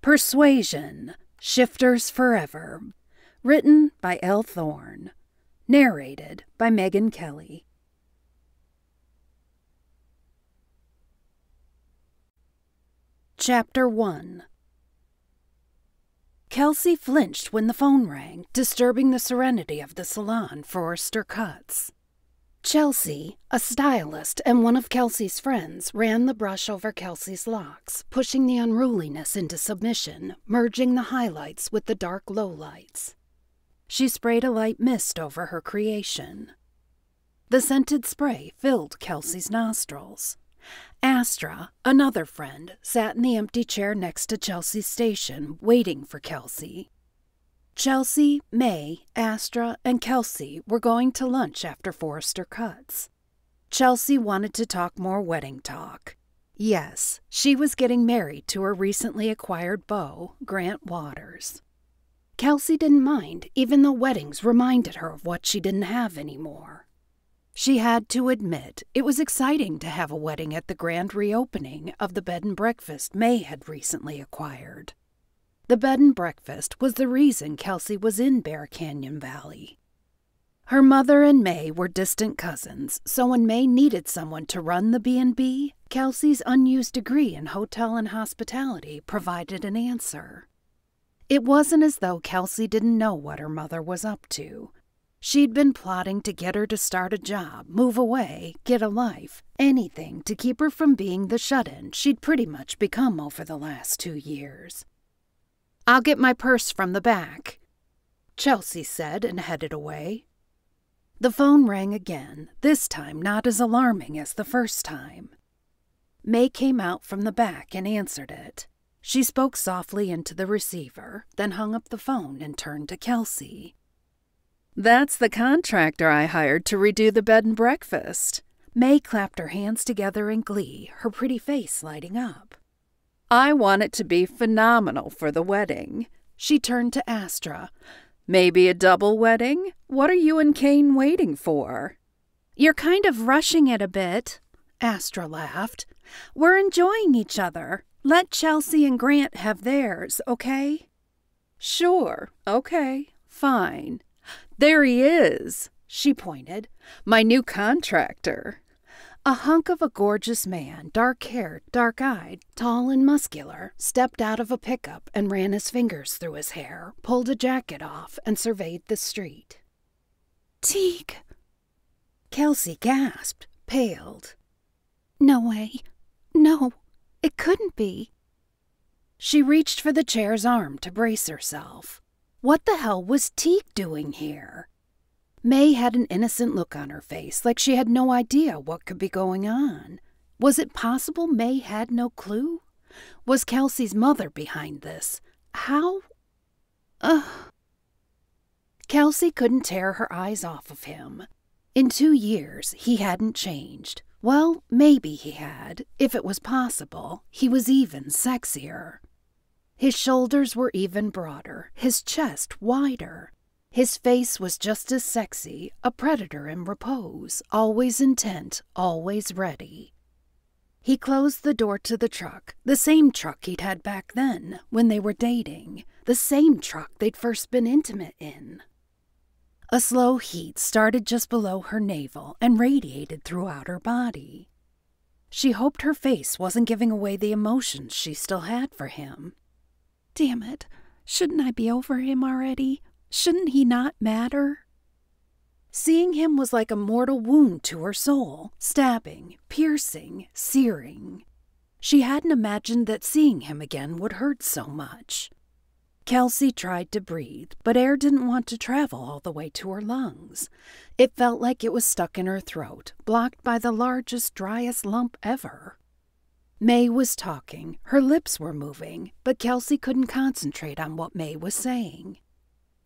Persuasion, Shifters Forever. Written by Elle Thorne. Narrated by Megan Kelly. Chapter 1. Kelsey flinched when the phone rang, disturbing the serenity of the salon for Forrester Cuts. Chelsea, a stylist and one of Kelsey's friends, ran the brush over Kelsey's locks, pushing the unruliness into submission, merging the highlights with the dark lowlights. She sprayed a light mist over her creation. The scented spray filled Kelsey's nostrils. Astra, another friend, sat in the empty chair next to Chelsea's station, waiting for Kelsey. Chelsea, May, Astra, and Kelsey were going to lunch after Forrester Cuts. Chelsea wanted to talk more wedding talk. Yes, she was getting married to her recently acquired beau, Grant Waters. Kelsey didn't mind, even though weddings reminded her of what she didn't have anymore. She had to admit it was exciting to have a wedding at the grand reopening of the bed and breakfast May had recently acquired. The bed and breakfast was the reason Kelsey was in Bear Canyon Valley. Her mother and May were distant cousins, so when May needed someone to run the B&B, Kelsey's unused degree in hotel and hospitality provided an answer. It wasn't as though Kelsey didn't know what her mother was up to. She'd been plotting to get her to start a job, move away, get a life, anything to keep her from being the shut-in she'd pretty much become over the last 2 years. "I'll get my purse from the back," Chelsea said and headed away. The phone rang again, this time not as alarming as the first time. May came out from the back and answered it. She spoke softly into the receiver, then hung up the phone and turned to Kelsey. "That's the contractor I hired to redo the bed and breakfast." May clapped her hands together in glee, her pretty face lighting up. "I want it to be phenomenal for the wedding." She turned to Astra. "Maybe a double wedding? What are you and Kane waiting for?" "You're kind of rushing it a bit," Astra laughed. "We're enjoying each other. Let Chelsea and Grant have theirs, okay?" "Sure, okay, fine. There he is," she pointed. "My new contractor." A hunk of a gorgeous man, dark-haired, dark-eyed, tall and muscular, stepped out of a pickup and ran his fingers through his hair, pulled a jacket off, and surveyed the street. "Teague!" Kelsey gasped, paled. "No way. No, it couldn't be." She reached for the chair's arm to brace herself. What the hell was Teague doing here? May had an innocent look on her face, like she had no idea what could be going on. Was it possible May had no clue? Was Kelsey's mother behind this? How? Kelsey couldn't tear her eyes off of him. In 2 years, he hadn't changed. Well, maybe he had. If it was possible, he was even sexier. His shoulders were even broader, his chest wider. His face was just as sexy, a predator in repose, always intent, always ready. He closed the door to the truck, the same truck he'd had back then, when they were dating, the same truck they'd first been intimate in. A slow heat started just below her navel and radiated throughout her body. She hoped her face wasn't giving away the emotions she still had for him. Damn it, shouldn't I be over him already? Shouldn't he not matter? Seeing him was like a mortal wound to her soul, stabbing, piercing, searing. She hadn't imagined that seeing him again would hurt so much. Kelsey tried to breathe, but air didn't want to travel all the way to her lungs. It felt like it was stuck in her throat, blocked by the largest, driest lump ever. May was talking, her lips were moving, but Kelsey couldn't concentrate on what May was saying.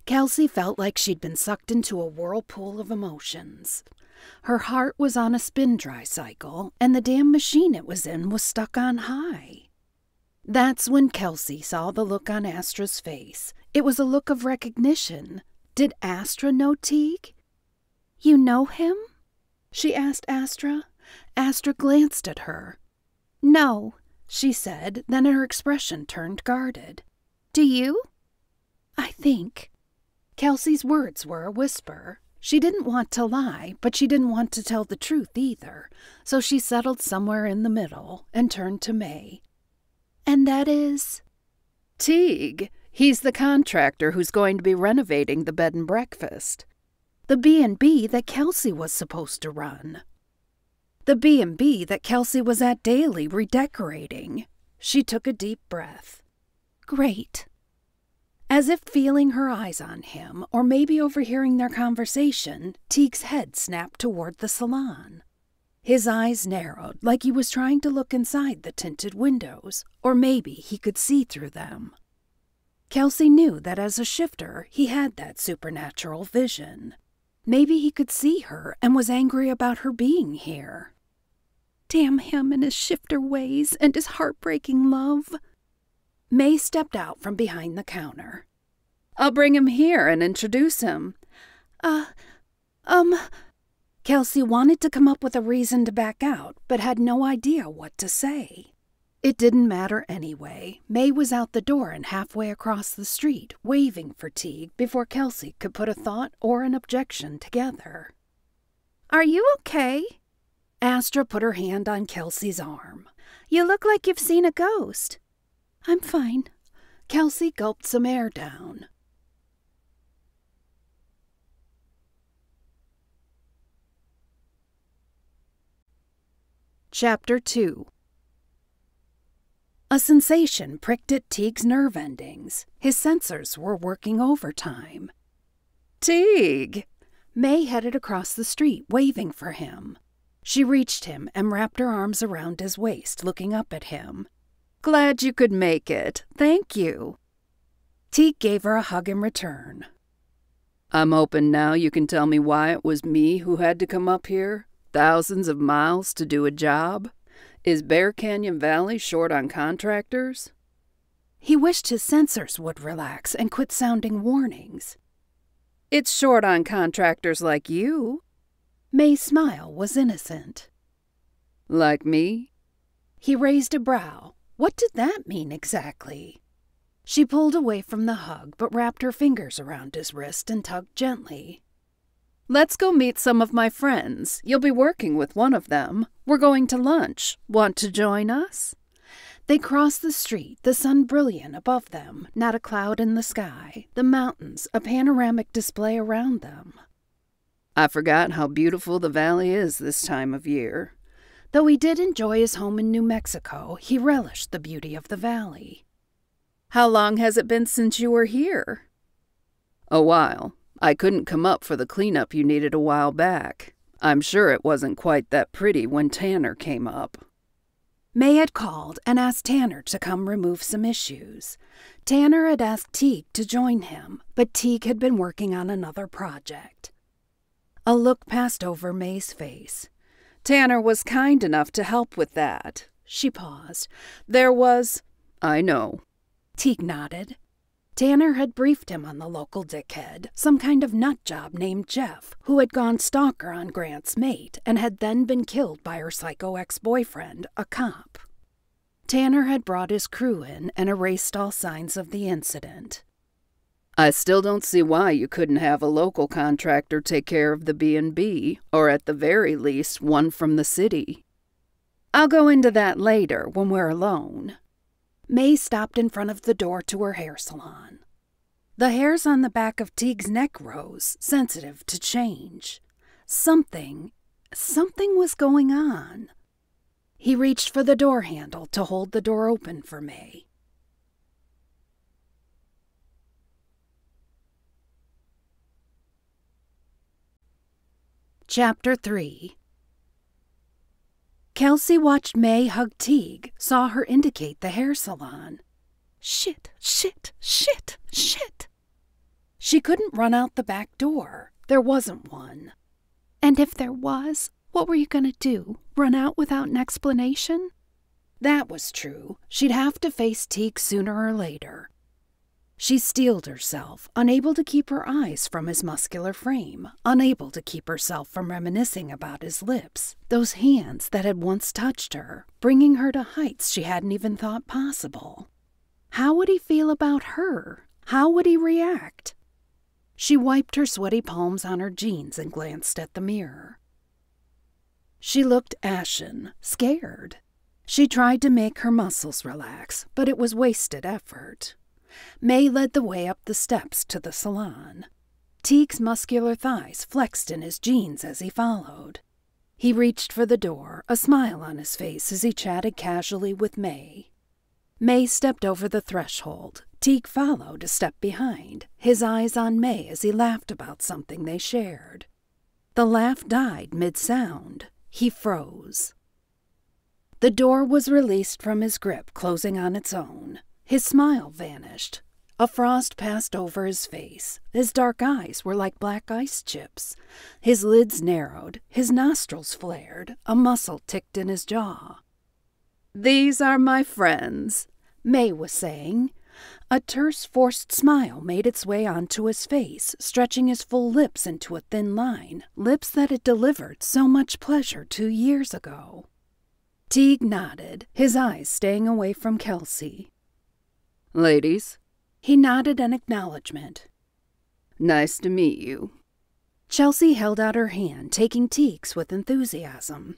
Kelsey felt like she'd been sucked into a whirlpool of emotions. Her heart was on a spin-dry cycle, and the damn machine it was in was stuck on high. That's when Kelsey saw the look on Astra's face. It was a look of recognition. Did Astra know Teague? "You know him?" she asked Astra. Astra glanced at her. "No, she said, then her expression turned guarded. "Do you?" "I think." Kelsey's words were a whisper. She didn't want to lie, but she didn't want to tell the truth either, so she settled somewhere in the middle and turned to May. "And that is?" "Teague. He's the contractor who's going to be renovating the bed and breakfast. The B&B that Kelsey was supposed to run. The B&B that Kelsey was at daily redecorating." She took a deep breath. "Great." As if feeling her eyes on him, or maybe overhearing their conversation, Teague's head snapped toward the salon. His eyes narrowed, like he was trying to look inside the tinted windows, or maybe he could see through them. Kelsey knew that as a shifter, he had that supernatural vision. Maybe he could see her and was angry about her being here. Damn him and his shifter ways and his heartbreaking love. May stepped out from behind the counter. "I'll bring him here and introduce him." Kelsey wanted to come up with a reason to back out, but had no idea what to say. It didn't matter anyway. May was out the door and halfway across the street, waving for Teague before Kelsey could put a thought or an objection together. "Are you okay?" Astra put her hand on Kelsey's arm. "You look like you've seen a ghost." "I'm fine." Kelsey gulped some air down. Chapter 2. A sensation pricked at Teague's nerve endings. His sensors were working overtime. "Teague!" May headed across the street, waving for him. She reached him and wrapped her arms around his waist, looking up at him. "Glad you could make it. Thank you." Teague gave her a hug in return. "I'm hoping now you can tell me why it was me who had to come up here, thousands of miles to do a job. Is Bear Canyon Valley short on contractors?" He wished his sensors would relax and quit sounding warnings. "It's short on contractors like you." May's smile was innocent. "Like me?" He raised a brow. What did that mean exactly? She pulled away from the hug, but wrapped her fingers around his wrist and tugged gently. "Let's go meet some of my friends. You'll be working with one of them. We're going to lunch. Want to join us?" They crossed the street, the sun brilliant above them, not a cloud in the sky, the mountains, a panoramic display around them. I forgot how beautiful the valley is this time of year. Though he did enjoy his home in New Mexico, he relished the beauty of the valley. "How long has it been since you were here?" "A while. I couldn't come up for the cleanup you needed a while back. I'm sure it wasn't quite that pretty when Tanner came up." May had called and asked Tanner to come remove some issues. Tanner had asked Teague to join him, but Teague had been working on another project. A look passed over May's face. "Tanner was kind enough to help with that." She paused. "There was—" "I know." Teague nodded. Tanner had briefed him on the local dickhead, some kind of nut job named Jeff, who had gone stalker on Grant's mate and had then been killed by her psycho ex-boyfriend, a cop. Tanner had brought his crew in and erased all signs of the incident. "I still don't see why you couldn't have a local contractor take care of the B&B, or at the very least one from the city." "I'll go into that later, when we're alone." May stopped in front of the door to her hair salon. The hairs on the back of Teague's neck rose, sensitive to change. Something was going on. He reached for the door handle to hold the door open for May. Chapter 3. Kelsey watched May hug Teague, saw her indicate the hair salon. Shit. She couldn't run out the back door. There wasn't one. And if there was, what were you going to do? Run out without an explanation? That was true. She'd have to face Teague sooner or later. She steeled herself, unable to keep her eyes from his muscular frame, unable to keep herself from reminiscing about his lips, those hands that had once touched her, bringing her to heights she hadn't even thought possible. How would he feel about her? How would he react? She wiped her sweaty palms on her jeans and glanced at the mirror. She looked ashen, scared. She tried to make her muscles relax, but it was wasted effort. May led the way up the steps to the salon. Teague's muscular thighs flexed in his jeans as he followed. He reached for the door, a smile on his face as he chatted casually with May. May stepped over the threshold. Teague followed a step behind, his eyes on May as he laughed about something they shared. The laugh died mid-sound. He froze. The door was released from his grip, closing on its own. His smile vanished. A frost passed over his face. His dark eyes were like black ice chips. His lids narrowed. His nostrils flared. A muscle ticked in his jaw. "These are my friends," May was saying. A terse, forced smile made its way onto his face, stretching his full lips into a thin line, lips that had delivered so much pleasure 2 years ago. Teague nodded, his eyes staying away from Kelsey. "Ladies?" He nodded in acknowledgement. "Nice to meet you." Chelsea held out her hand, taking Teague's with enthusiasm.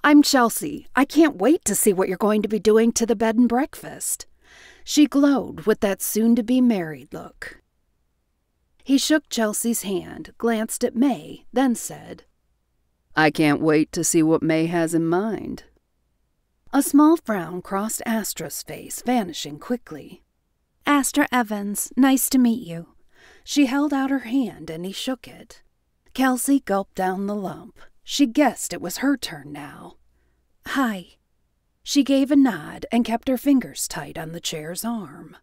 "I'm Chelsea. I can't wait to see what you're going to be doing to the bed and breakfast." She glowed with that soon-to-be married look. He shook Chelsea's hand, glanced at May, then said, "I can't wait to see what May has in mind." A small frown crossed Astra's face, vanishing quickly. "Astra Evans, nice to meet you." She held out her hand and he shook it. Kelsey gulped down the lump. She guessed it was her turn now. "Hi." She gave a nod and kept her fingers tight on the chair's arm.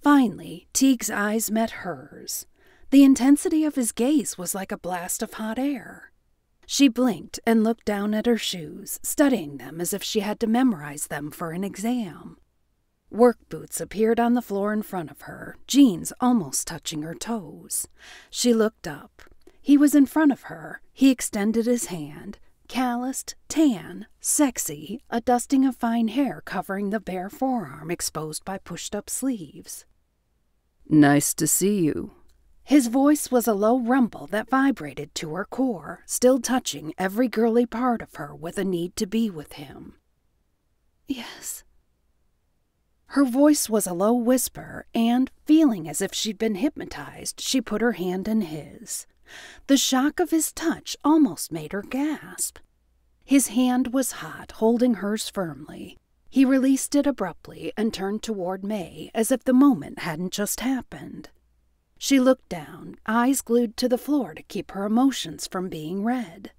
Finally, Teague's eyes met hers. The intensity of his gaze was like a blast of hot air. She blinked and looked down at her shoes, studying them as if she had to memorize them for an exam. Work boots appeared on the floor in front of her, jeans almost touching her toes. She looked up. He was in front of her. He extended his hand, calloused, tan, sexy, a dusting of fine hair covering the bare forearm exposed by pushed-up sleeves. "Nice to see you." His voice was a low rumble that vibrated to her core, still touching every girly part of her with a need to be with him. "Yes." Her voice was a low whisper, and, feeling as if she'd been hypnotized, she put her hand in his. The shock of his touch almost made her gasp. His hand was hot, holding hers firmly. He released it abruptly and turned toward May as if the moment hadn't just happened. She looked down, eyes glued to the floor to keep her emotions from being read.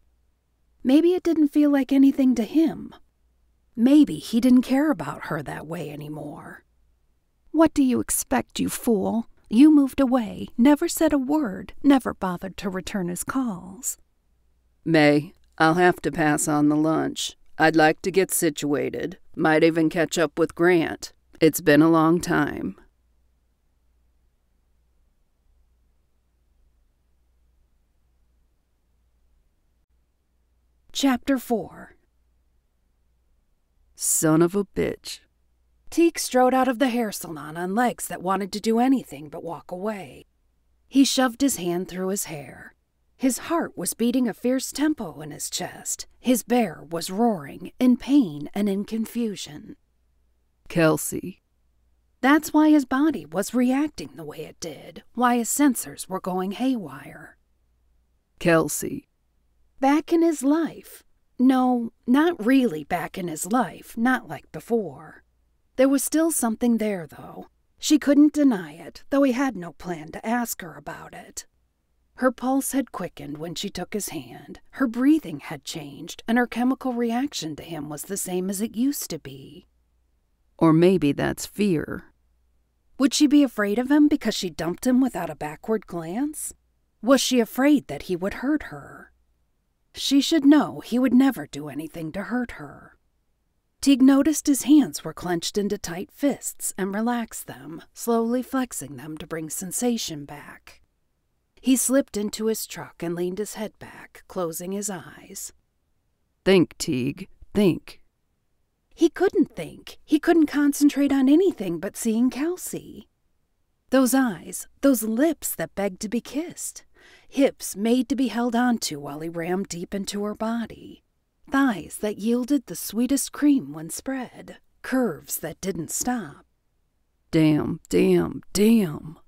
Maybe it didn't feel like anything to him. Maybe he didn't care about her that way anymore. "What do you expect, you fool? You moved away, never said a word, never bothered to return his calls." "May, I'll have to pass on the lunch. I'd like to get situated. Might even catch up with Grant. It's been a long time." Chapter 4. Son of a bitch. Teague strode out of the hair salon on legs that wanted to do anything but walk away. He shoved his hand through his hair. His heart was beating a fierce tempo in his chest. His bear was roaring, in pain and in confusion. "Kelsey." That's why his body was reacting the way it did, why his sensors were going haywire. "Kelsey." Back in his life. No, not really back in his life, not like before. There was still something there, though. She couldn't deny it, though he had no plan to ask her about it. Her pulse had quickened when she took his hand. Her breathing had changed, and her chemical reaction to him was the same as it used to be. Or maybe that's fear. Would she be afraid of him because she dumped him without a backward glance? Was she afraid that he would hurt her? She should know he would never do anything to hurt her. Teague noticed his hands were clenched into tight fists and relaxed them, slowly flexing them to bring sensation back. He slipped into his truck and leaned his head back, closing his eyes. Think, Teague, think. He couldn't think. He couldn't concentrate on anything but seeing Kelsey. Those eyes, those lips that begged to be kissed, hips made to be held onto while he rammed deep into her body, thighs that yielded the sweetest cream when spread, curves that didn't stop. Damn, damn, damn.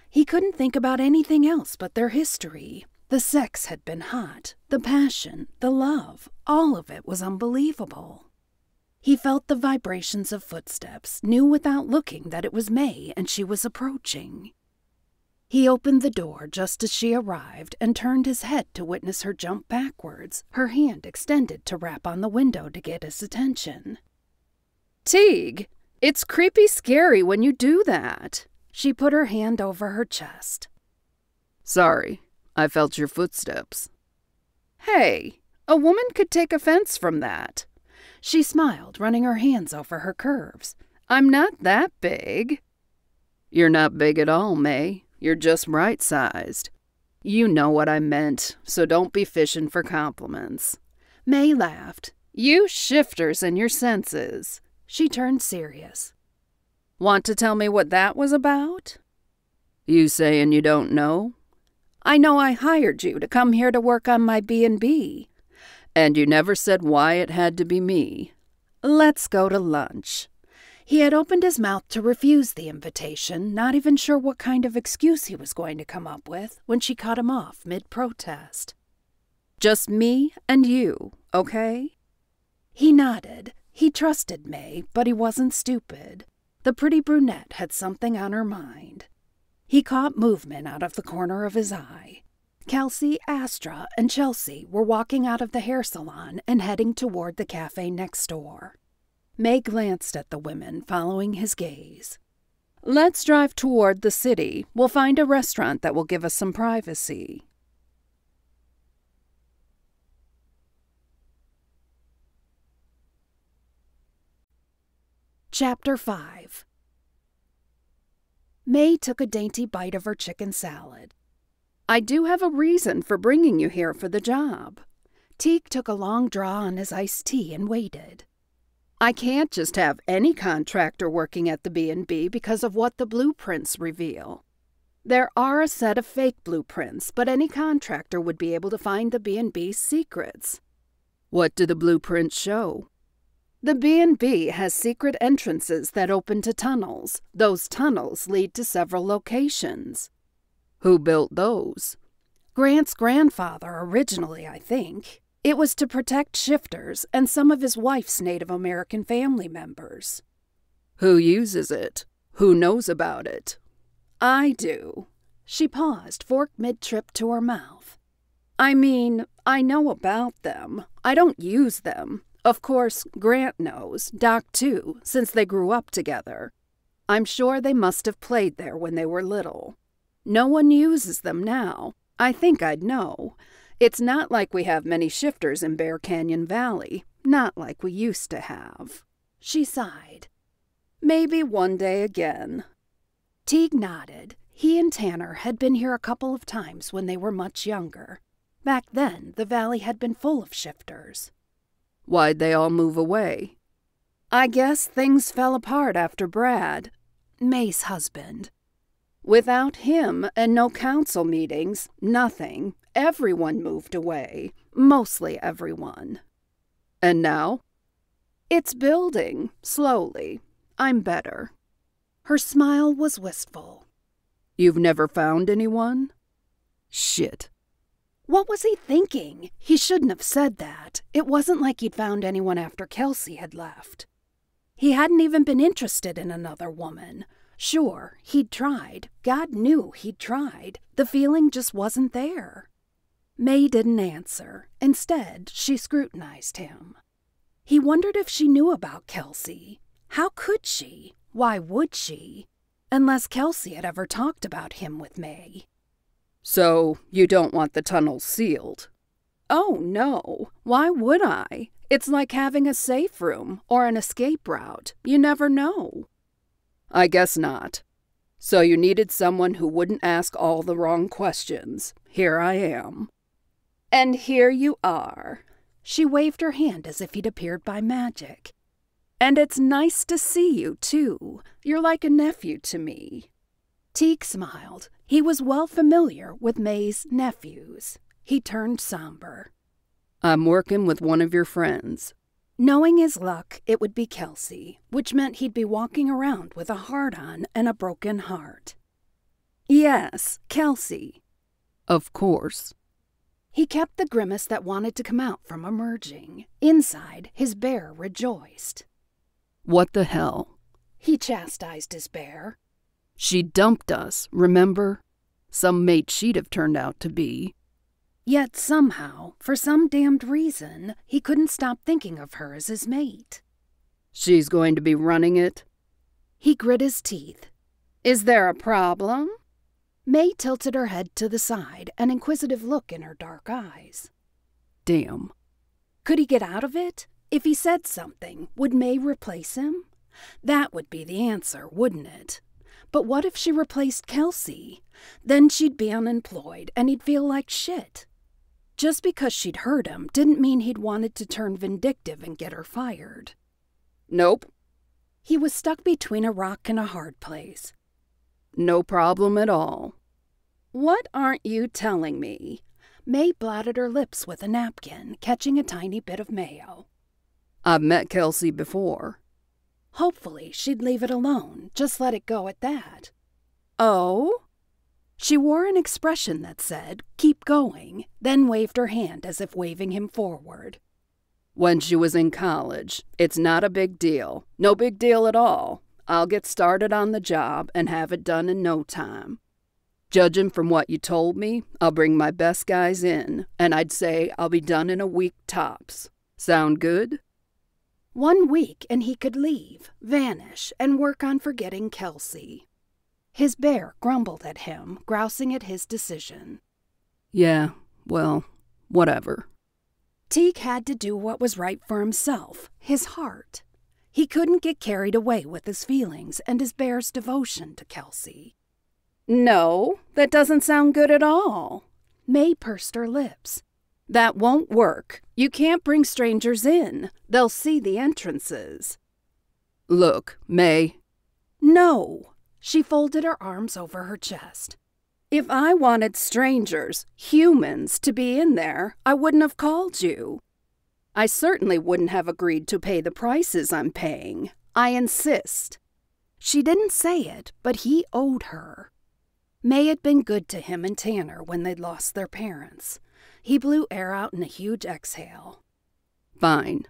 He couldn't think about anything else but their history. The sex had been hot, the passion, the love, all of it was unbelievable. He felt the vibrations of footsteps, knew without looking that it was May and she was approaching. He opened the door just as she arrived and turned his head to witness her jump backwards, her hand extended to rap on the window to get his attention. Teague, it's creepy scary when you do that. She put her hand over her chest. Sorry, I felt your footsteps. Hey, a woman could take offense from that. She smiled, running her hands over her curves. I'm not that big. You're not big at all, May. You're just right-sized. You know what I meant, so don't be fishing for compliments. May laughed. You shifters in your senses. She turned serious. Want to tell me what that was about? You saying you don't know? I know I hired you to come here to work on my B&B. And you never said why it had to be me. Let's go to lunch. He had opened his mouth to refuse the invitation, not even sure what kind of excuse he was going to come up with, when she cut him off mid-protest. Just me and you, okay? He nodded. He trusted May, but he wasn't stupid. The pretty brunette had something on her mind. He caught movement out of the corner of his eye. Kelsey, Astra, and Chelsea were walking out of the hair salon and heading toward the cafe next door. May glanced at the women, following his gaze. Let's drive toward the city. We'll find a restaurant that will give us some privacy. Chapter 5. May took a dainty bite of her chicken salad. I do have a reason for bringing you here for the job. Teague took a long draw on his iced tea and waited. I can't just have any contractor working at the B&B because of what the blueprints reveal. There are a set of fake blueprints, but any contractor would be able to find the B&B's secrets. What do the blueprints show? The B&B has secret entrances that open to tunnels. Those tunnels lead to several locations. Who built those? Grant's grandfather originally, I think. It was to protect shifters and some of his wife's Native American family members. Who uses it? Who knows about it? I do. She paused, fork mid-trip to her mouth. I mean, I know about them. I don't use them. Of course, Grant knows, Doc too, since they grew up together. I'm sure they must have played there when they were little. No one uses them now. I think I'd know. It's not like we have many shifters in Bear Canyon Valley. Not like we used to have. She sighed. Maybe one day again. Teague nodded. He and Tanner had been here a couple of times when they were much younger. Back then, the valley had been full of shifters. Why'd they all move away? I guess things fell apart after Brad, May's husband. Without him and no council meetings, nothing. Everyone moved away. Mostly everyone. And now? It's building, slowly. I'm better. Her smile was wistful. You've never found anyone? Shit. What was he thinking? He shouldn't have said that. It wasn't like he'd found anyone after Kelsey had left. He hadn't even been interested in another woman. Sure, he'd tried. God knew he'd tried. The feeling just wasn't there. May didn't answer. Instead, she scrutinized him. He wondered if she knew about Kelsey. How could she? Why would she? Unless Kelsey had ever talked about him with May. So, you don't want the tunnels sealed? Oh, no. Why would I? It's like having a safe room or an escape route. You never know. I guess not. So you needed someone who wouldn't ask all the wrong questions. Here I am. And here you are. She waved her hand as if he'd appeared by magic. And it's nice to see you, too. You're like a nephew to me. Teague smiled. He was well familiar with May's nephews. He turned somber. I'm working with one of your friends. Knowing his luck, it would be Kelsey, which meant he'd be walking around with a heart-on and a broken heart. Yes, Kelsey. Of course. He kept the grimace that wanted to come out from emerging. Inside, his bear rejoiced. What the hell? He chastised his bear. She dumped us, remember? Some mate she'd have turned out to be. Yet somehow, for some damned reason, he couldn't stop thinking of her as his mate. She's going to be running it? He grit his teeth. Is there a problem? May tilted her head to the side, an inquisitive look in her dark eyes. Damn. Could he get out of it? If he said something, would May replace him? That would be the answer, wouldn't it? But what if she replaced Kelsey? Then she'd be unemployed, and he'd feel like shit. Just because she'd hurt him didn't mean he'd wanted to turn vindictive and get her fired. Nope. He was stuck between a rock and a hard place. No problem at all. What aren't you telling me? May blotted her lips with a napkin, catching a tiny bit of mayo. I've met Kelsey before. Hopefully she'd leave it alone, just let it go at that. Oh? She wore an expression that said, keep going, then waved her hand as if waving him forward. When she was in college. It's not a big deal. No big deal at all. I'll get started on the job and have it done in no time. Judging from what you told me, I'll bring my best guys in, and I'd say I'll be done in a week tops. Sound good? 1 week and he could leave, vanish, and work on forgetting Kelsey. His bear grumbled at him, grousing at his decision. Yeah, well, whatever. Teague had to do what was right for himself, his heart. He couldn't get carried away with his feelings and his bear's devotion to Kelsey. No, that doesn't sound good at all. May pursed her lips. That won't work. You can't bring strangers in. They'll see the entrances. Look, May. No. She folded her arms over her chest. If I wanted strangers, humans, to be in there, I wouldn't have called you. I certainly wouldn't have agreed to pay the prices I'm paying. I insist. She didn't say it, but he owed her. May had been good to him and Tanner when they'd lost their parents. He blew air out in a huge exhale. Fine.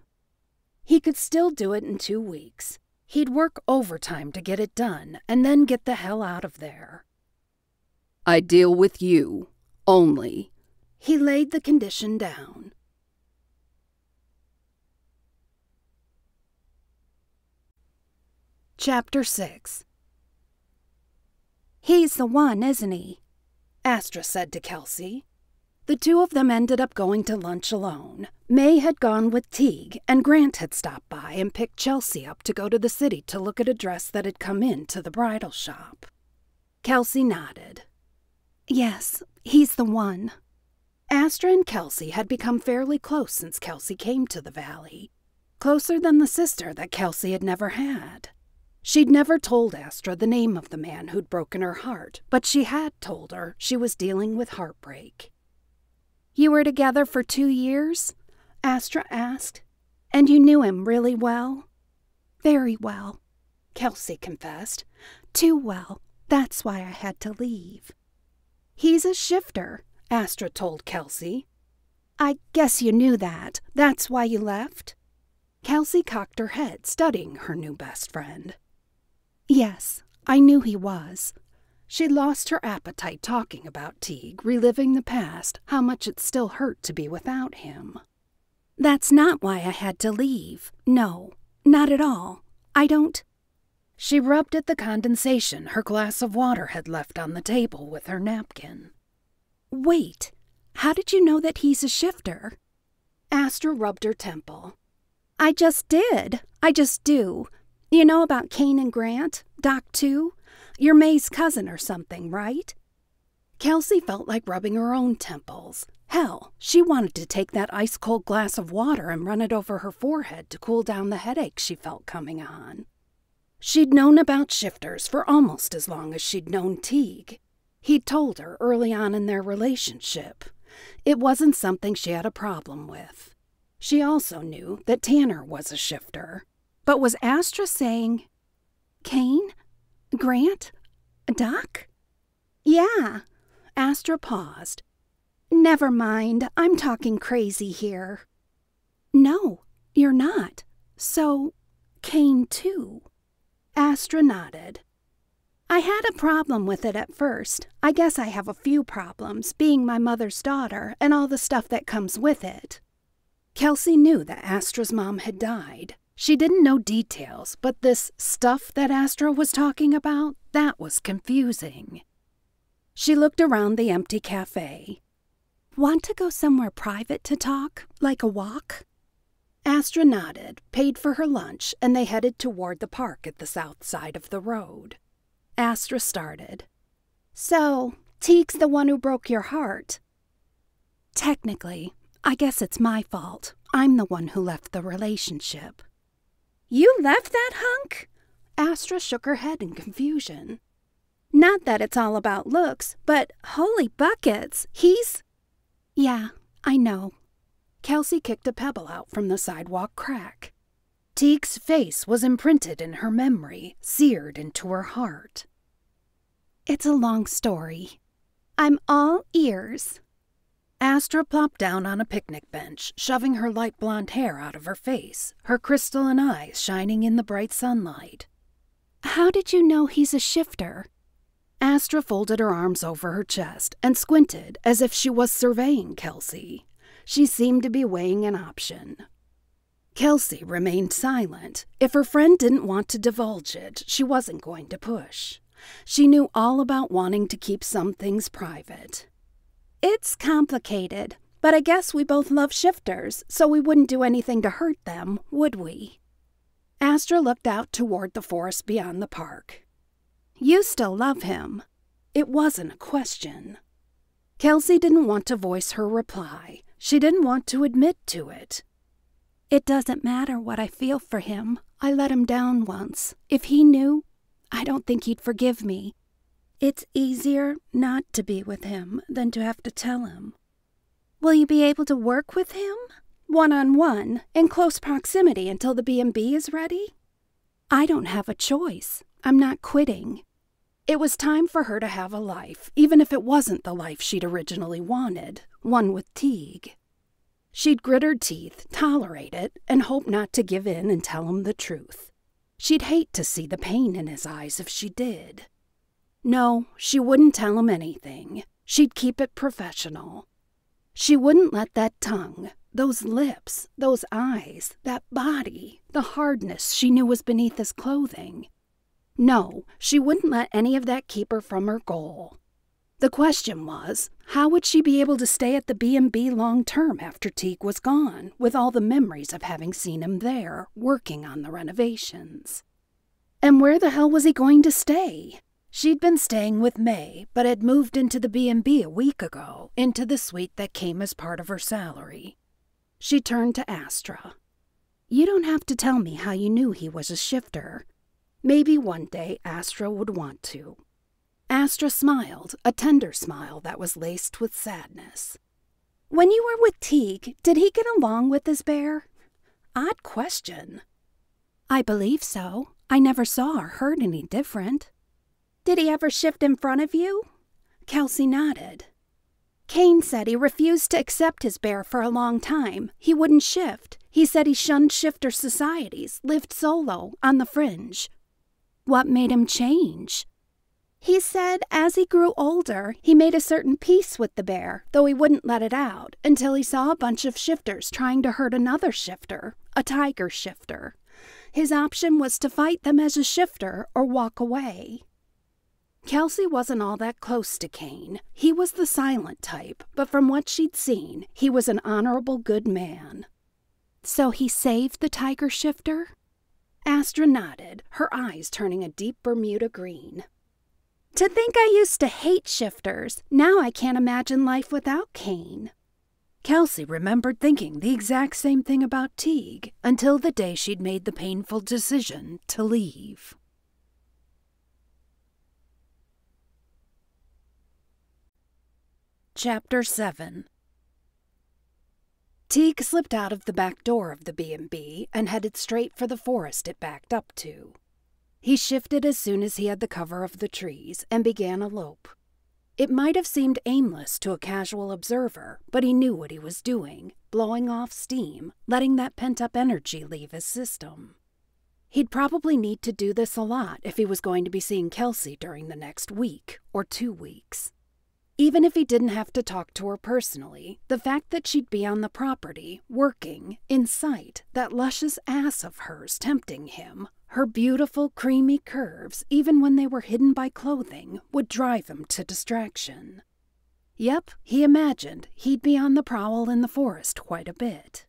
He could still do it in 2 weeks. He'd work overtime to get it done, and then get the hell out of there. I deal with you, only. He laid the condition down. Chapter 6. He's the one, isn't he? Astra said to Kelsey. The two of them ended up going to lunch alone. May had gone with Teague, and Grant had stopped by and picked Chelsea up to go to the city to look at a dress that had come in to the bridal shop. Kelsey nodded. Yes, he's the one. Astra and Kelsey had become fairly close since Kelsey came to the valley. Closer than the sister that Kelsey had never had. She'd never told Astra the name of the man who'd broken her heart, but she had told her she was dealing with heartbreak. You were together for 2 years? Astra asked. And you knew him really well? Very well, Kelsey confessed. Too well. That's why I had to leave. He's a shifter, Astra told Kelsey. I guess you knew that. That's why you left? Kelsey cocked her head, studying her new best friend. Yes, I knew he was. She lost her appetite talking about Teague, reliving the past, how much it still hurt to be without him. That's not why I had to leave. No, not at all. I don't... She rubbed at the condensation her glass of water had left on the table with her napkin. Wait, how did you know that he's a shifter? Astra rubbed her temple. I just did. I just do. You know about Kane and Grant? Doc, too? You're May's cousin or something, right? Kelsey felt like rubbing her own temples. Hell, she wanted to take that ice-cold glass of water and run it over her forehead to cool down the headache she felt coming on. She'd known about shifters for almost as long as she'd known Teague. He'd told her early on in their relationship. It wasn't something she had a problem with. She also knew that Tanner was a shifter. But was Astra saying, Kane? Grant? Doc? Yeah. Astra paused. Never mind, I'm talking crazy here. No, you're not. So, Kane too. Astra nodded. I had a problem with it at first. I guess I have a few problems, being my mother's daughter and all the stuff that comes with it. Kelsey knew that Astra's mom had died. She didn't know details, but this stuff that Astra was talking about, that was confusing. She looked around the empty cafe. Want to go somewhere private to talk, like a walk? Astra nodded, paid for her lunch, and they headed toward the park at the south side of the road. Astra started. So, Teague's the one who broke your heart. Technically, I guess it's my fault. I'm the one who left the relationship. You left that hunk? Astra shook her head in confusion. Not that it's all about looks, but holy buckets, he's... Yeah, I know. Kelsey kicked a pebble out from the sidewalk crack. Teague's face was imprinted in her memory, seared into her heart. It's a long story. I'm all ears. Astra plopped down on a picnic bench, shoving her light blonde hair out of her face, her crystalline eyes shining in the bright sunlight. How did you know he's a shifter? Astra folded her arms over her chest and squinted as if she was surveying Kelsey. She seemed to be weighing an option. Kelsey remained silent. If her friend didn't want to divulge it, she wasn't going to push. She knew all about wanting to keep some things private. It's complicated, but I guess we both love shifters, so we wouldn't do anything to hurt them, would we? Astra looked out toward the forest beyond the park. You still love him. It wasn't a question. Kelsey didn't want to voice her reply. She didn't want to admit to it. It doesn't matter what I feel for him. I let him down once. If he knew, I don't think he'd forgive me. It's easier not to be with him than to have to tell him. Will you be able to work with him? One-on-one, in close proximity until the B&B is ready? I don't have a choice. I'm not quitting. It was time for her to have a life, even if it wasn't the life she'd originally wanted, one with Teague. She'd grit her teeth, tolerate it, and hope not to give in and tell him the truth. She'd hate to see the pain in his eyes if she did. No, she wouldn't tell him anything. She'd keep it professional. She wouldn't let that tongue, those lips, those eyes, that body, the hardness she knew was beneath his clothing. No, she wouldn't let any of that keep her from her goal. The question was, how would she be able to stay at the B&B long-term after Teague was gone, with all the memories of having seen him there, working on the renovations? And where the hell was he going to stay? She'd been staying with May, but had moved into the B&B a week ago, into the suite that came as part of her salary. She turned to Astra. You don't have to tell me how you knew he was a shifter. Maybe one day Astra would want to. Astra smiled, a tender smile that was laced with sadness. When you were with Teague, did he get along with his bear? Odd question. I believe so. I never saw or heard any different. Did he ever shift in front of you? Kelsey nodded. Kane said he refused to accept his bear for a long time. He wouldn't shift. He said he shunned shifter societies, lived solo, on the fringe. What made him change? He said as he grew older, he made a certain peace with the bear, though he wouldn't let it out, until he saw a bunch of shifters trying to hurt another shifter, a tiger shifter. His option was to fight them as a shifter or walk away. Kelsey wasn't all that close to Kane. He was the silent type, but from what she'd seen, he was an honorable good man. So he saved the tiger shifter? Astra nodded, her eyes turning a deep Bermuda green. To think I used to hate shifters. Now I can't imagine life without Kane. Kelsey remembered thinking the exact same thing about Teague until the day she'd made the painful decision to leave. Chapter 7. Teague slipped out of the back door of the B&B and headed straight for the forest it backed up to. He shifted as soon as he had the cover of the trees and began a lope. It might have seemed aimless to a casual observer, but he knew what he was doing, blowing off steam, letting that pent-up energy leave his system. He'd probably need to do this a lot if he was going to be seeing Kelsey during the next week or 2 weeks. Even if he didn't have to talk to her personally, the fact that she'd be on the property, working, in sight, that luscious ass of hers tempting him, her beautiful, creamy curves, even when they were hidden by clothing, would drive him to distraction. Yep, he imagined he'd be on the prowl in the forest quite a bit.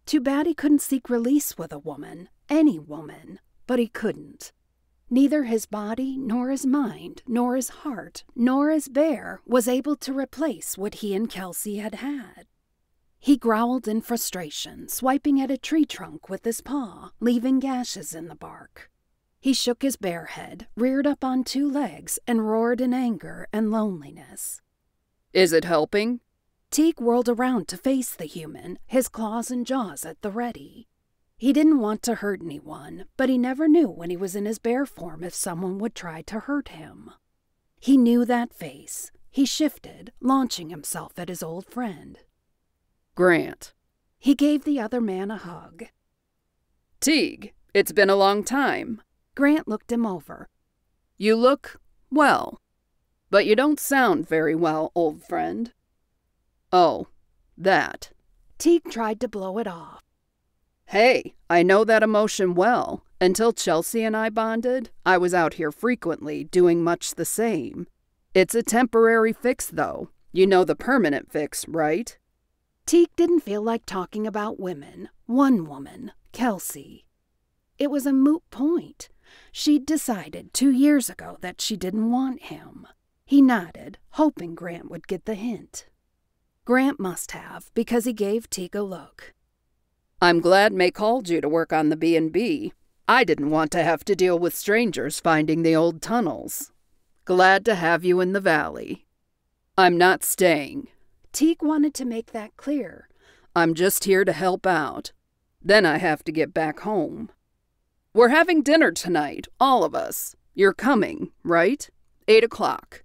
Too bad he couldn't seek release with a woman, any woman, but he couldn't. Neither his body, nor his mind, nor his heart, nor his bear was able to replace what he and Kelsey had had. He growled in frustration, swiping at a tree trunk with his paw, leaving gashes in the bark. He shook his bare head, reared up on 2 legs, and roared in anger and loneliness. Is it helping? Teague whirled around to face the human, his claws and jaws at the ready. He didn't want to hurt anyone, but he never knew when he was in his bear form if someone would try to hurt him. He knew that face. He shifted, launching himself at his old friend. Grant. He gave the other man a hug. Teague, it's been a long time. Grant looked him over. You look well, but you don't sound very well, old friend. Oh, that. Teague tried to blow it off. Hey, I know that emotion well. Until Chelsea and I bonded, I was out here frequently, doing much the same. It's a temporary fix, though. You know the permanent fix, right? Teague didn't feel like talking about women. One woman, Kelsey. It was a moot point. She'd decided 2 years ago that she didn't want him. He nodded, hoping Grant would get the hint. Grant must have, because he gave Teague a look. I'm glad May called you to work on the B&B. I didn't want to have to deal with strangers finding the old tunnels. Glad to have you in the valley. I'm not staying. Teague wanted to make that clear. I'm just here to help out. Then I have to get back home. We're having dinner tonight, all of us. You're coming, right? 8 o'clock.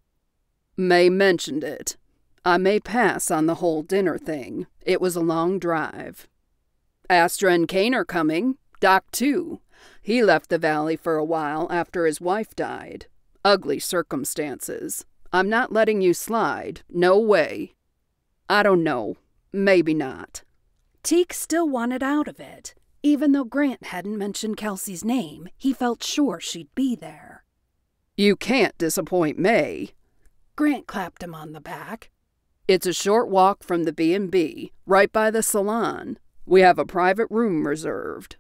May mentioned it. I may pass on the whole dinner thing. It was a long drive. Astra and Kane are coming. Doc, too. He left the valley for a while after his wife died. Ugly circumstances. I'm not letting you slide. No way. I don't know. Maybe not. Teague still wanted out of it. Even though Grant hadn't mentioned Kelsey's name, he felt sure she'd be there. You can't disappoint May. Grant clapped him on the back. It's a short walk from the B&B, right by the salon. We have a private room reserved.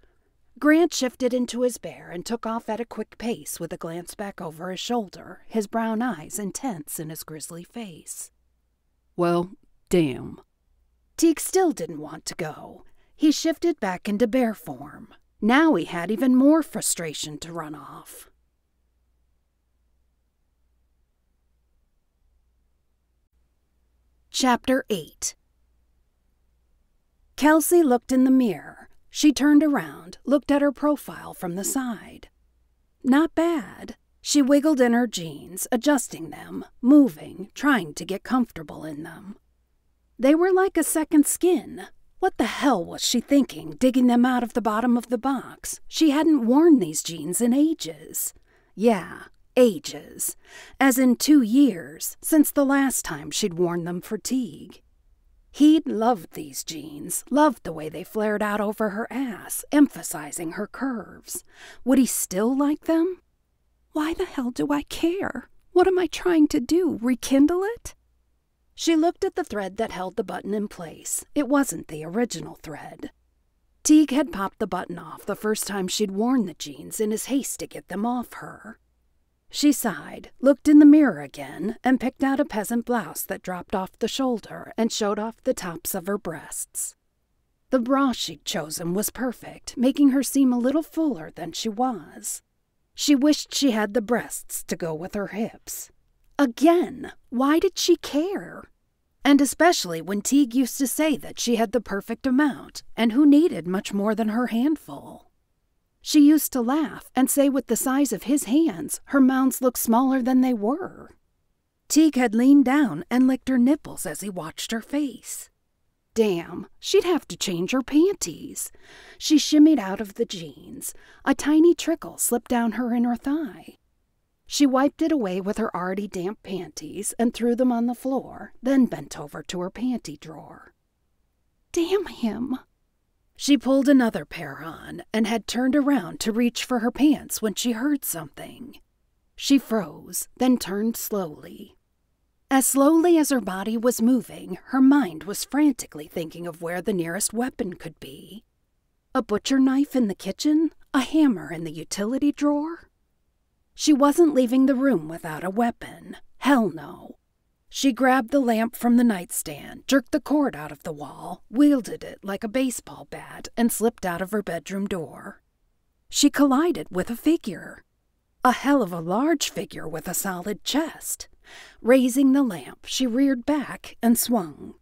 Grant shifted into his bear and took off at a quick pace with a glance back over his shoulder, his brown eyes intense in his grisly face. Well, damn. Teague still didn't want to go. He shifted back into bear form. Now he had even more frustration to run off. Chapter 8. Kelsey looked in the mirror. She turned around, looked at her profile from the side. Not bad. She wiggled in her jeans, adjusting them, moving, trying to get comfortable in them. They were like a second skin. What the hell was she thinking, digging them out of the bottom of the box? She hadn't worn these jeans in ages. Yeah, ages. As in 2 years, since the last time she'd worn them for Teague. He'd loved these jeans, loved the way they flared out over her ass, emphasizing her curves. Would he still like them? Why the hell do I care? What am I trying to do, rekindle it? She looked at the thread that held the button in place. It wasn't the original thread. Teague had popped the button off the first time she'd worn the jeans in his haste to get them off her. She sighed, looked in the mirror again, and picked out a peasant blouse that dropped off the shoulder and showed off the tops of her breasts. The bra she'd chosen was perfect, making her seem a little fuller than she was. She wished she had the breasts to go with her hips. Again, why did she care? And especially when Teague used to say that she had the perfect amount, and who needed much more than her handful. She used to laugh and say with the size of his hands, her mounds looked smaller than they were. Teague had leaned down and licked her nipples as he watched her face. Damn, she'd have to change her panties. She shimmied out of the jeans. A tiny trickle slipped down her inner thigh. She wiped it away with her already damp panties and threw them on the floor, then bent over to her panty drawer. Damn him. She pulled another pair on and had turned around to reach for her pants when she heard something. She froze, then turned slowly. As slowly as her body was moving, her mind was frantically thinking of where the nearest weapon could be. A butcher knife in the kitchen? A hammer in the utility drawer? She wasn't leaving the room without a weapon. Hell no. She grabbed the lamp from the nightstand, jerked the cord out of the wall, wielded it like a baseball bat, and slipped out of her bedroom door. She collided with a figure. A hell of a large figure with a solid chest. Raising the lamp, she reared back and swung.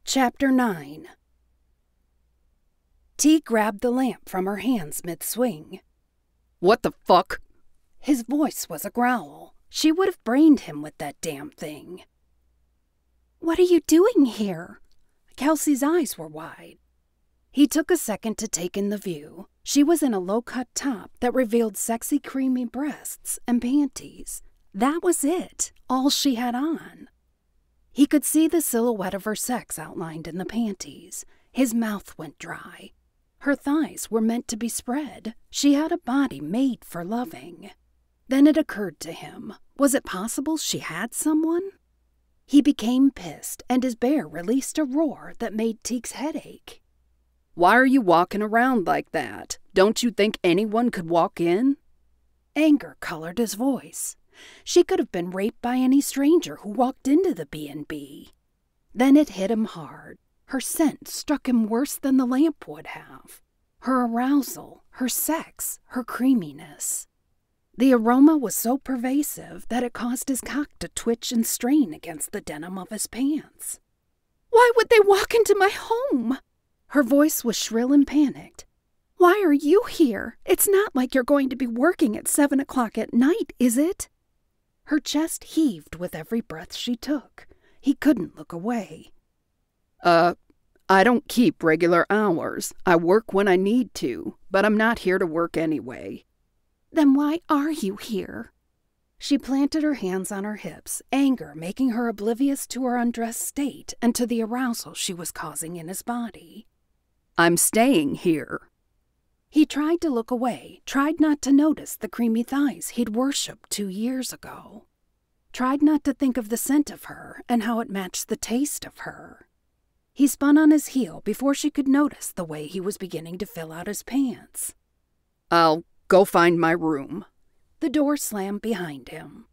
Chapter 9. Teague grabbed the lamp from her hands mid-swing. "What the fuck?" His voice was a growl. She would have brained him with that damn thing. "What are you doing here?" Kelsey's eyes were wide. He took a second to take in the view. She was in a low-cut top that revealed sexy, creamy breasts and panties. That was it, all she had on. He could see the silhouette of her sex outlined in the panties. His mouth went dry. Her thighs were meant to be spread. She had a body made for loving. Then it occurred to him, was it possible she had someone? He became pissed, and his bear released a roar that made Teague's head ache. "Why are you walking around like that? Don't you think anyone could walk in?" Anger colored his voice. She could have been raped by any stranger who walked into the B&B. Then it hit him hard. Her scent struck him worse than the lamp would have. Her arousal, her sex, her creaminess. The aroma was so pervasive that it caused his cock to twitch and strain against the denim of his pants. "Why would they walk into my home?" Her voice was shrill and panicked. "Why are you here? It's not like you're going to be working at 7 o'clock at night, is it?" Her chest heaved with every breath she took. He couldn't look away. I don't keep regular hours. I work when I need to, but I'm not here to work anyway." "Then why are you here?" She planted her hands on her hips, anger making her oblivious to her undressed state and to the arousal she was causing in his body. "I'm staying here." He tried to look away, tried not to notice the creamy thighs he'd worshipped 2 years ago. Tried not to think of the scent of her and how it matched the taste of her. He spun on his heel before she could notice the way he was beginning to fill out his pants. "I'll go find my room." The door slammed behind him.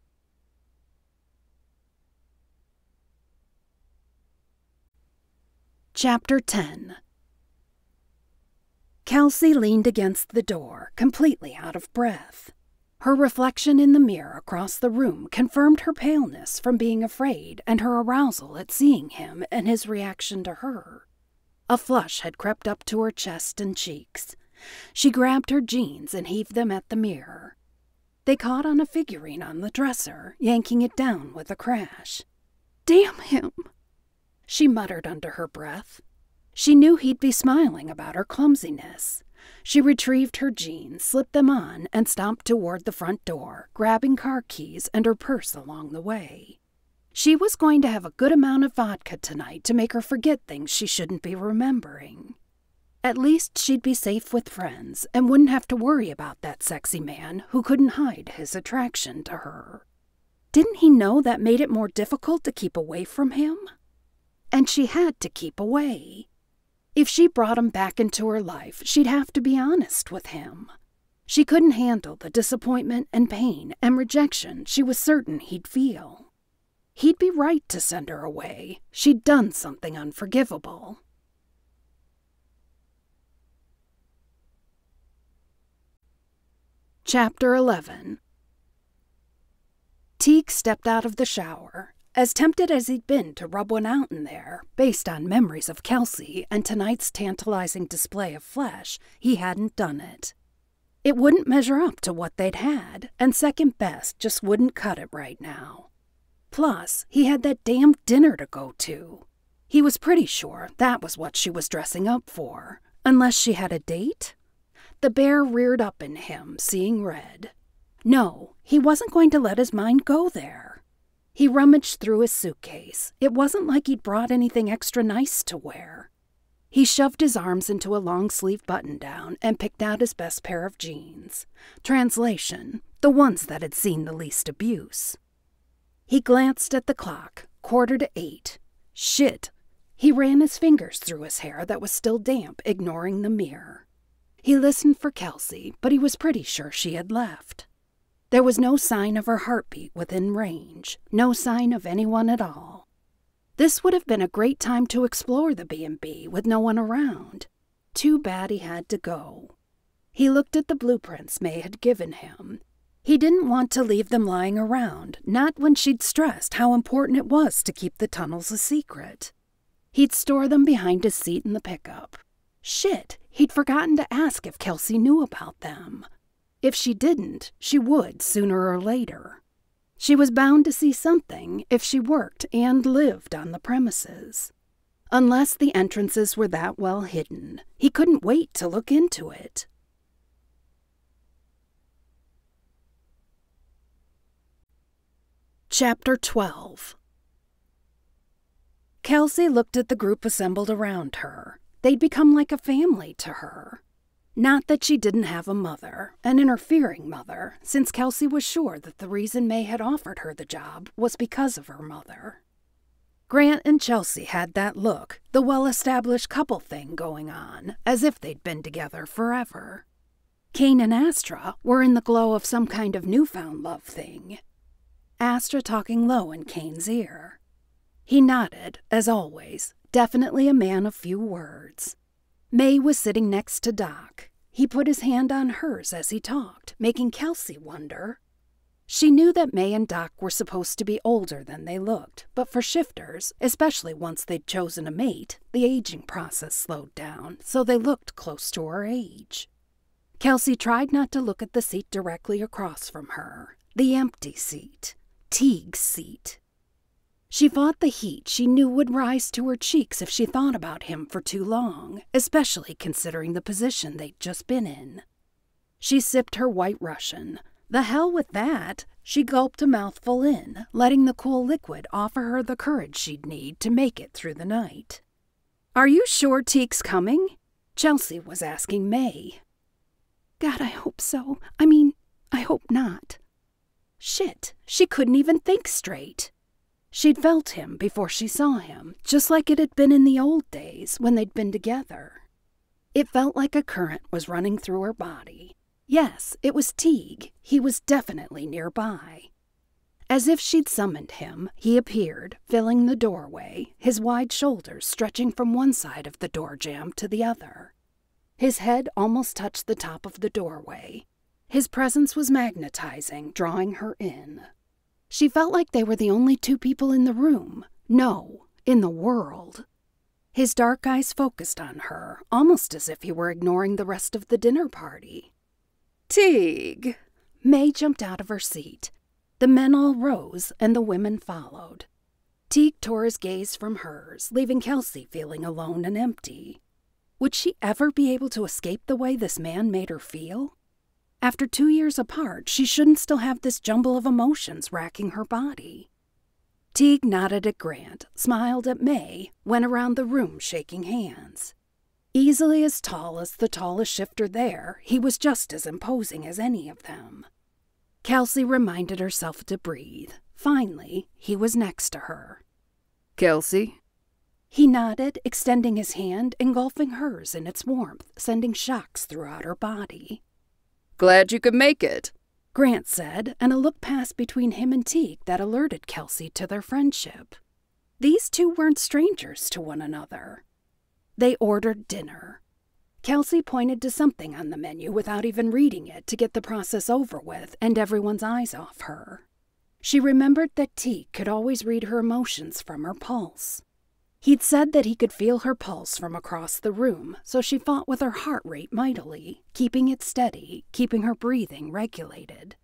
Chapter 10. Kelsey leaned against the door, completely out of breath. Her reflection in the mirror across the room confirmed her paleness from being afraid and her arousal at seeing him and his reaction to her. A flush had crept up to her chest and cheeks. She grabbed her jeans and heaved them at the mirror. They caught on a figurine on the dresser, yanking it down with a crash. "Damn him," she muttered under her breath. She knew he'd be smiling about her clumsiness. She retrieved her jeans, slipped them on, and stomped toward the front door, grabbing car keys and her purse along the way. She was going to have a good amount of vodka tonight to make her forget things she shouldn't be remembering. At least she'd be safe with friends and wouldn't have to worry about that sexy man who couldn't hide his attraction to her. Didn't he know that made it more difficult to keep away from him? And she had to keep away. If she brought him back into her life, she'd have to be honest with him. She couldn't handle the disappointment and pain and rejection she was certain he'd feel. He'd be right to send her away. She'd done something unforgivable. Chapter 11. Teague stepped out of the shower. As tempted as he'd been to rub one out in there, based on memories of Kelsey and tonight's tantalizing display of flesh, he hadn't done it. It wouldn't measure up to what they'd had, and second best just wouldn't cut it right now. Plus, he had that damned dinner to go to. He was pretty sure that was what she was dressing up for, unless she had a date? The bear reared up in him, seeing red. No, he wasn't going to let his mind go there. He rummaged through his suitcase. It wasn't like he'd brought anything extra nice to wear. He shoved his arms into a long-sleeve button-down and picked out his best pair of jeans. Translation, the ones that had seen the least abuse. He glanced at the clock, 7:45. Shit. He ran his fingers through his hair that was still damp, ignoring the mirror. He listened for Kelsey, but he was pretty sure she had left. There was no sign of her heartbeat within range, no sign of anyone at all. This would have been a great time to explore the B&B with no one around. Too bad he had to go. He looked at the blueprints May had given him. He didn't want to leave them lying around, not when she'd stressed how important it was to keep the tunnels a secret. He'd store them behind his seat in the pickup. Shit, he'd forgotten to ask if Kelsey knew about them. If she didn't, she would sooner or later. She was bound to see something if she worked and lived on the premises. Unless the entrances were that well hidden, he couldn't wait to look into it. Chapter 12. Kelsey looked at the group assembled around her. They'd become like a family to her. Not that she didn't have a mother, an interfering mother, since Kelsey was sure that the reason May had offered her the job was because of her mother. Grant and Chelsea had that look, the well-established couple thing going on, as if they'd been together forever. Kane and Astra were in the glow of some kind of newfound love thing. Astra talking low in Kane's ear. He nodded, as always, definitely a man of few words. May was sitting next to Doc. He put his hand on hers as he talked, making Kelsey wonder. She knew that May and Doc were supposed to be older than they looked, but for shifters, especially once they'd chosen a mate, the aging process slowed down, so they looked close to her age. Kelsey tried not to look at the seat directly across from her, the empty seat, Teague's seat. She fought the heat she knew would rise to her cheeks if she thought about him for too long, especially considering the position they'd just been in. She sipped her White Russian. The hell with that! She gulped a mouthful in, letting the cool liquid offer her the courage she'd need to make it through the night. "Are you sure Teague's coming?" Chelsea was asking May. God, I hope so. I hope not. Shit, she couldn't even think straight. She'd felt him before she saw him, just like it had been in the old days when they'd been together. It felt like a current was running through her body. Yes, it was Teague. He was definitely nearby. As if she'd summoned him, he appeared, filling the doorway, his wide shoulders stretching from one side of the door jamb to the other. His head almost touched the top of the doorway. His presence was magnetizing, drawing her in. She felt like they were the only two people in the room. No, in the world. His dark eyes focused on her, almost as if he were ignoring the rest of the dinner party. "Teague!" May jumped out of her seat. The men all rose, and the women followed. Teague tore his gaze from hers, leaving Kelsey feeling alone and empty. Would she ever be able to escape the way this man made her feel? After 2 years apart, she shouldn't still have this jumble of emotions racking her body. Teague nodded at Grant, smiled at May, went around the room shaking hands. Easily as tall as the tallest shifter there, he was just as imposing as any of them. Kelsey reminded herself to breathe. Finally, he was next to her. "Kelsey?" He nodded, extending his hand, engulfing hers in its warmth, sending shocks throughout her body. "Glad you could make it," Grant said, and a look passed between him and Teague that alerted Kelsey to their friendship. These two weren't strangers to one another. They ordered dinner. Kelsey pointed to something on the menu without even reading it to get the process over with and everyone's eyes off her. She remembered that Teague could always read her emotions from her pulse. He'd said that he could feel her pulse from across the room, so she fought with her heart rate mightily, keeping it steady, keeping her breathing regulated.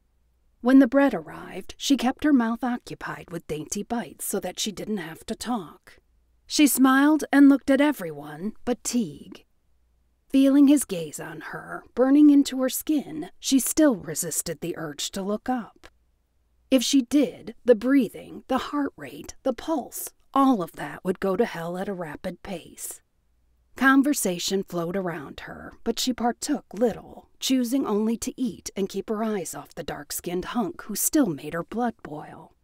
When the bread arrived, she kept her mouth occupied with dainty bites so that she didn't have to talk. She smiled and looked at everyone but Teague. Feeling his gaze on her, burning into her skin, she still resisted the urge to look up. If she did, the breathing, the heart rate, the pulse, all of that would go to hell at a rapid pace. Conversation flowed around her, but she partook little, choosing only to eat and keep her eyes off the dark-skinned hunk who still made her blood boil.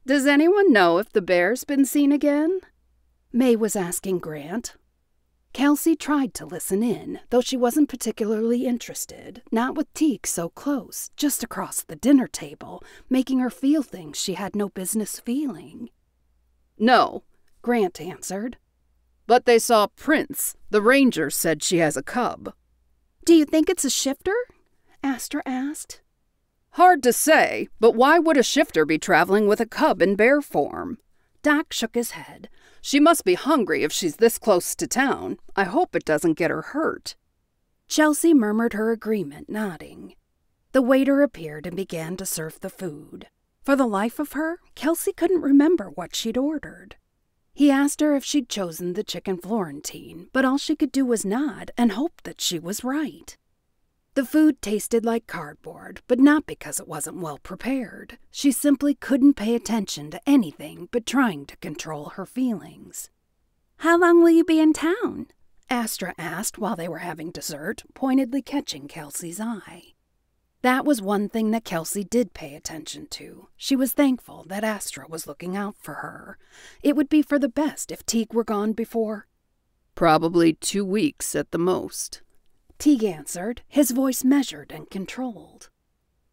"Does anyone know if the bear's been seen again?" May was asking Grant. Kelsey tried to listen in, though she wasn't particularly interested, not with Teague so close, just across the dinner table, making her feel things she had no business feeling. "No," Grant answered. "But they saw prints. The ranger said she has a cub." "Do you think it's a shifter?" Astra asked. "Hard to say, but why would a shifter be traveling with a cub in bear form?" Doc shook his head. "She must be hungry if she's this close to town. I hope it doesn't get her hurt." Chelsea murmured her agreement, nodding. The waiter appeared and began to serve the food. For the life of her, Kelsey couldn't remember what she'd ordered. He asked her if she'd chosen the chicken Florentine, but all she could do was nod and hope that she was right. The food tasted like cardboard, but not because it wasn't well prepared. She simply couldn't pay attention to anything but trying to control her feelings. "How long will you be in town?" Astra asked while they were having dessert, pointedly catching Kelsey's eye. That was one thing that Kelsey did pay attention to. She was thankful that Astra was looking out for her. It would be for the best if Teague were gone before. "Probably 2 weeks at the most," Teague answered, his voice measured and controlled.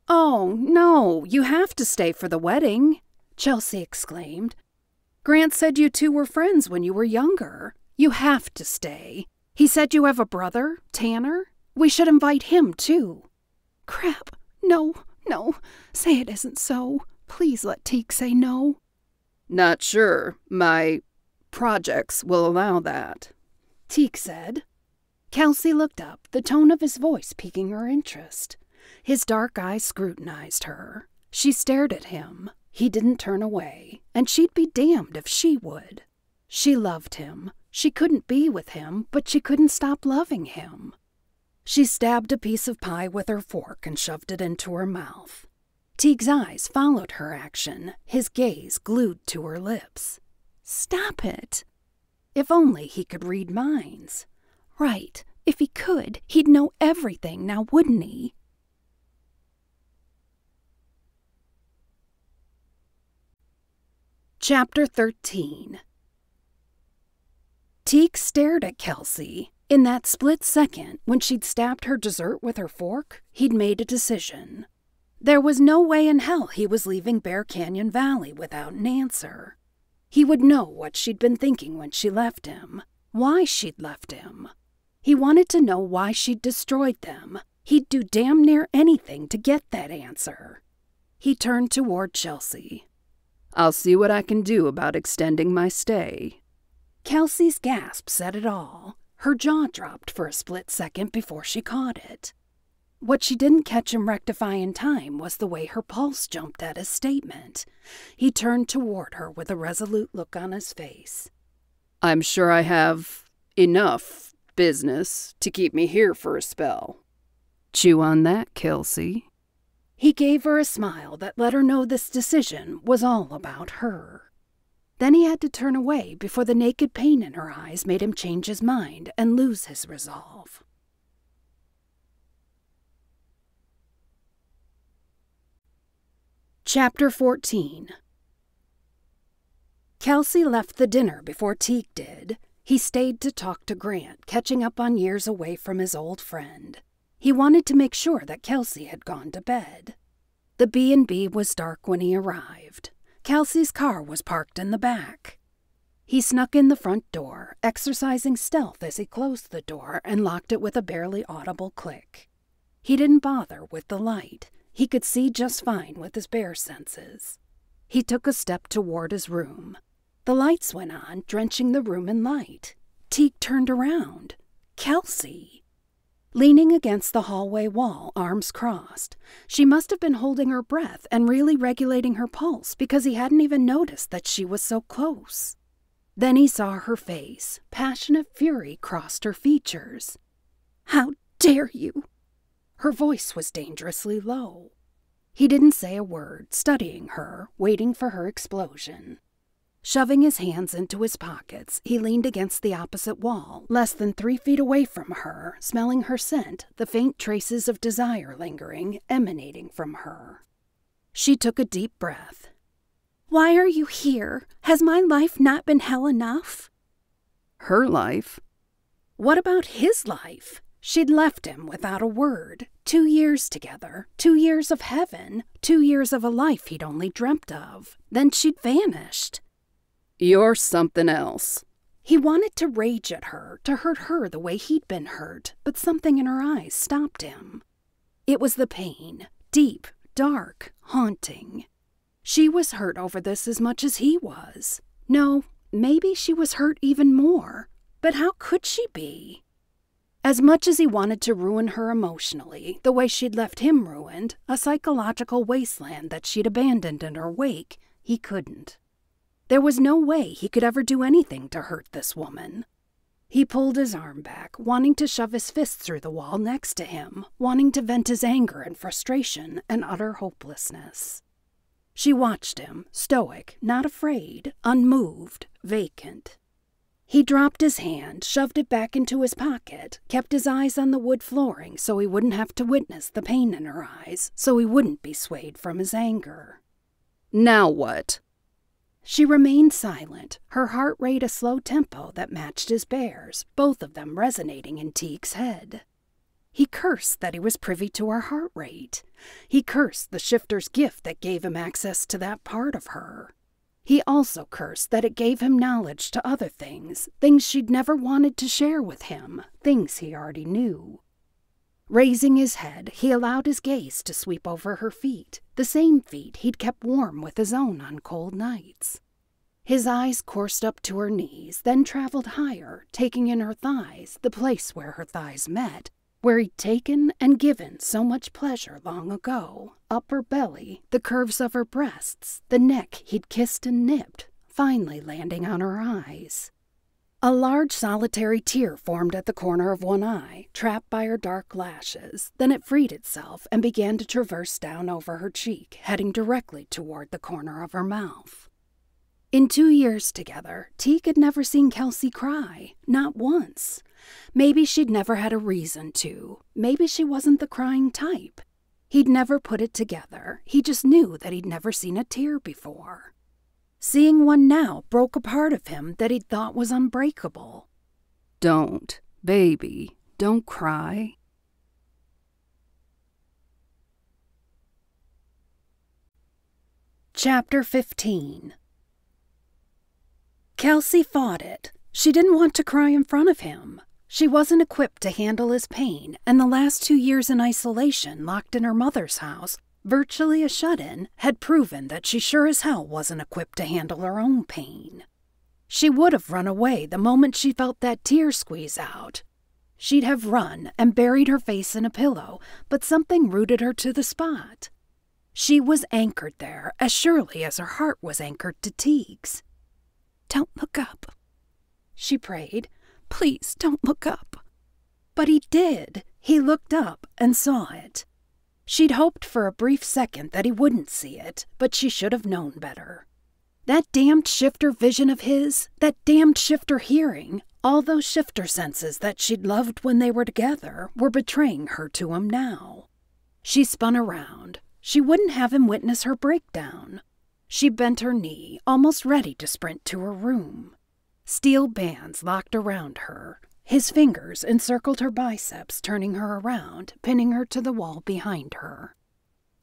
"Oh, no, you have to stay for the wedding," Chelsea exclaimed. "Grant said you two were friends when you were younger. You have to stay. He said you have a brother, Tanner. We should invite him, too." "Crap. No, say it isn't so. Please let Teague say no." "Not sure. My projects will allow that," Teague said. Kelsey looked up, the tone of his voice piquing her interest. His dark eyes scrutinized her. She stared at him. He didn't turn away, and she'd be damned if she would. She loved him. She couldn't be with him, but she couldn't stop loving him. She stabbed a piece of pie with her fork and shoved it into her mouth. Teague's eyes followed her action, his gaze glued to her lips. "Stop it." If only he could read minds. Right, if he could, he'd know everything now, wouldn't he? Chapter 13. Teague stared at Kelsey. In that split second, when she'd stabbed her dessert with her fork, he'd made a decision. There was no way in hell he was leaving Bear Canyon Valley without an answer. He would know what she'd been thinking when she left him, why she'd left him. He wanted to know why she'd destroyed them. He'd do damn near anything to get that answer. He turned toward Chelsea. "I'll see what I can do about extending my stay." Kelsey's gasp said it all. Her jaw dropped for a split second before she caught it. What she didn't catch him rectify in time was the way her pulse jumped at his statement. He turned toward her with a resolute look on his face. "I'm sure I have enough business to keep me here for a spell. Chew on that, Kelsey." He gave her a smile that let her know this decision was all about her. Then he had to turn away before the naked pain in her eyes made him change his mind and lose his resolve. Chapter 14. Kelsey left the dinner before Teague did. He stayed to talk to Grant, catching up on years away from his old friend. He wanted to make sure that Kelsey had gone to bed. The B&B was dark when he arrived. Kelsey's car was parked in the back. He snuck in the front door, exercising stealth as he closed the door and locked it with a barely audible click. He didn't bother with the light. He could see just fine with his bare senses. He took a step toward his room. The lights went on, drenching the room in light. Teague turned around. Kelsey! Leaning against the hallway wall, arms crossed. She must have been holding her breath and really regulating her pulse because he hadn't even noticed that she was so close. Then he saw her face. Passionate fury crossed her features. "How dare you?" Her voice was dangerously low. He didn't say a word, studying her, waiting for her explosion. Shoving his hands into his pockets, he leaned against the opposite wall, less than 3 feet away from her, smelling her scent, the faint traces of desire lingering, emanating from her. She took a deep breath. "Why are you here? Has my life not been hell enough?" Her life? What about his life? She'd left him without a word. 2 years together, 2 years of heaven, 2 years of a life he'd only dreamt of. Then she'd vanished. "You're something else." He wanted to rage at her, to hurt her the way he'd been hurt, but something in her eyes stopped him. It was the pain, deep, dark, haunting. She was hurt over this as much as he was. No, maybe she was hurt even more. But how could she be? As much as he wanted to ruin her emotionally, the way she'd left him ruined, a psychological wasteland that she'd abandoned in her wake, he couldn't. There was no way he could ever do anything to hurt this woman. He pulled his arm back, wanting to shove his fist through the wall next to him, wanting to vent his anger and frustration and utter hopelessness. She watched him, stoic, not afraid, unmoved, vacant. He dropped his hand, shoved it back into his pocket, kept his eyes on the wood flooring so he wouldn't have to witness the pain in her eyes, so he wouldn't be swayed from his anger. "Now what?" She remained silent, her heart rate a slow tempo that matched his bear's, both of them resonating in Teague's head. He cursed that he was privy to her heart rate. He cursed the shifter's gift that gave him access to that part of her. He also cursed that it gave him knowledge to other things, things she'd never wanted to share with him, things he already knew. Raising his head, he allowed his gaze to sweep over her feet, the same feet he'd kept warm with his own on cold nights. His eyes coursed up to her knees, then traveled higher, taking in her thighs, the place where her thighs met, where he'd taken and given so much pleasure long ago, up her belly, the curves of her breasts, the neck he'd kissed and nipped, finally landing on her eyes. A large solitary tear formed at the corner of one eye, trapped by her dark lashes. Then it freed itself and began to traverse down over her cheek, heading directly toward the corner of her mouth. In 2 years together, Teague had never seen Kelsey cry, not once. Maybe she'd never had a reason to. Maybe she wasn't the crying type. He'd never put it together. He just knew that he'd never seen a tear before. Seeing one now broke a part of him that he'd thought was unbreakable. "Don't, baby, don't cry." Chapter 15. Kelsey fought it. She didn't want to cry in front of him. She wasn't equipped to handle his pain, and the last 2 years in isolation, locked in her mother's house, virtually a shut-in, had proven that she sure as hell wasn't equipped to handle her own pain. She would have run away the moment she felt that tear squeeze out. She'd have run and buried her face in a pillow, but something rooted her to the spot. She was anchored there as surely as her heart was anchored to Teague's. "Don't look up," she prayed. "Please don't look up." But he did. He looked up and saw it. She'd hoped for a brief second that he wouldn't see it, but she should have known better. That damned shifter vision of his, that damned shifter hearing, all those shifter senses that she'd loved when they were together, were betraying her to him now. She spun around. She wouldn't have him witness her breakdown. She bent her knee, almost ready to sprint to her room. Steel bands locked around her. His fingers encircled her biceps, turning her around, pinning her to the wall behind her.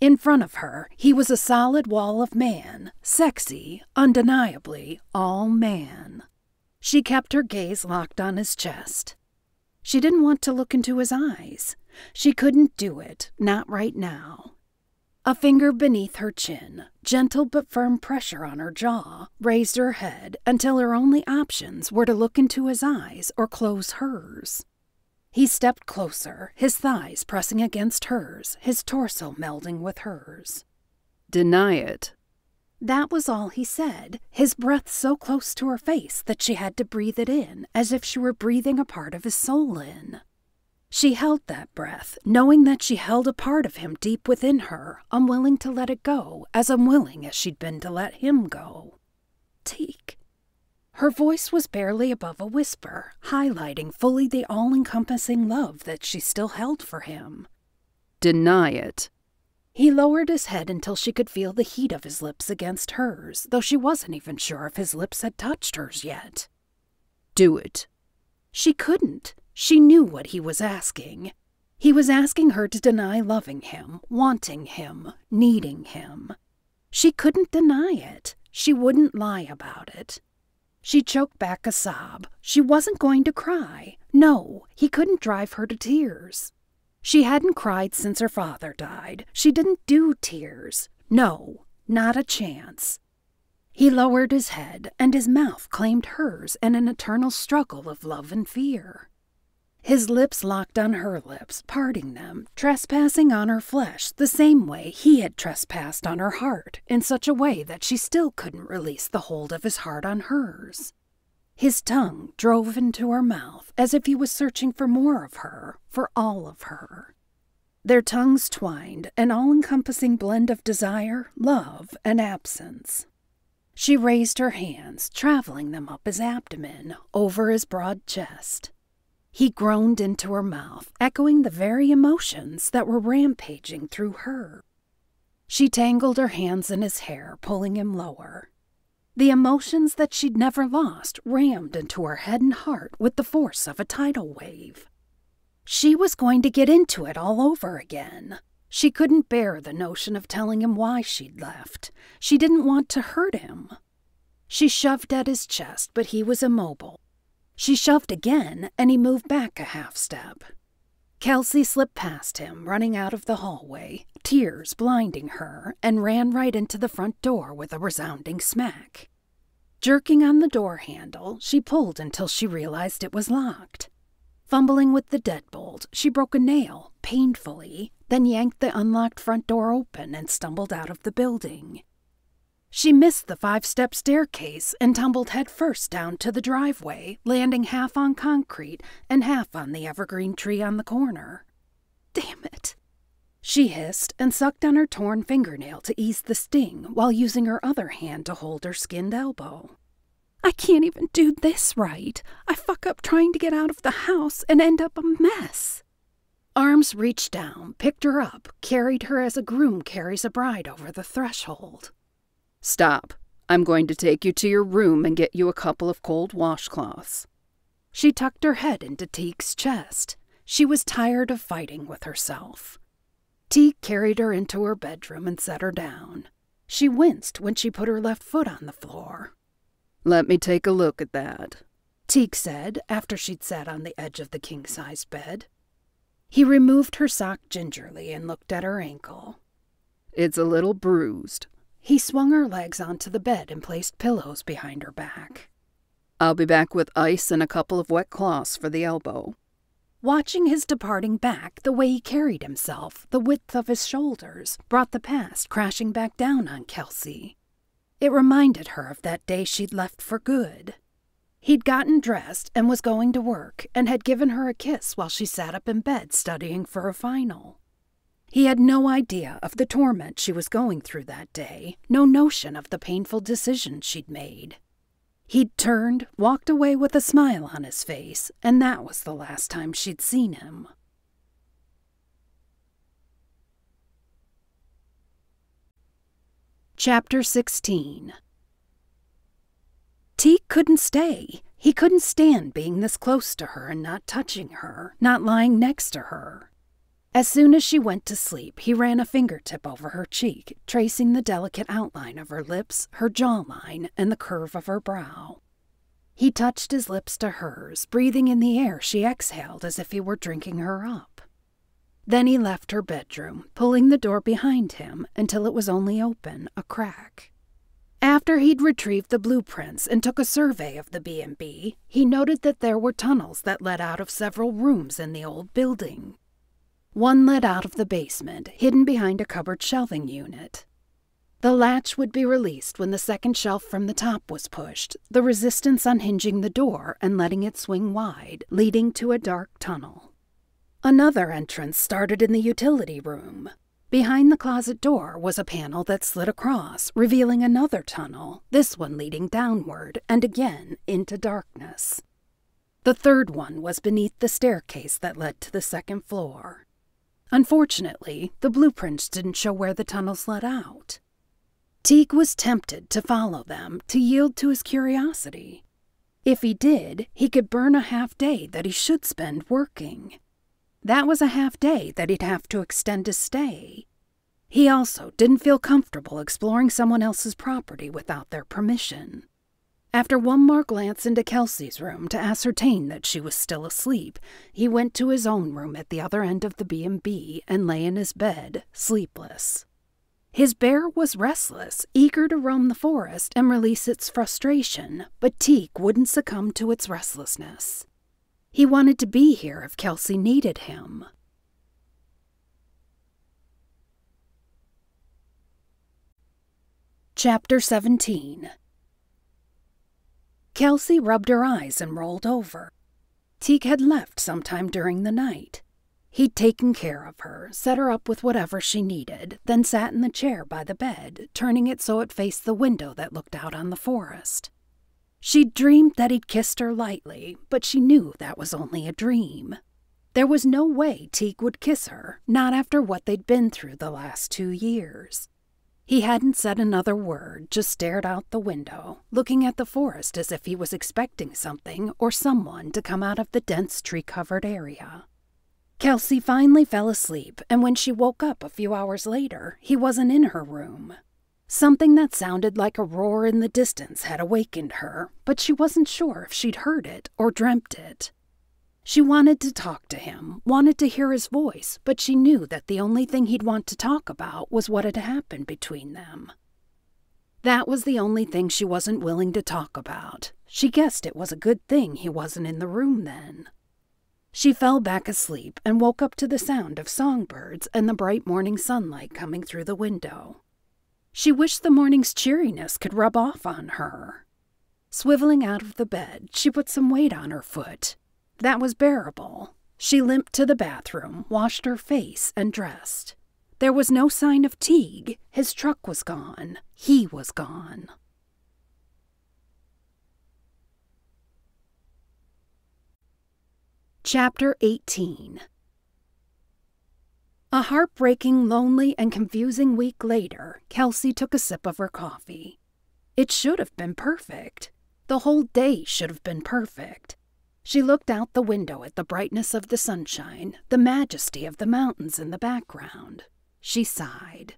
In front of her, he was a solid wall of man, sexy, undeniably all man. She kept her gaze locked on his chest. She didn't want to look into his eyes. She couldn't do it, not right now. A finger beneath her chin, gentle but firm pressure on her jaw, raised her head until her only options were to look into his eyes or close hers. He stepped closer, his thighs pressing against hers, his torso melding with hers. "Deny it." That was all he said, his breath so close to her face that she had to breathe it in, as if she were breathing a part of his soul in. She held that breath, knowing that she held a part of him deep within her, unwilling to let it go, as unwilling as she'd been to let him go. Teague. Her voice was barely above a whisper, highlighting fully the all-encompassing love that she still held for him. "Deny it." He lowered his head until she could feel the heat of his lips against hers, though she wasn't even sure if his lips had touched hers yet. "Do it." She couldn't. She knew what he was asking. He was asking her to deny loving him, wanting him, needing him. She couldn't deny it. She wouldn't lie about it. She choked back a sob. She wasn't going to cry. No, he couldn't drive her to tears. She hadn't cried since her father died. She didn't do tears. No, not a chance. He lowered his head, and his mouth claimed hers in an eternal struggle of love and fear. His lips locked on her lips, parting them, trespassing on her flesh the same way he had trespassed on her heart, in such a way that she still couldn't release the hold of his heart on hers. His tongue drove into her mouth as if he was searching for more of her, for all of her. Their tongues twined, an all-encompassing blend of desire, love, and absence. She raised her hands, traveling them up his abdomen, over his broad chest. He groaned into her mouth, echoing the very emotions that were rampaging through her. She tangled her hands in his hair, pulling him lower. The emotions that she'd never lost rammed into her head and heart with the force of a tidal wave. She was going to get into it all over again. She couldn't bear the notion of telling him why she'd left. She didn't want to hurt him. She shoved at his chest, but he was immobile. She shoved again, and he moved back a half step. Kelsey slipped past him, running out of the hallway, tears blinding her, and ran right into the front door with a resounding smack. Jerking on the door handle, she pulled until she realized it was locked. Fumbling with the deadbolt, she broke a nail, painfully, then yanked the unlocked front door open and stumbled out of the building. She missed the 5-step staircase and tumbled headfirst down to the driveway, landing half on concrete and half on the evergreen tree on the corner. "Damn it!" She hissed and sucked on her torn fingernail to ease the sting while using her other hand to hold her skinned elbow. "I can't even do this right. I fuck up trying to get out of the house and end up a mess." Arms reached down, picked her up, carried her as a groom carries a bride over the threshold. "Stop. I'm going to take you to your room and get you a couple of cold washcloths." She tucked her head into Teague's chest. She was tired of fighting with herself. Teague carried her into her bedroom and set her down. She winced when she put her left foot on the floor. "Let me take a look at that," Teague said after she'd sat on the edge of the king-size bed. He removed her sock gingerly and looked at her ankle. "It's a little bruised." He swung her legs onto the bed and placed pillows behind her back. "I'll be back with ice and a couple of wet cloths for the elbow." Watching his departing back, the way he carried himself, the width of his shoulders, brought the past crashing back down on Kelsey. It reminded her of that day she'd left for good. He'd gotten dressed and was going to work and had given her a kiss while she sat up in bed studying for a final. He had no idea of the torment she was going through that day, no notion of the painful decision she'd made. He'd turned, walked away with a smile on his face, and that was the last time she'd seen him. Chapter 16. Teague couldn't stay. He couldn't stand being this close to her and not touching her, not lying next to her. As soon as she went to sleep, he ran a fingertip over her cheek, tracing the delicate outline of her lips, her jawline, and the curve of her brow. He touched his lips to hers, breathing in the air she exhaled as if he were drinking her up. Then he left her bedroom, pulling the door behind him until it was only open a crack. After he'd retrieved the blueprints and took a survey of the B&B, he noted that there were tunnels that led out of several rooms in the old building. One led out of the basement, hidden behind a cupboard shelving unit. The latch would be released when the second shelf from the top was pushed, the resistance unhinging the door and letting it swing wide, leading to a dark tunnel. Another entrance started in the utility room. Behind the closet door was a panel that slid across, revealing another tunnel, this one leading downward and again into darkness. The third one was beneath the staircase that led to the second floor. Unfortunately, the blueprints didn't show where the tunnels led out. Teague was tempted to follow them, to yield to his curiosity. If he did, he could burn a half day that he should spend working. That was a half day that he'd have to extend his stay. He also didn't feel comfortable exploring someone else's property without their permission. After one more glance into Kelsey's room to ascertain that she was still asleep, he went to his own room at the other end of the B&B and lay in his bed, sleepless. His bear was restless, eager to roam the forest and release its frustration, but Teague wouldn't succumb to its restlessness. He wanted to be here if Kelsey needed him. Chapter 17. Kelsey rubbed her eyes and rolled over. Teague had left sometime during the night. He'd taken care of her, set her up with whatever she needed, then sat in the chair by the bed, turning it so it faced the window that looked out on the forest. She'd dreamed that he'd kissed her lightly, but she knew that was only a dream. There was no way Teague would kiss her, not after what they'd been through the last 2 years. He hadn't said another word, just stared out the window, looking at the forest as if he was expecting something or someone to come out of the dense tree-covered area. Kelsey finally fell asleep, and when she woke up a few hours later, he wasn't in her room. Something that sounded like a roar in the distance had awakened her, but she wasn't sure if she'd heard it or dreamt it. She wanted to talk to him, wanted to hear his voice, but she knew that the only thing he'd want to talk about was what had happened between them. That was the only thing she wasn't willing to talk about. She guessed it was a good thing he wasn't in the room then. She fell back asleep and woke up to the sound of songbirds and the bright morning sunlight coming through the window. She wished the morning's cheeriness could rub off on her. Swiveling out of the bed, she put some weight on her foot. That was bearable. She limped to the bathroom, washed her face, and dressed. There was no sign of Teague. His truck was gone. He was gone. Chapter 18. A heartbreaking, lonely, and confusing week later, Kelsey took a sip of her coffee. It should have been perfect. The whole day should have been perfect. She looked out the window at the brightness of the sunshine, the majesty of the mountains in the background. She sighed.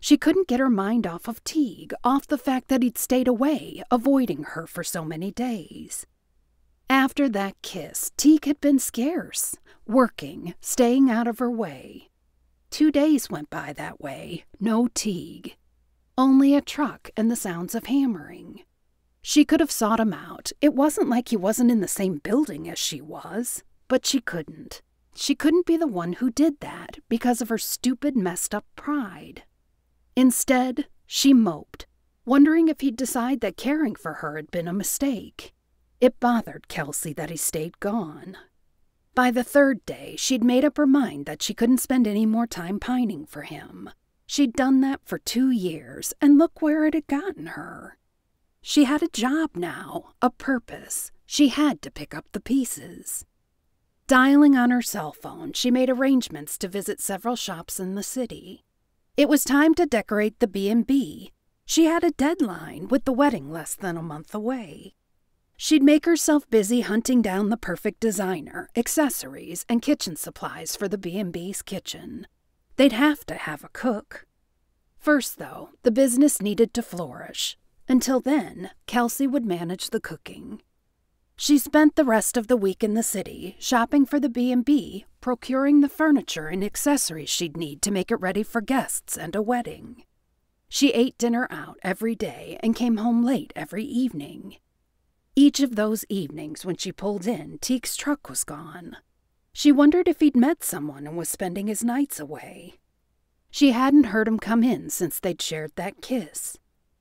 She couldn't get her mind off of Teague, off the fact that he'd stayed away, avoiding her for so many days. After that kiss, Teague had been scarce, working, staying out of her way. 2 days went by that way, no Teague. Only a truck and the sounds of hammering. She could have sought him out. It wasn't like he wasn't in the same building as she was, but she couldn't. She couldn't be the one who did that because of her stupid, messed-up pride. Instead, she moped, wondering if he'd decide that caring for her had been a mistake. It bothered Kelsey that he stayed gone. By the 3rd day, she'd made up her mind that she couldn't spend any more time pining for him. She'd done that for 2 years, and look where it had gotten her. She had a job now, a purpose. She had to pick up the pieces. Dialing on her cell phone, she made arrangements to visit several shops in the city. It was time to decorate the B&B. She had a deadline, with the wedding less than a month away. She'd make herself busy hunting down the perfect designer, accessories, and kitchen supplies for the B&B's kitchen. They'd have to have a cook. First, though, the business needed to flourish. Until then, Kelsey would manage the cooking. She spent the rest of the week in the city, shopping for the B&B, procuring the furniture and accessories she'd need to make it ready for guests and a wedding. She ate dinner out every day and came home late every evening. Each of those evenings when she pulled in, Teague's truck was gone. She wondered if he'd met someone and was spending his nights away. She hadn't heard him come in since they'd shared that kiss.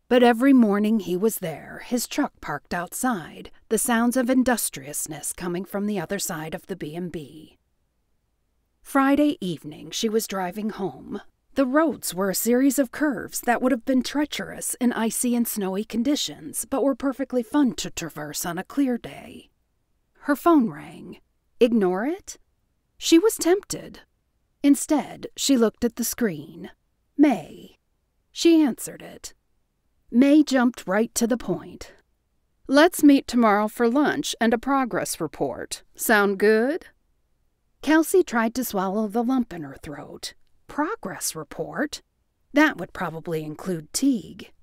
But every morning he was there, his truck parked outside, the sounds of industriousness coming from the other side of the B&B. Friday evening she was driving home. The roads were a series of curves that would have been treacherous in icy and snowy conditions, but were perfectly fun to traverse on a clear day. Her phone rang. Ignore it? She was tempted. Instead, she looked at the screen. May. She answered it. May jumped right to the point. "Let's meet tomorrow for lunch and a progress report. Sound good?" Kelsey tried to swallow the lump in her throat. Progress report? That would probably include Teague.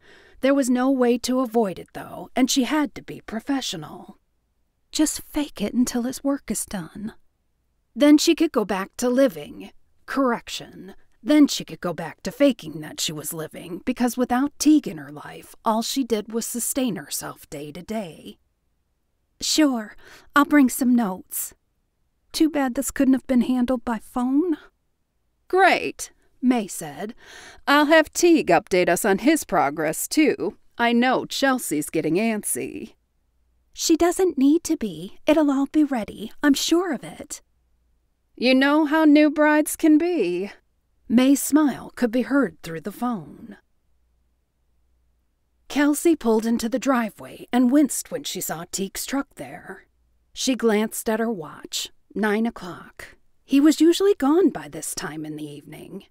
There was no way to avoid it, though, and she had to be professional. Just fake it until his work is done. Then she could go back to living. Correction. Then she could go back to faking that she was living, because without Teague in her life, all she did was sustain herself day to day. "Sure, I'll bring some notes. Too bad this couldn't have been handled by phone." "Great," May said. "I'll have Teague update us on his progress, too. I know Chelsea's getting antsy." "She doesn't need to be. It'll all be ready. I'm sure of it." "You know how new brides can be." May's smile could be heard through the phone. Kelsey pulled into the driveway and winced when she saw Teague's truck there. She glanced at her watch. 9 o'clock. He was usually gone by this time in the evening.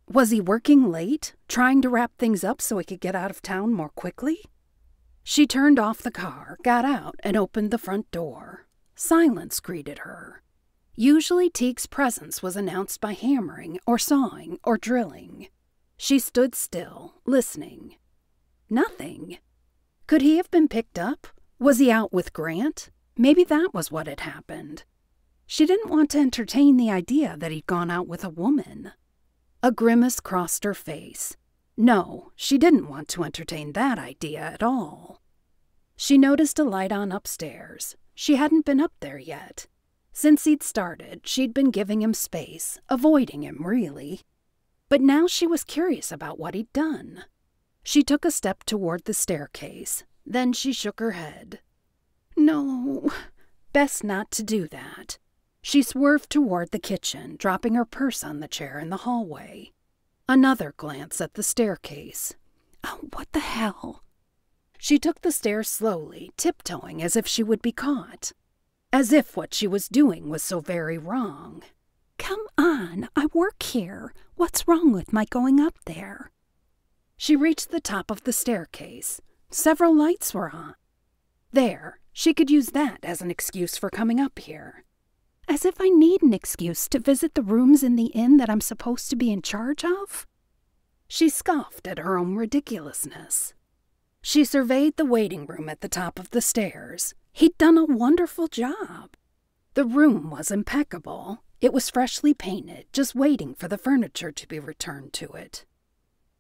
Was he working late, trying to wrap things up so he could get out of town more quickly? She turned off the car, got out, and opened the front door. Silence greeted her. Usually Teague's presence was announced by hammering or sawing or drilling. She stood still, listening. Nothing. Could he have been picked up? Was he out with Grant? Maybe that was what had happened. She didn't want to entertain the idea that he'd gone out with a woman. A grimace crossed her face. No, she didn't want to entertain that idea at all. She noticed a light on upstairs. She hadn't been up there yet. Since he'd started, she'd been giving him space, avoiding him, really. But now she was curious about what he'd done. She took a step toward the staircase. Then she shook her head. No, best not to do that. She swerved toward the kitchen, dropping her purse on the chair in the hallway. Another glance at the staircase. Oh, what the hell? She took the stairs slowly, tiptoeing as if she would be caught. As if what she was doing was so very wrong. Come on, I work here. What's wrong with my going up there? She reached the top of the staircase. Several lights were on. There, she could use that as an excuse for coming up here. As if I need an excuse to visit the rooms in the inn that I'm supposed to be in charge of? She scoffed at her own ridiculousness. She surveyed the waiting room at the top of the stairs. He'd done a wonderful job. The room was impeccable. It was freshly painted, just waiting for the furniture to be returned to it.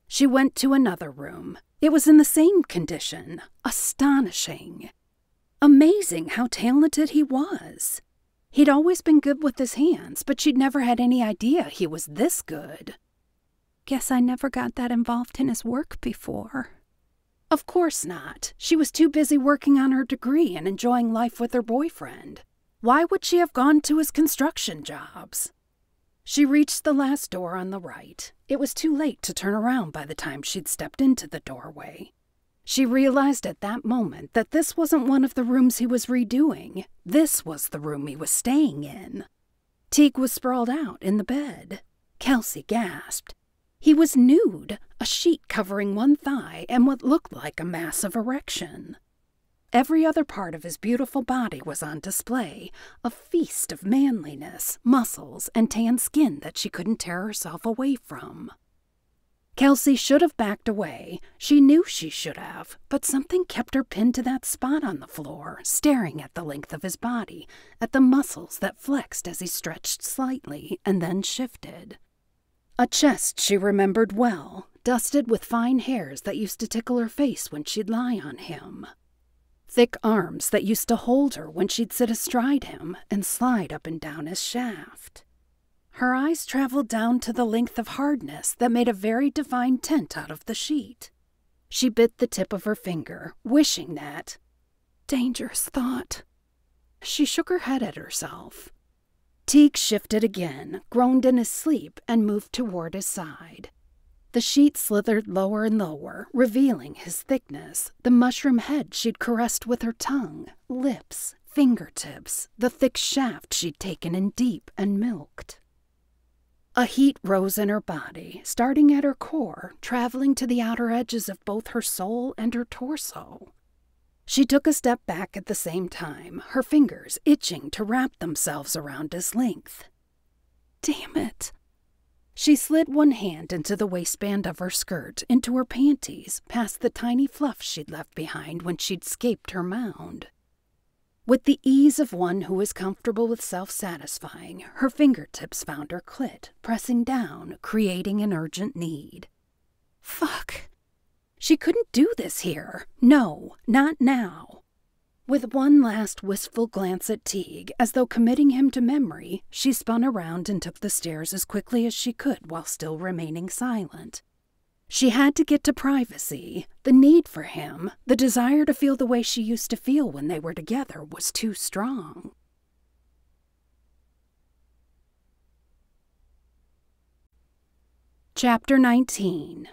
She went to another room. It was in the same condition. Astonishing. Amazing how talented he was. He'd always been good with his hands, but she'd never had any idea he was this good. Guess I never got that involved in his work before. Of course not. She was too busy working on her degree and enjoying life with her boyfriend. Why would she have gone to his construction jobs? She reached the last door on the right. It was too late to turn around by the time she'd stepped into the doorway. She realized at that moment that this wasn't one of the rooms he was redoing. This was the room he was staying in. Teague was sprawled out in the bed. Kelsey gasped. He was nude, a sheet covering one thigh and what looked like a massive erection. Every other part of his beautiful body was on display, a feast of manliness, muscles, and tan skin that she couldn't tear herself away from. Kelsey should have backed away. She knew she should have, but something kept her pinned to that spot on the floor, staring at the length of his body, at the muscles that flexed as he stretched slightly and then shifted. A chest she remembered well, dusted with fine hairs that used to tickle her face when she'd lie on him. Thick arms that used to hold her when she'd sit astride him and slide up and down his shaft. Her eyes traveled down to the length of hardness that made a very defined tent out of the sheet. She bit the tip of her finger, wishing that... Dangerous thought. She shook her head at herself. Teague shifted again, groaned in his sleep, and moved toward his side. The sheet slithered lower and lower, revealing his thickness, the mushroom head she'd caressed with her tongue, lips, fingertips, the thick shaft she'd taken in deep and milked. A heat rose in her body, starting at her core, traveling to the outer edges of both her soul and her torso. She took a step back at the same time, her fingers itching to wrap themselves around his length. Damn it! She slid one hand into the waistband of her skirt, into her panties, past the tiny fluff she'd left behind when she'd scaped her mound. With the ease of one who is comfortable with self-satisfying, her fingertips found her clit, pressing down, creating an urgent need. Fuck! She couldn't do this here. No, not now. With one last wistful glance at Teague, as though committing him to memory, she spun around and took the stairs as quickly as she could while still remaining silent. She had to get to privacy. The need for him, the desire to feel the way she used to feel when they were together, was too strong. Chapter 19.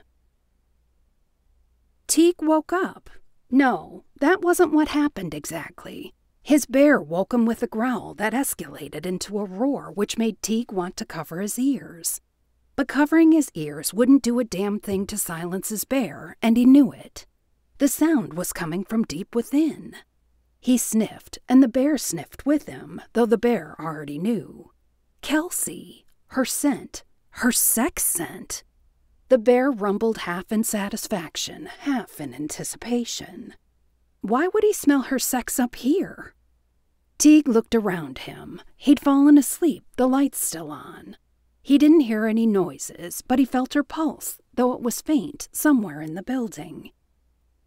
Teague woke up. No, that wasn't what happened exactly. His bear woke him with a growl that escalated into a roar which made Teague want to cover his ears. But covering his ears wouldn't do a damn thing to silence his bear, and he knew it. The sound was coming from deep within. He sniffed, and the bear sniffed with him, though the bear already knew. Kelsey, her scent, her sex scent. The bear rumbled half in satisfaction, half in anticipation. Why would he smell her sex up here? Teague looked around him. He'd fallen asleep, the lights still on. He didn't hear any noises, but he felt her pulse, though it was faint, somewhere in the building.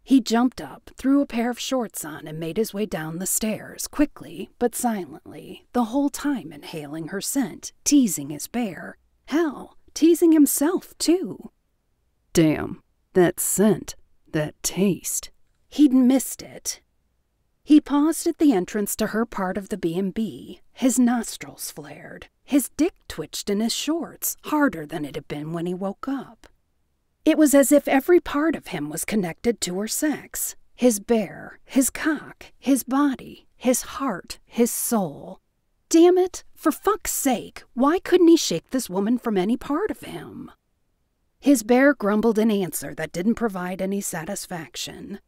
He jumped up, threw a pair of shorts on, and made his way down the stairs, quickly but silently, the whole time inhaling her scent, teasing his bear. Hell, teasing himself, too. Damn, that scent, that taste. He'd missed it. He paused at the entrance to her part of the B&B. His nostrils flared. His dick twitched in his shorts, harder than it had been when he woke up. It was as if every part of him was connected to her sex. His bear, his cock, his body, his heart, his soul. Damn it, for fuck's sake, why couldn't he shake this woman from any part of him? His bear grumbled an answer that didn't provide any satisfaction.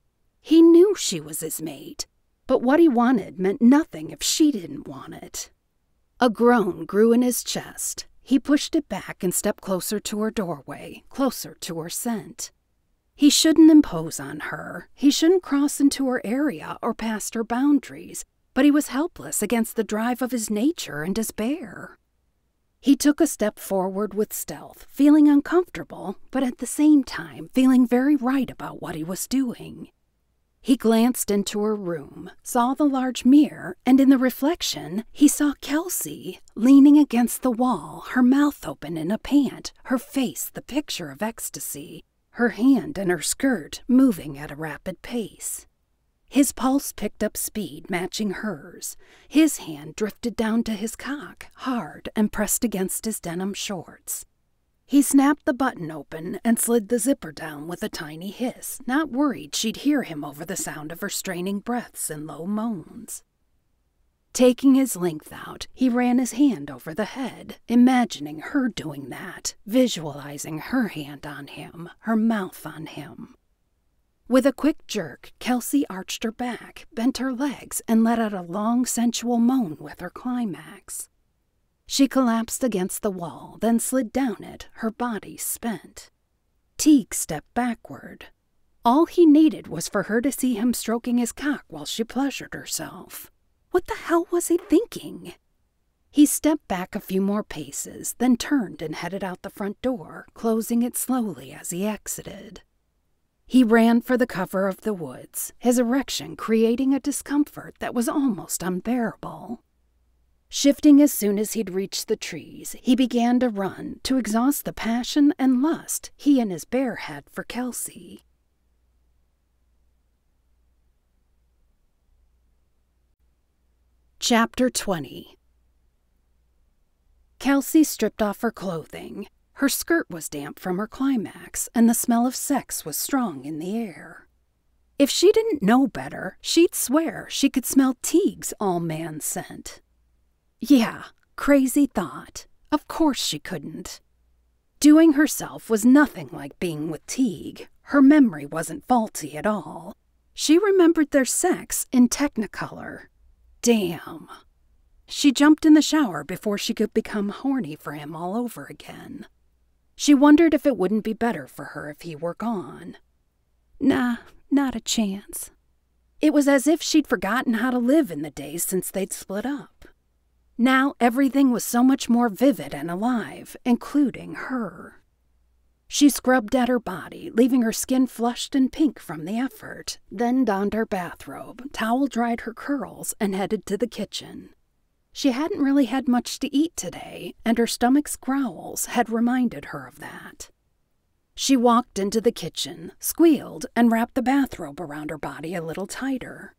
He knew she was his mate, but what he wanted meant nothing if she didn't want it. A groan grew in his chest. He pushed it back and stepped closer to her doorway, closer to her scent. He shouldn't impose on her. He shouldn't cross into her area or past her boundaries, but he was helpless against the drive of his nature and his bear. He took a step forward with stealth, feeling uncomfortable, but at the same time feeling very right about what he was doing. He glanced into her room, saw the large mirror, and in the reflection, he saw Kelsey, leaning against the wall, her mouth open in a pant, her face the picture of ecstasy, her hand and her skirt moving at a rapid pace. His pulse picked up speed, matching hers. His hand drifted down to his cock, hard and pressed against his denim shorts. He snapped the button open and slid the zipper down with a tiny hiss, not worried she'd hear him over the sound of her straining breaths and low moans. Taking his length out, he ran his hand over the head, imagining her doing that, visualizing her hand on him, her mouth on him. With a quick jerk, Kelsey arched her back, bent her legs, and let out a long, sensual moan with her climax. She collapsed against the wall, then slid down it, her body spent. Teague stepped backward. All he needed was for her to see him stroking his cock while she pleasured herself. What the hell was he thinking? He stepped back a few more paces, then turned and headed out the front door, closing it slowly as he exited. He ran for the cover of the woods, his erection creating a discomfort that was almost unbearable. Shifting as soon as he'd reached the trees, he began to run to exhaust the passion and lust he and his bear had for Kelsey. Chapter 20. Kelsey stripped off her clothing. Her skirt was damp from her climax, and the smell of sex was strong in the air. If she didn't know better, she'd swear she could smell Teague's all-man scent. Yeah, crazy thought. Of course she couldn't. Doing herself was nothing like being with Teague. Her memory wasn't faulty at all. She remembered their sex in Technicolor. Damn. She jumped in the shower before she could become horny for him all over again. She wondered if it wouldn't be better for her if he were gone. Nah, not a chance. It was as if she'd forgotten how to live in the days since they'd split up. Now everything was so much more vivid and alive, including her. She scrubbed at her body, leaving her skin flushed and pink from the effort, then donned her bathrobe, towel-dried her curls, and headed to the kitchen. She hadn't really had much to eat today, and her stomach's growls had reminded her of that. She walked into the kitchen, squealed, and wrapped the bathrobe around her body a little tighter.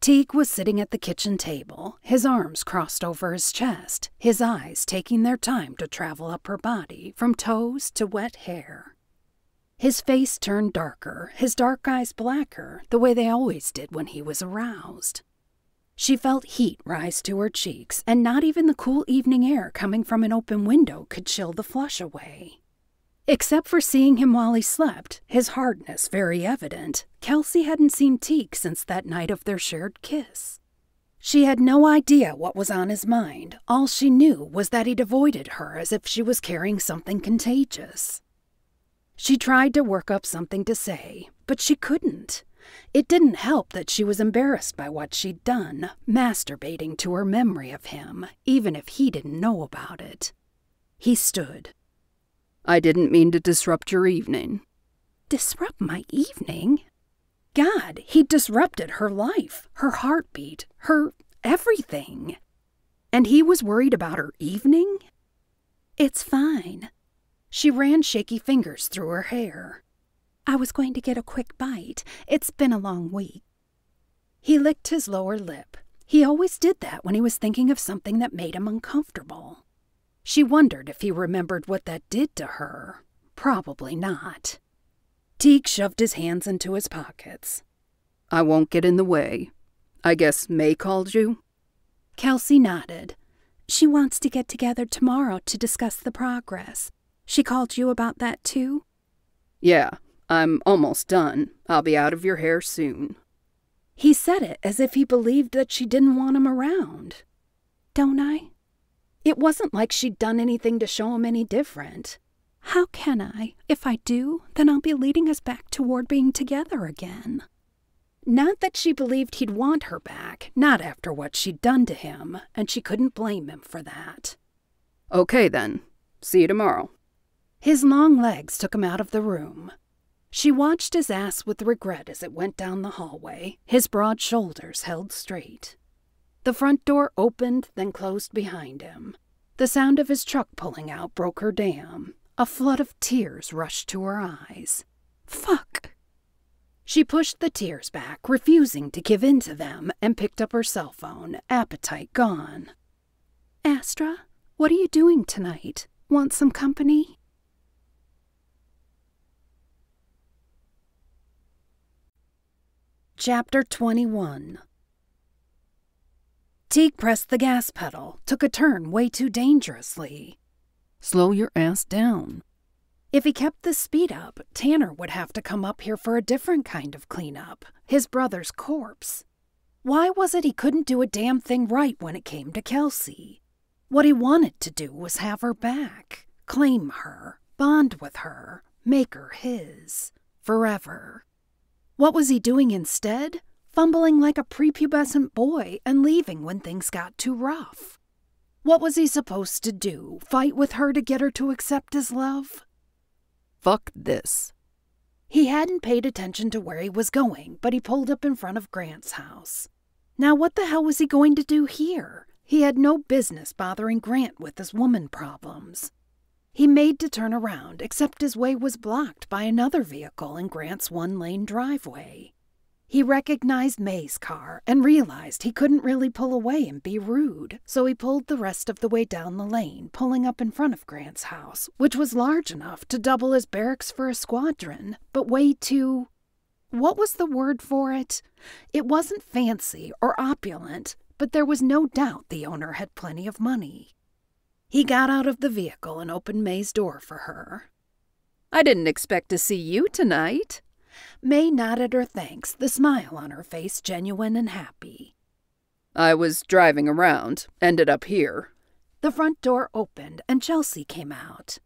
Teague was sitting at the kitchen table, his arms crossed over his chest, his eyes taking their time to travel up her body from toes to wet hair. His face turned darker, his dark eyes blacker, the way they always did when he was aroused. She felt heat rise to her cheeks, and not even the cool evening air coming from an open window could chill the flush away. Except for seeing him while he slept, his hardness very evident, Kelsey hadn't seen Teague since that night of their shared kiss. She had no idea what was on his mind. All she knew was that he'd avoided her as if she was carrying something contagious. She tried to work up something to say, but she couldn't. It didn't help that she was embarrassed by what she'd done, masturbating to her memory of him, even if he didn't know about it. He stood. "I didn't mean to disrupt your evening." Disrupt my evening? God, he'd disrupted her life, her heartbeat, her everything. And he was worried about her evening? It's fine. She ran shaky fingers through her hair. I was going to get a quick bite. It's been a long week. He licked his lower lip. He always did that when he was thinking of something that made him uncomfortable. She wondered if he remembered what that did to her. Probably not. Teague shoved his hands into his pockets. I won't get in the way. I guess May called you? Kelsey nodded. She wants to get together tomorrow to discuss the progress. She called you about that too? Yeah, I'm almost done. I'll be out of your hair soon. He said it as if he believed that she didn't want him around. Don't I? It wasn't like she'd done anything to show him any different. How can I? If I do, then I'll be leading us back toward being together again. Not that she believed he'd want her back, not after what she'd done to him, and she couldn't blame him for that. Okay then. See you tomorrow. His long legs took him out of the room. She watched his ass with regret as it went down the hallway, his broad shoulders held straight. The front door opened, then closed behind him. The sound of his truck pulling out broke her dam. A flood of tears rushed to her eyes. Fuck! She pushed the tears back, refusing to give in to them, and picked up her cell phone, appetite gone. Astra, what are you doing tonight? Want some company? Chapter 21. Teague pressed the gas pedal, took a turn way too dangerously. Slow your ass down. If he kept the speed up, Tanner would have to come up here for a different kind of cleanup, his brother's corpse. Why was it he couldn't do a damn thing right when it came to Kelsey? What he wanted to do was have her back, claim her, bond with her, make her his, forever. What was he doing instead? Fumbling like a prepubescent boy and leaving when things got too rough. What was he supposed to do, fight with her to get her to accept his love? Fuck this. He hadn't paid attention to where he was going, but he pulled up in front of Grant's house. Now what the hell was he going to do here? He had no business bothering Grant with his woman problems. He made to turn around, except his way was blocked by another vehicle in Grant's one-lane driveway. He recognized May's car and realized he couldn't really pull away and be rude, so he pulled the rest of the way down the lane, pulling up in front of Grant's house, which was large enough to double as barracks for a squadron, but way too... What was the word for it? It wasn't fancy or opulent, but there was no doubt the owner had plenty of money. He got out of the vehicle and opened May's door for her. I didn't expect to see you tonight. May nodded her thanks, the smile on her face genuine and happy. I was driving around, ended up here. The front door opened and Chelsea came out.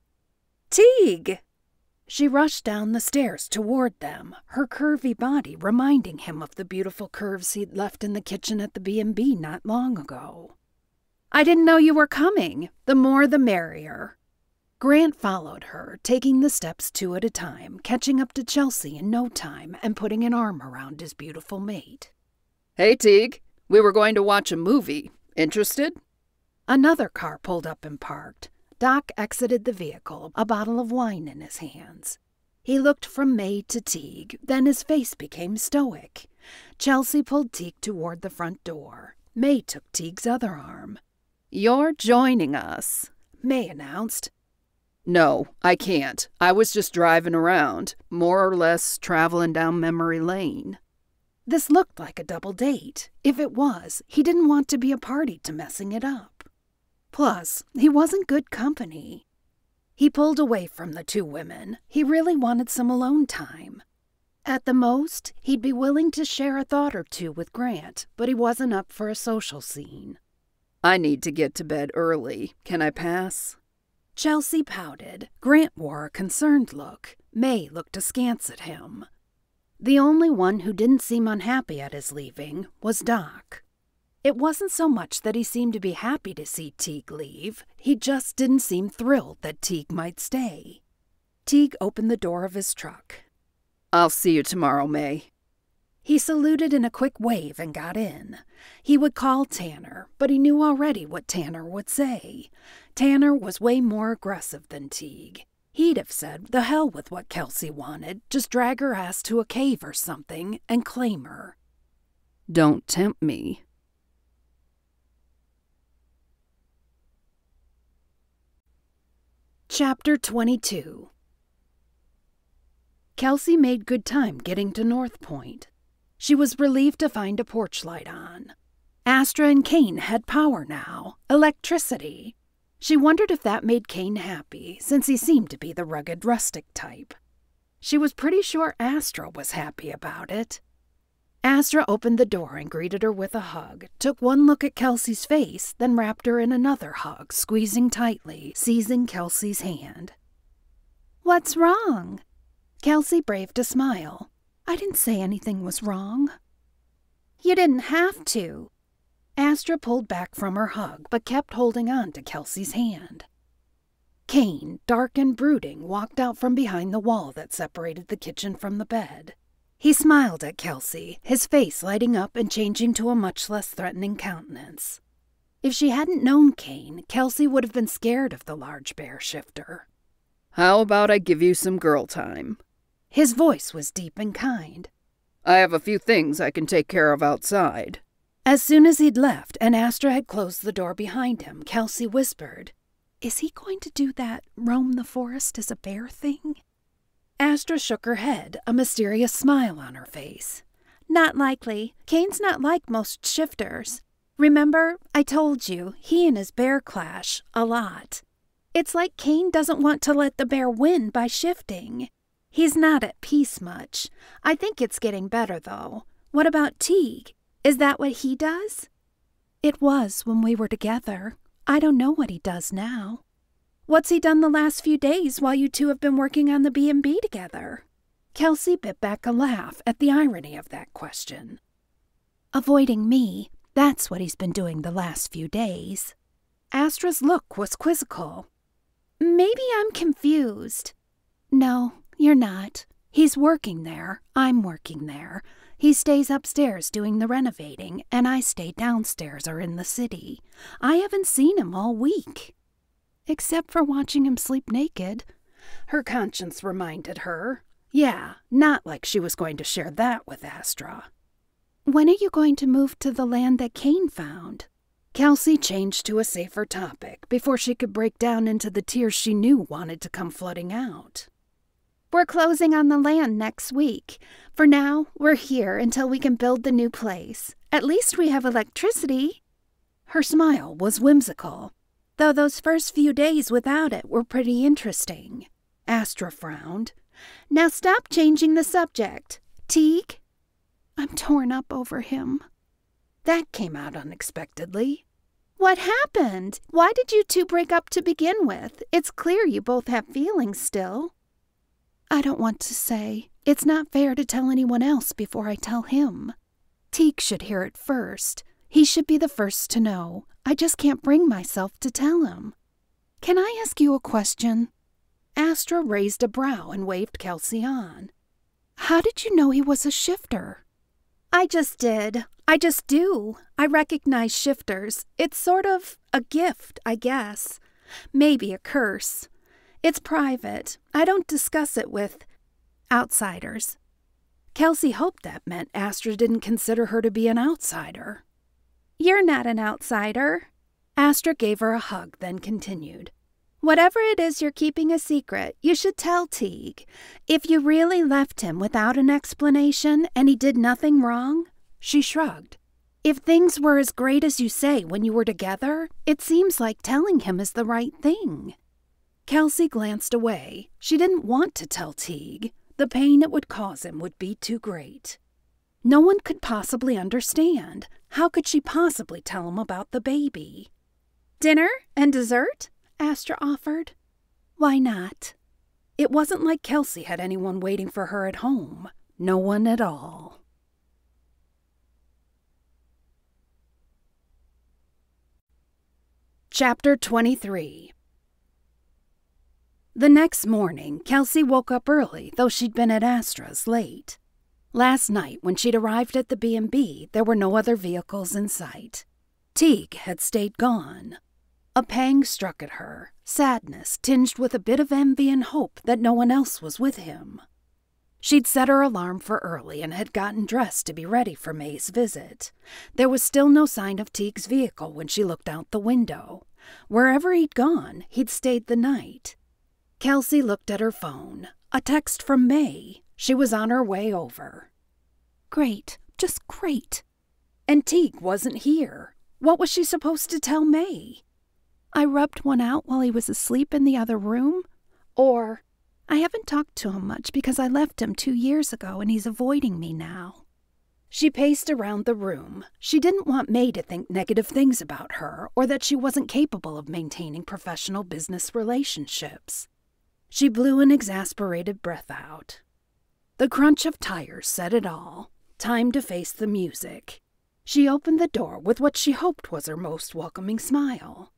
Teague! She rushed down the stairs toward them, her curvy body reminding him of the beautiful curves he'd left in the kitchen at the B&B not long ago. I didn't know you were coming. The more the merrier. Grant followed her, taking the steps two at a time, catching up to Chelsea in no time and putting an arm around his beautiful mate. Hey, Teague. We were going to watch a movie. Interested? Another car pulled up and parked. Doc exited the vehicle, a bottle of wine in his hands. He looked from May to Teague, then his face became stoic. Chelsea pulled Teague toward the front door. May took Teague's other arm. You're joining us, May announced. No, I can't. I was just driving around, more or less traveling down memory lane. This looked like a double date. If it was, he didn't want to be a party to messing it up. Plus, he wasn't good company. He pulled away from the two women. He really wanted some alone time. At the most, he'd be willing to share a thought or two with Grant, but he wasn't up for a social scene. I need to get to bed early. Can I pass? Chelsea pouted. Grant wore a concerned look. May looked askance at him. The only one who didn't seem unhappy at his leaving was Doc. It wasn't so much that he seemed to be happy to see Teague leave. He just didn't seem thrilled that Teague might stay. Teague opened the door of his truck. I'll see you tomorrow, May. He saluted in a quick wave and got in. He would call Tanner, but he knew already what Tanner would say. Tanner was way more aggressive than Teague. He'd have said, the hell with what Kelsey wanted, just drag her ass to a cave or something and claim her. Don't tempt me. Chapter 22. Kelsey made good time getting to North Point. She was relieved to find a porch light on. Astra and Kane had power now, electricity. She wondered if that made Kane happy, since he seemed to be the rugged rustic type. She was pretty sure Astra was happy about it. Astra opened the door and greeted her with a hug, took one look at Kelsey's face, then wrapped her in another hug, squeezing tightly, seizing Kelsey's hand. "What's wrong?" Kelsey braved a smile. "I didn't say anything was wrong." "You didn't have to." Astra pulled back from her hug, but kept holding on to Kelsey's hand. Kane, dark and brooding, walked out from behind the wall that separated the kitchen from the bed. He smiled at Kelsey, his face lighting up and changing to a much less threatening countenance. If she hadn't known Kane, Kelsey would have been scared of the large bear shifter. How about I give you some girl time? His voice was deep and kind. I have a few things I can take care of outside. As soon as he'd left and Astra had closed the door behind him, Kelsey whispered, "Is he going to do that roam the forest as a bear thing?" Astra shook her head, a mysterious smile on her face. "Not likely. Kane's not like most shifters. Remember, I told you, he and his bear clash a lot. It's like Kane doesn't want to let the bear win by shifting. He's not at peace much. I think it's getting better, though. What about Teague? Is that what he does? It was when we were together. I don't know what he does now. What's he done the last few days while you two have been working on the B&B together? Kelsey bit back a laugh at the irony of that question. Avoiding me, that's what he's been doing the last few days. Astra's look was quizzical. Maybe I'm confused. No, you're not. He's working there. I'm working there. He stays upstairs doing the renovating, and I stay downstairs or in the city. I haven't seen him all week. Except for watching him sleep naked. Her conscience reminded her. Yeah, not like she was going to share that with Astra. When are you going to move to the land that Kane found? Kelsey changed to a safer topic before she could break down into the tears she knew wanted to come flooding out. We're closing on the land next week. For now, we're here until we can build the new place. At least we have electricity. Her smile was whimsical, though those first few days without it were pretty interesting. Astra frowned. Now stop changing the subject. Teague? I'm torn up over him. That came out unexpectedly. What happened? Why did you two break up to begin with? It's clear you both have feelings still. I don't want to say. It's not fair to tell anyone else before I tell him. Teague should hear it first. He should be the first to know. I just can't bring myself to tell him. Can I ask you a question? Astra raised a brow and waved Kelsey on. How did you know he was a shifter? I just did. I just do. I recognize shifters. It's sort of a gift, I guess. Maybe a curse. It's private. I don't discuss it with outsiders. Kelsey hoped that meant Astra didn't consider her to be an outsider. You're not an outsider. Astra gave her a hug, then continued. Whatever it is you're keeping a secret, you should tell Teague. If you really left him without an explanation and he did nothing wrong, she shrugged. If things were as great as you say when you were together, it seems like telling him is the right thing. Kelsey glanced away. She didn't want to tell Teague. The pain it would cause him would be too great. No one could possibly understand. How could she possibly tell him about the baby? Dinner and dessert? Astra offered. Why not? It wasn't like Kelsey had anyone waiting for her at home. No one at all. Chapter 23. The next morning, Kelsey woke up early, though she'd been at Astra's late. Last night, when she'd arrived at the B&B, there were no other vehicles in sight. Teague had stayed gone. A pang struck at her, sadness tinged with a bit of envy and hope that no one else was with him. She'd set her alarm for early and had gotten dressed to be ready for May's visit. There was still no sign of Teague's vehicle when she looked out the window. Wherever he'd gone, he'd stayed the night. Kelsey looked at her phone. A text from May. She was on her way over. Great, just great. And Teague wasn't here. What was she supposed to tell May? I rubbed one out while he was asleep in the other room? Or, I haven't talked to him much because I left him 2 years ago and he's avoiding me now. She paced around the room. She didn't want May to think negative things about her or that she wasn't capable of maintaining professional business relationships. She blew an exasperated breath out. The crunch of tires said it all. Time to face the music. She opened the door with what she hoped was her most welcoming smile.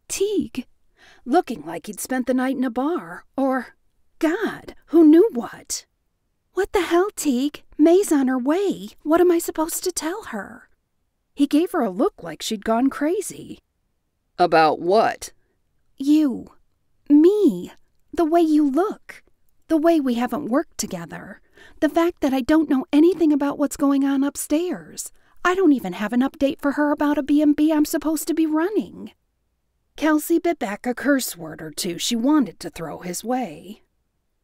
Teague, looking like he'd spent the night in a bar, or, God, who knew what? What the hell, Teague? May's on her way. What am I supposed to tell her? He gave her a look like she'd gone crazy. About what? You. Me. The way you look. The way we haven't worked together. The fact that I don't know anything about what's going on upstairs. I don't even have an update for her about a B&B I'm supposed to be running. Kelsey bit back a curse word or two she wanted to throw his way.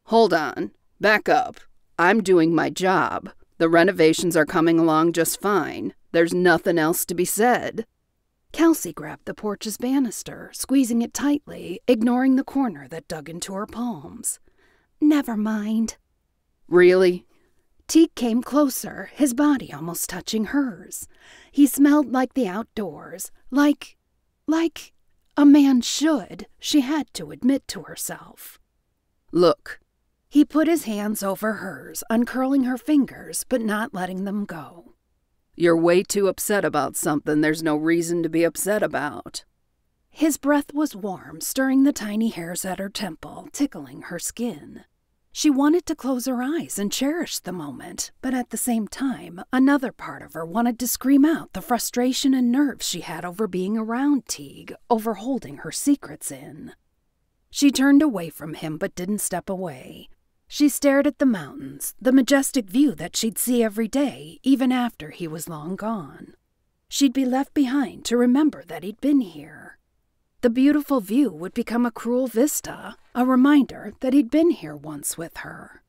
Hold on. Back up. I'm doing my job. The renovations are coming along just fine. There's nothing else to be said. Kelsey grabbed the porch's banister, squeezing it tightly, ignoring the corner that dug into her palms. "Never mind." "Really?" Teague came closer, his body almost touching hers. He smelled like the outdoors, like a man should, she had to admit to herself. "Look." He put his hands over hers, uncurling her fingers, but not letting them go. "You're way too upset about something there's no reason to be upset about." His breath was warm, stirring the tiny hairs at her temple, tickling her skin. She wanted to close her eyes and cherish the moment, but at the same time, another part of her wanted to scream out the frustration and nerves she had over being around Teague, over holding her secrets in. She turned away from him but didn't step away. She stared at the mountains, the majestic view that she'd see every day, even after he was long gone. She'd be left behind to remember that he'd been here. The beautiful view would become a cruel vista, a reminder that he'd been here once with her.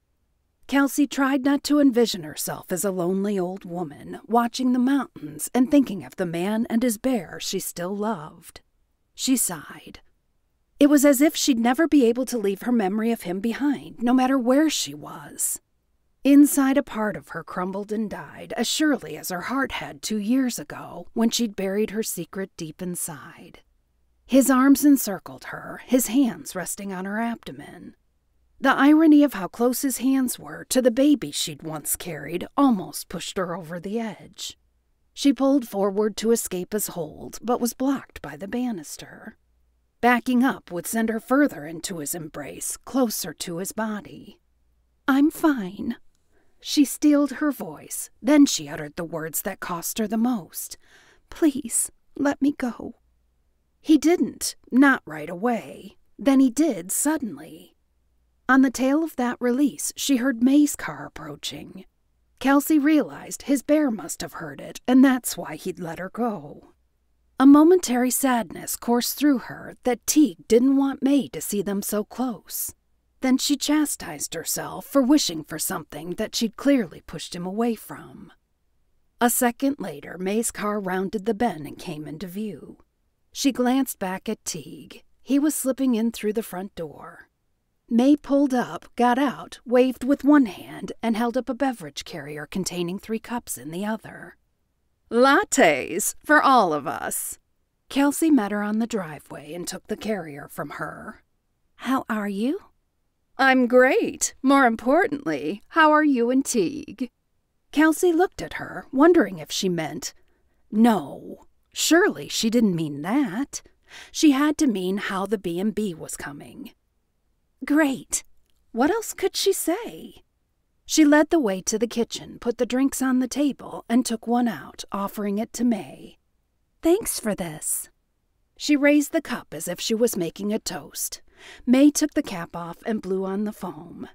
Kelsey tried not to envision herself as a lonely old woman, watching the mountains and thinking of the man and his bear she still loved. She sighed. It was as if she'd never be able to leave her memory of him behind, no matter where she was. Inside, a part of her crumbled and died, as surely as her heart had 2 years ago, when she'd buried her secret deep inside. His arms encircled her, his hands resting on her abdomen. The irony of how close his hands were to the baby she'd once carried almost pushed her over the edge. She pulled forward to escape his hold, but was blocked by the banister. Backing up would send her further into his embrace, closer to his body. "I'm fine." She steeled her voice, then she uttered the words that cost her the most. "Please, let me go." He didn't, not right away. Then he did suddenly. On the tail of that release, she heard May's car approaching. Kelsey realized his bear must have heard it, and that's why he'd let her go. A momentary sadness coursed through her that Teague didn't want May to see them so close. Then she chastised herself for wishing for something that she'd clearly pushed him away from. A second later, May's car rounded the bend and came into view. She glanced back at Teague. He was slipping in through the front door. May pulled up, got out, waved with one hand, and held up a beverage carrier containing 3 cups in the other. "Lattes, for all of us." Kelsey met her on the driveway and took the carrier from her. "How are you?" "I'm great. More importantly, how are you and Teague?" Kelsey looked at her, wondering if she meant, no. Surely she didn't mean that. She had to mean how the B&B was coming. Great. What else could she say? She led the way to the kitchen, put the drinks on the table, and took one out, offering it to May. "Thanks for this." She raised the cup as if she was making a toast. May took the cap off and blew on the foam.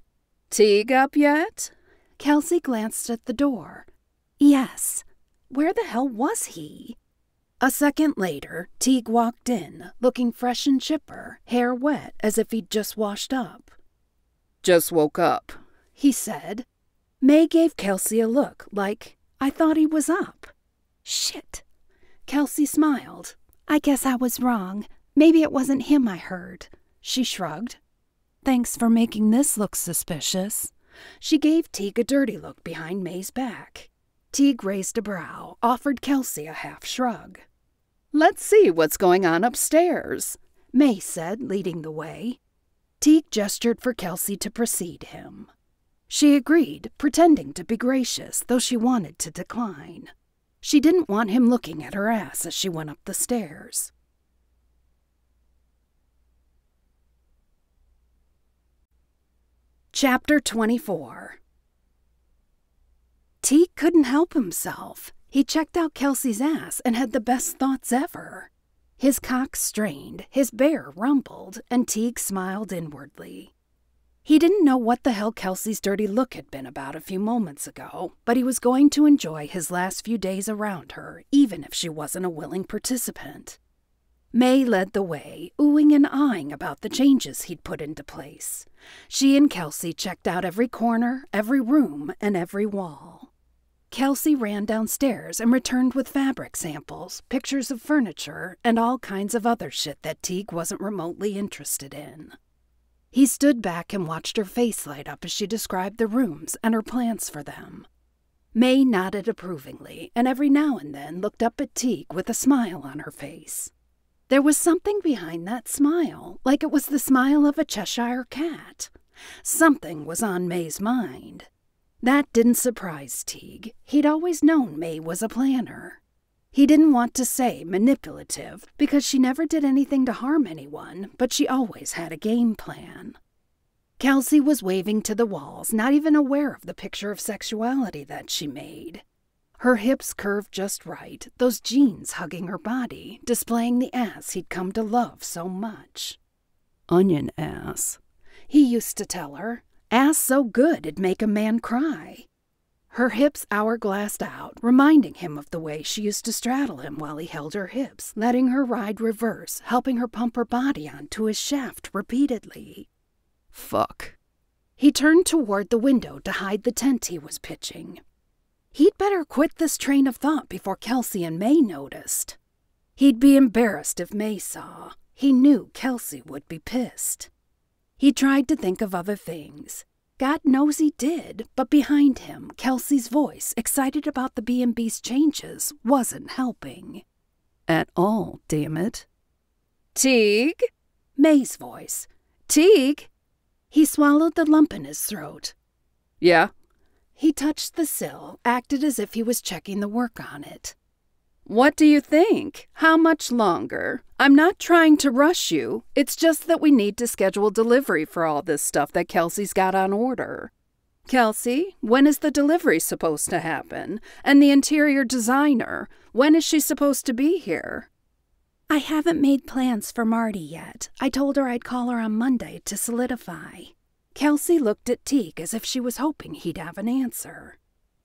"Teague up yet?" Kelsey glanced at the door. Yes. Where the hell was he? A second later, Teague walked in, looking fresh and chipper, hair wet as if he'd just washed up. "Just woke up," he said. May gave Kelsey a look like, I thought he was up. Shit. Kelsey smiled. I guess I was wrong. Maybe it wasn't him I heard. She shrugged. Thanks for making this look suspicious. She gave Teague a dirty look behind May's back. Teague raised a brow, offered Kelsey a half shrug. "Let's see what's going on upstairs," May said, leading the way. Teague gestured for Kelsey to precede him. She agreed, pretending to be gracious, though she wanted to decline. She didn't want him looking at her ass as she went up the stairs. Chapter 24. Teague couldn't help himself. He checked out Kelsey's ass and had the best thoughts ever. His cock strained, his bear rumbled, and Teague smiled inwardly. He didn't know what the hell Kelsey's dirty look had been about a few moments ago, but he was going to enjoy his last few days around her, even if she wasn't a willing participant. May led the way, oohing and ahhing about the changes he'd put into place. She and Kelsey checked out every corner, every room, and every wall. Kelsey ran downstairs and returned with fabric samples, pictures of furniture, and all kinds of other shit that Teague wasn't remotely interested in. He stood back and watched her face light up as she described the rooms and her plans for them. May nodded approvingly and every now and then looked up at Teague with a smile on her face. There was something behind that smile, like it was the smile of a Cheshire cat. Something was on May's mind. That didn't surprise Teague. He'd always known May was a planner. He didn't want to say manipulative because she never did anything to harm anyone, but she always had a game plan. Kelsey was waving to the walls, not even aware of the picture of sexuality that she made. Her hips curved just right, those jeans hugging her body, displaying the ass he'd come to love so much. "Onion ass," he used to tell her. Ass so good it'd make a man cry. Her hips hourglassed out, reminding him of the way she used to straddle him while he held her hips, letting her ride reverse, helping her pump her body onto his shaft repeatedly. Fuck. He turned toward the window to hide the tent he was pitching. He'd better quit this train of thought before Kelsey and May noticed. He'd be embarrassed if May saw. He knew Kelsey would be pissed. He tried to think of other things. God knows he did, but behind him, Kelsey's voice, excited about the B&B's changes, wasn't helping. At all, damn it. "Teague?" May's voice. "Teague?" He swallowed the lump in his throat. "Yeah?" He touched the sill, acted as if he was checking the work on it. "What do you think? How much longer? I'm not trying to rush you. It's just that we need to schedule delivery for all this stuff that Kelsey's got on order. Kelsey, when is the delivery supposed to happen? And the interior designer, when is she supposed to be here?" "I haven't made plans for Marty yet. I told her I'd call her on Monday to solidify." Kelsey looked at Teague as if she was hoping he'd have an answer.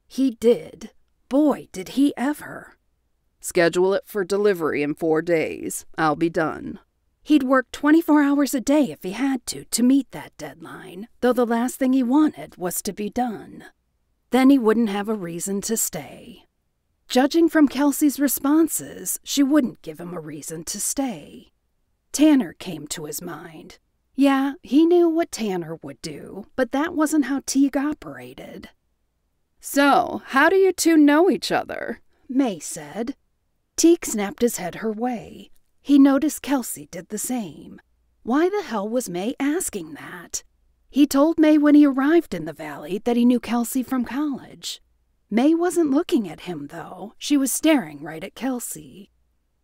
He did. Boy, did he ever. "Schedule it for delivery in 4 days. I'll be done." He'd work 24 hours a day if he had to meet that deadline, though the last thing he wanted was to be done. Then he wouldn't have a reason to stay. Judging from Kelsey's responses, she wouldn't give him a reason to stay. Tanner came to his mind. Yeah, he knew what Tanner would do, but that wasn't how Teague operated. "So, how do you two know each other?" May said. Teague snapped his head her way. He noticed Kelsey did the same. Why the hell was May asking that? He told May when he arrived in the valley that he knew Kelsey from college. May wasn't looking at him, though. She was staring right at Kelsey.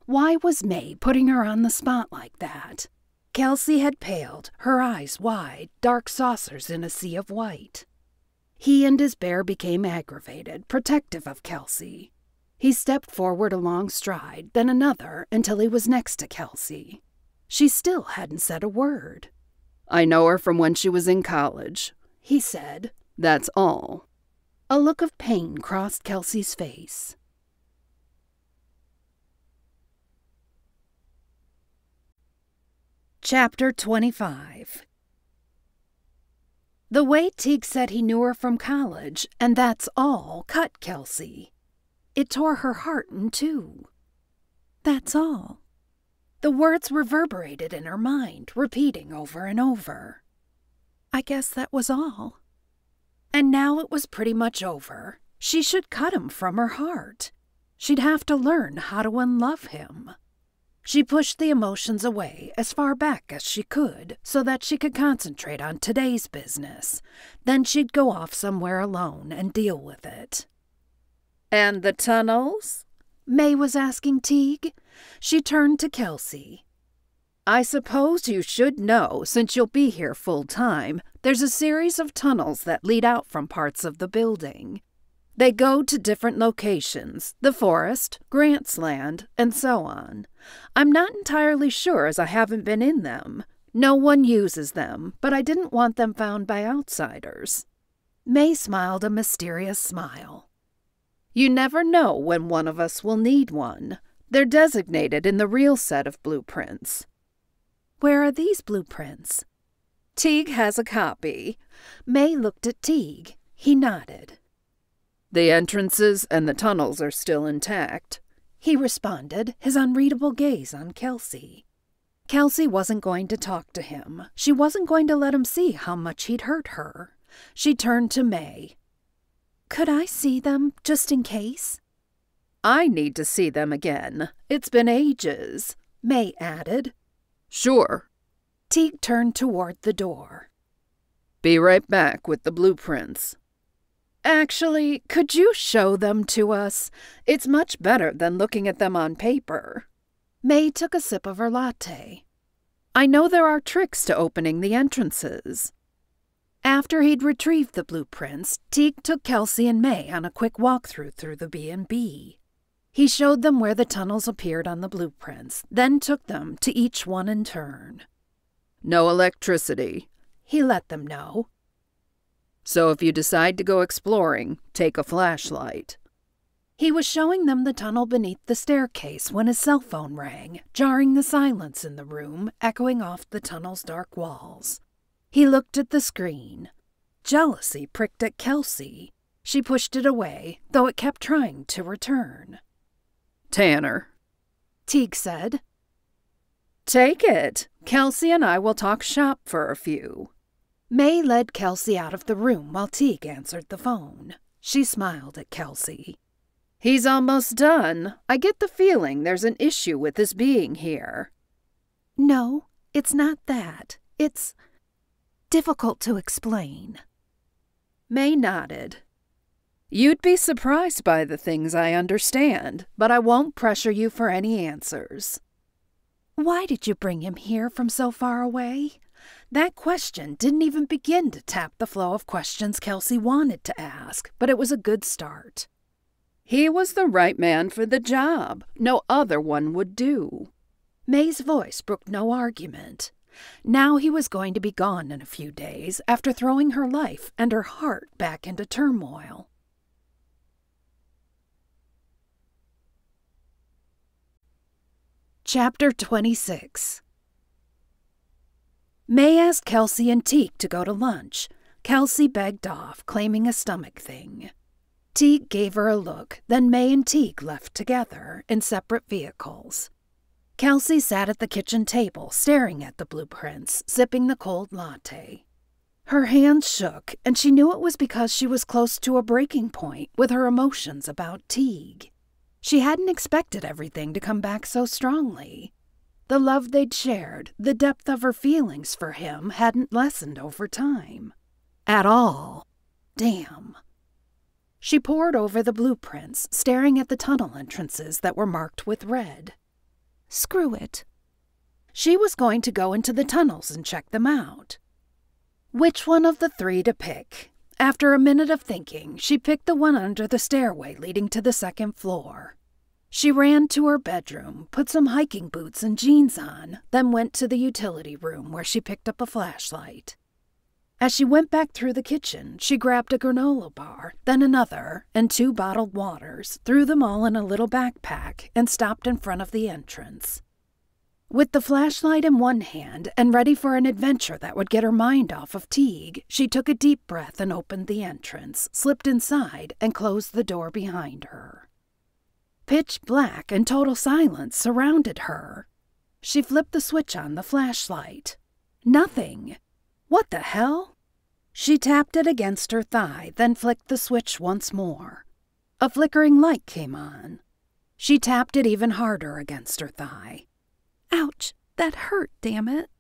Why was May putting her on the spot like that? Kelsey had paled, her eyes wide, dark saucers in a sea of white. He and his bear became aggravated, protective of Kelsey. He stepped forward a long stride, then another, until he was next to Kelsey. She still hadn't said a word. "I know her from when she was in college," he said. "That's all." A look of pain crossed Kelsey's face. Chapter 25. The way Teague said he knew her from college, and that's all, cut Kelsey. It tore her heart in two. That's all. The words reverberated in her mind, repeating over and over. I guess that was all. And now it was pretty much over. She should cut him from her heart. She'd have to learn how to unlove him. She pushed the emotions away as far back as she could so that she could concentrate on today's business. Then she'd go off somewhere alone and deal with it. "And the tunnels?" May was asking Teague. She turned to Kelsey. "I suppose you should know, since you'll be here full time, there's a series of tunnels that lead out from parts of the building. They go to different locations, the forest, Grant's land, and so on. I'm not entirely sure as I haven't been in them. No one uses them, but I didn't want them found by outsiders." May smiled a mysterious smile. "You never know when one of us will need one. They're designated in the real set of blueprints." "Where are these blueprints?" "Teague has a copy." May looked at Teague. He nodded. The entrances and the tunnels are still intact, he responded, his unreadable gaze on Kelsey. Kelsey wasn't going to talk to him. She wasn't going to let him see how much he'd hurt her. She turned to May. Could I see them, just in case? I need to see them again. It's been ages, May added. Sure. Teague turned toward the door. Be right back with the blueprints. Actually, could you show them to us? It's much better than looking at them on paper. May took a sip of her latte. I know there are tricks to opening the entrances. After he'd retrieved the blueprints, Teague took Kelsey and May on a quick walkthrough through the B&B. He showed them where the tunnels appeared on the blueprints, then took them to each one in turn. No electricity, he let them know. So if you decide to go exploring, take a flashlight. He was showing them the tunnel beneath the staircase when his cell phone rang, jarring the silence in the room, echoing off the tunnel's dark walls. He looked at the screen. Jealousy pricked at Kelsey. She pushed it away, though it kept trying to return. Tanner, Teague said. Take it. Kelsey and I will talk shop for a few. May led Kelsey out of the room while Teague answered the phone. She smiled at Kelsey. He's almost done. I get the feeling there's an issue with his being here. No, it's not that. It's difficult to explain. May nodded. You'd be surprised by the things I understand, but I won't pressure you for any answers. Why did you bring him here from so far away? That question didn't even begin to tap the flow of questions Kelsey wanted to ask, but it was a good start. He was the right man for the job. No other one would do. May's voice brooked no argument. Now he was going to be gone in a few days after throwing her life and her heart back into turmoil. Chapter 26. May asked Kelsey and Teague to go to lunch. Kelsey begged off, claiming a stomach thing. Teague gave her a look, then May and Teague left together in separate vehicles. Kelsey sat at the kitchen table, staring at the blueprints, sipping the cold latte. Her hands shook, and she knew it was because she was close to a breaking point with her emotions about Teague. She hadn't expected everything to come back so strongly. The love they'd shared, the depth of her feelings for him hadn't lessened over time. At all. Damn. She pored over the blueprints, staring at the tunnel entrances that were marked with red. Screw it. She was going to go into the tunnels and check them out. Which one of the three to pick? After a minute of thinking, she picked the one under the stairway leading to the second floor. She ran to her bedroom, put some hiking boots and jeans on, then went to the utility room where she picked up a flashlight. As she went back through the kitchen, she grabbed a granola bar, then another, and 2 bottled waters, threw them all in a little backpack, and stopped in front of the entrance. With the flashlight in one hand and ready for an adventure that would get her mind off of Teague, she took a deep breath and opened the entrance, slipped inside, and closed the door behind her. Pitch black and total silence surrounded her. She flipped the switch on the flashlight. Nothing. What the hell? She tapped it against her thigh, then flicked the switch once more. A flickering light came on. She tapped it even harder against her thigh. Ouch, that hurt, damn it.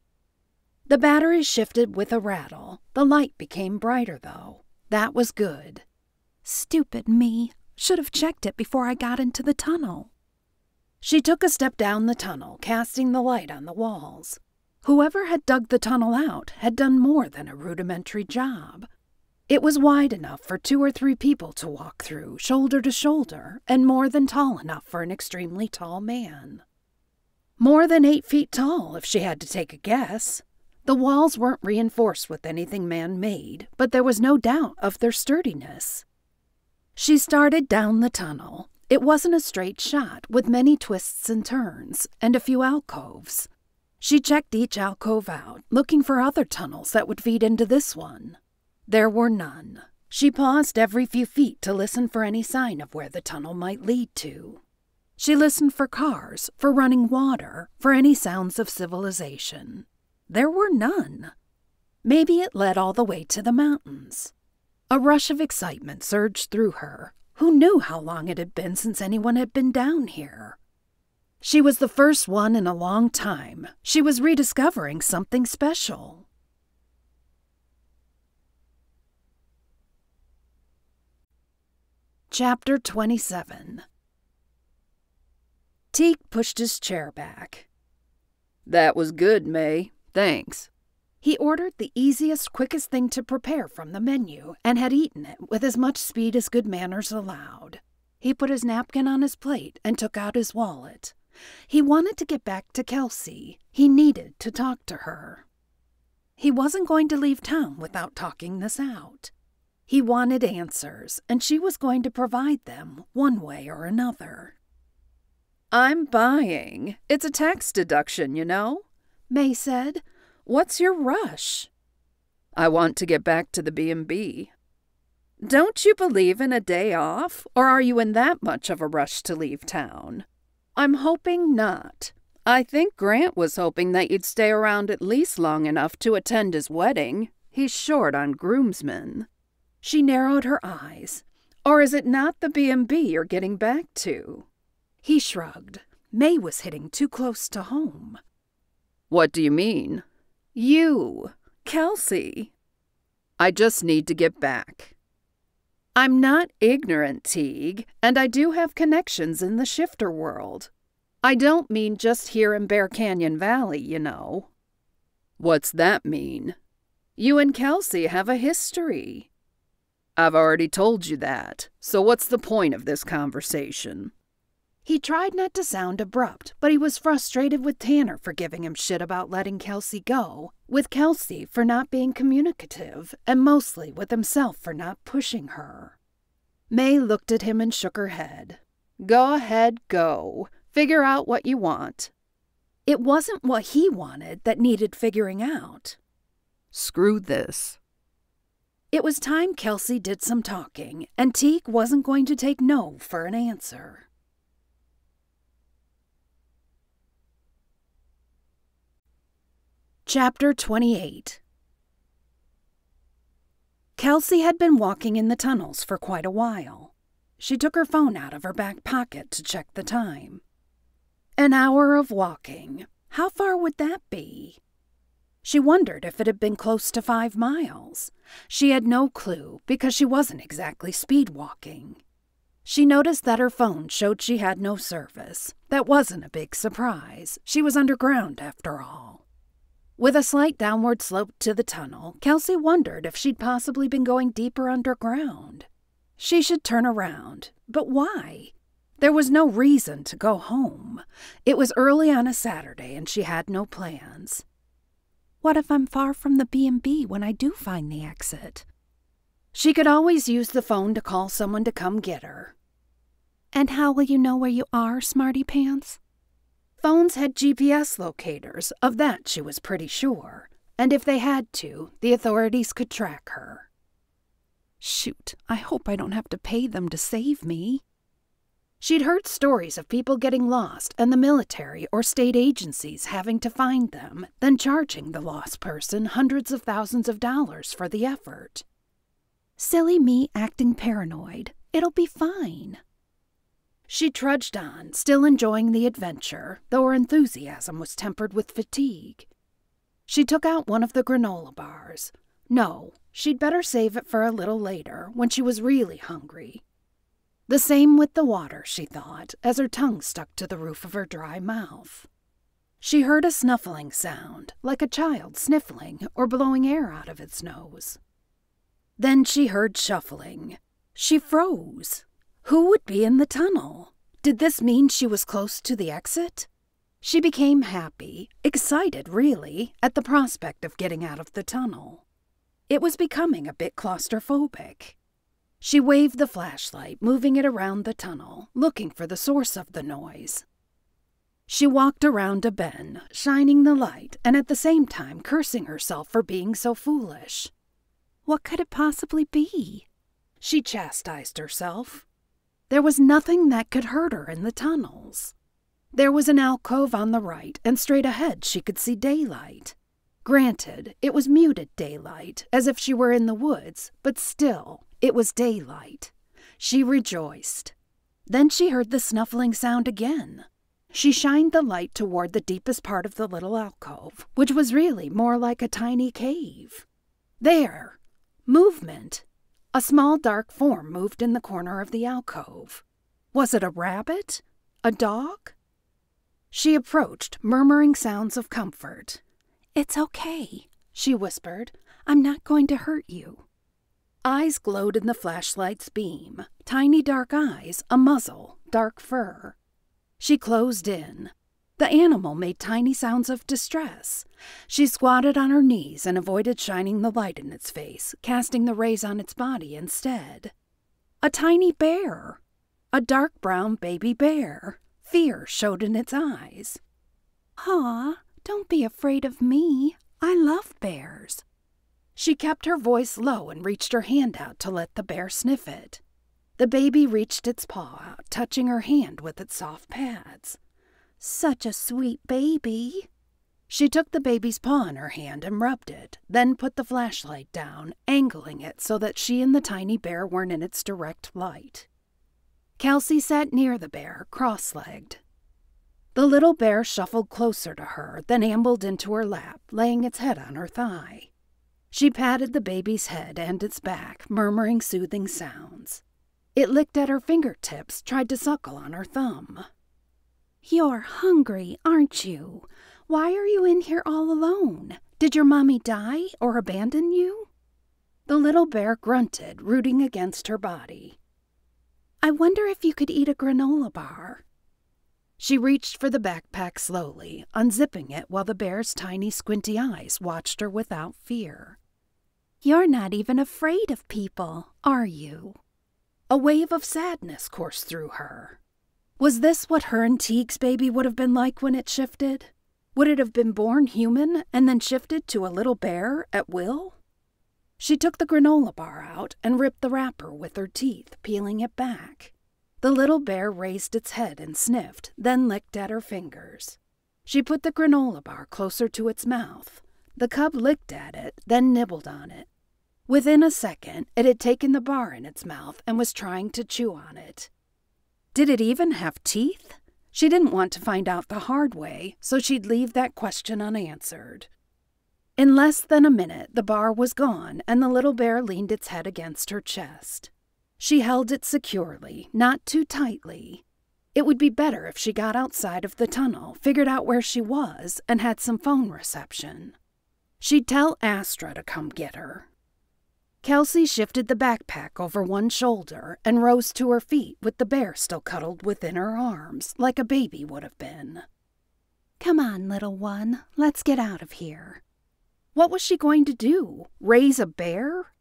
The battery shifted with a rattle. The light became brighter, though. That was good. Stupid me. Should have checked it before I got into the tunnel. She took a step down the tunnel, casting the light on the walls. Whoever had dug the tunnel out had done more than a rudimentary job. It was wide enough for 2 or 3 people to walk through, shoulder to shoulder, and more than tall enough for an extremely tall man. More than 8 feet tall, if she had to take a guess. The walls weren't reinforced with anything man-made, but there was no doubt of their sturdiness. She started down the tunnel. It wasn't a straight shot, with many twists and turns, and a few alcoves. She checked each alcove out, looking for other tunnels that would feed into this one. There were none. She paused every few feet to listen for any sign of where the tunnel might lead to. She listened for cars, for running water, for any sounds of civilization. There were none. Maybe it led all the way to the mountains. A rush of excitement surged through her. Who knew how long it had been since anyone had been down here? She was the first one in a long time. She was rediscovering something special. Chapter 27. Teague pushed his chair back. "That was good, May. Thanks." He ordered the easiest, quickest thing to prepare from the menu and had eaten it with as much speed as good manners allowed. He put his napkin on his plate and took out his wallet. He wanted to get back to Kelsey. He needed to talk to her. He wasn't going to leave town without talking this out. He wanted answers, and she was going to provide them one way or another. "I'm buying. It's a tax deduction, you know," May said. "What's your rush?" "I want to get back to the B&B. Don't you believe in a day off, or are you in that much of a rush to leave town?" "I'm hoping not. I think Grant was hoping that you'd stay around at least long enough to attend his wedding. He's short on groomsmen." She narrowed her eyes. "Or is it not the B&B you're getting back to?" He shrugged. May was hitting too close to home. "What do you mean?" "You, Kelsey." "I just need to get back." "I'm not ignorant, Teague, and I do have connections in the shifter world. I don't mean just here in Bear Canyon Valley, you know." "What's that mean?" "You and Kelsey have a history." "I've already told you that, so what's the point of this conversation?" He tried not to sound abrupt, but he was frustrated with Tanner for giving him shit about letting Kelsey go, with Kelsey for not being communicative, and mostly with himself for not pushing her. May looked at him and shook her head. "Go ahead, go. Figure out what you want." It wasn't what he wanted that needed figuring out. "Screw this." It was time Kelsey did some talking, and Teague wasn't going to take no for an answer. Chapter 28. Kelsey had been walking in the tunnels for quite a while. She took her phone out of her back pocket to check the time. An hour of walking. How far would that be? She wondered if it had been close to 5 miles. She had no clue because she wasn't exactly speed walking. She noticed that her phone showed she had no service. That wasn't a big surprise. She was underground after all. With a slight downward slope to the tunnel, Kelsey wondered if she'd possibly been going deeper underground. She should turn around. But why? There was no reason to go home. It was early on a Saturday and she had no plans. What if I'm far from the B&B when I do find the exit? She could always use the phone to call someone to come get her. And how will you know where you are, Smarty Pants? Phones had GPS locators, of that she was pretty sure, and if they had to, the authorities could track her. Shoot, I hope I don't have to pay them to save me. She'd heard stories of people getting lost and the military or state agencies having to find them, then charging the lost person hundreds of thousands of dollars for the effort. Silly me acting paranoid. It'll be fine. She trudged on, still enjoying the adventure, though her enthusiasm was tempered with fatigue. She took out one of the granola bars. No, she'd better save it for a little later, when she was really hungry. The same with the water, she thought, as her tongue stuck to the roof of her dry mouth. She heard a snuffling sound, like a child sniffling or blowing air out of its nose. Then she heard shuffling. She froze. Who would be in the tunnel? Did this mean she was close to the exit? She became happy, excited really, at the prospect of getting out of the tunnel. It was becoming a bit claustrophobic. She waved the flashlight, moving it around the tunnel, looking for the source of the noise. She walked around a bend, shining the light, and at the same time cursing herself for being so foolish. What could it possibly be? She chastised herself. There was nothing that could hurt her in the tunnels. There was an alcove on the right, and straight ahead she could see daylight. Granted, it was muted daylight, as if she were in the woods, but still, it was daylight. She rejoiced. Then she heard the snuffling sound again. She shined the light toward the deepest part of the little alcove, which was really more like a tiny cave. There! Movement! A small dark form moved in the corner of the alcove. Was it a rabbit? A dog? She approached, murmuring sounds of comfort. "It's okay," she whispered. "I'm not going to hurt you." Eyes glowed in the flashlight's beam. Tiny dark eyes, a muzzle, dark fur. She closed in. The animal made tiny sounds of distress. She squatted on her knees and avoided shining the light in its face, casting the rays on its body instead. A tiny bear. A dark brown baby bear. Fear showed in its eyes. "Aw, don't be afraid of me. I love bears." She kept her voice low and reached her hand out to let the bear sniff it. The baby reached its paw out, touching her hand with its soft pads. "Such a sweet baby." She took the baby's paw in her hand and rubbed it, then put the flashlight down, angling it so that she and the tiny bear weren't in its direct light. Kelsey sat near the bear, cross-legged. The little bear shuffled closer to her, then ambled into her lap, laying its head on her thigh. She patted the baby's head and its back, murmuring soothing sounds. It licked at her fingertips, tried to suckle on her thumb. "You're hungry, aren't you? Why are you in here all alone? Did your mommy die or abandon you?" The little bear grunted, rooting against her body. "I wonder if you could eat a granola bar." She reached for the backpack slowly, unzipping it while the bear's tiny squinty eyes watched her without fear. "You're not even afraid of people, are you?" A wave of sadness coursed through her. Was this what her and Teague's baby would have been like when it shifted? Would it have been born human and then shifted to a little bear at will? She took the granola bar out and ripped the wrapper with her teeth, peeling it back. The little bear raised its head and sniffed, then licked at her fingers. She put the granola bar closer to its mouth. The cub licked at it, then nibbled on it. Within a second, it had taken the bar in its mouth and was trying to chew on it. Did it even have teeth? She didn't want to find out the hard way, so she'd leave that question unanswered. In less than a minute, the bar was gone, and the little bear leaned its head against her chest. She held it securely, not too tightly. It would be better if she got outside of the tunnel, figured out where she was, and had some phone reception. She'd tell Astra to come get her. Kelsey shifted the backpack over one shoulder and rose to her feet with the bear still cuddled within her arms, like a baby would have been. "Come on, little one, let's get out of here." What was she going to do? Raise a bear?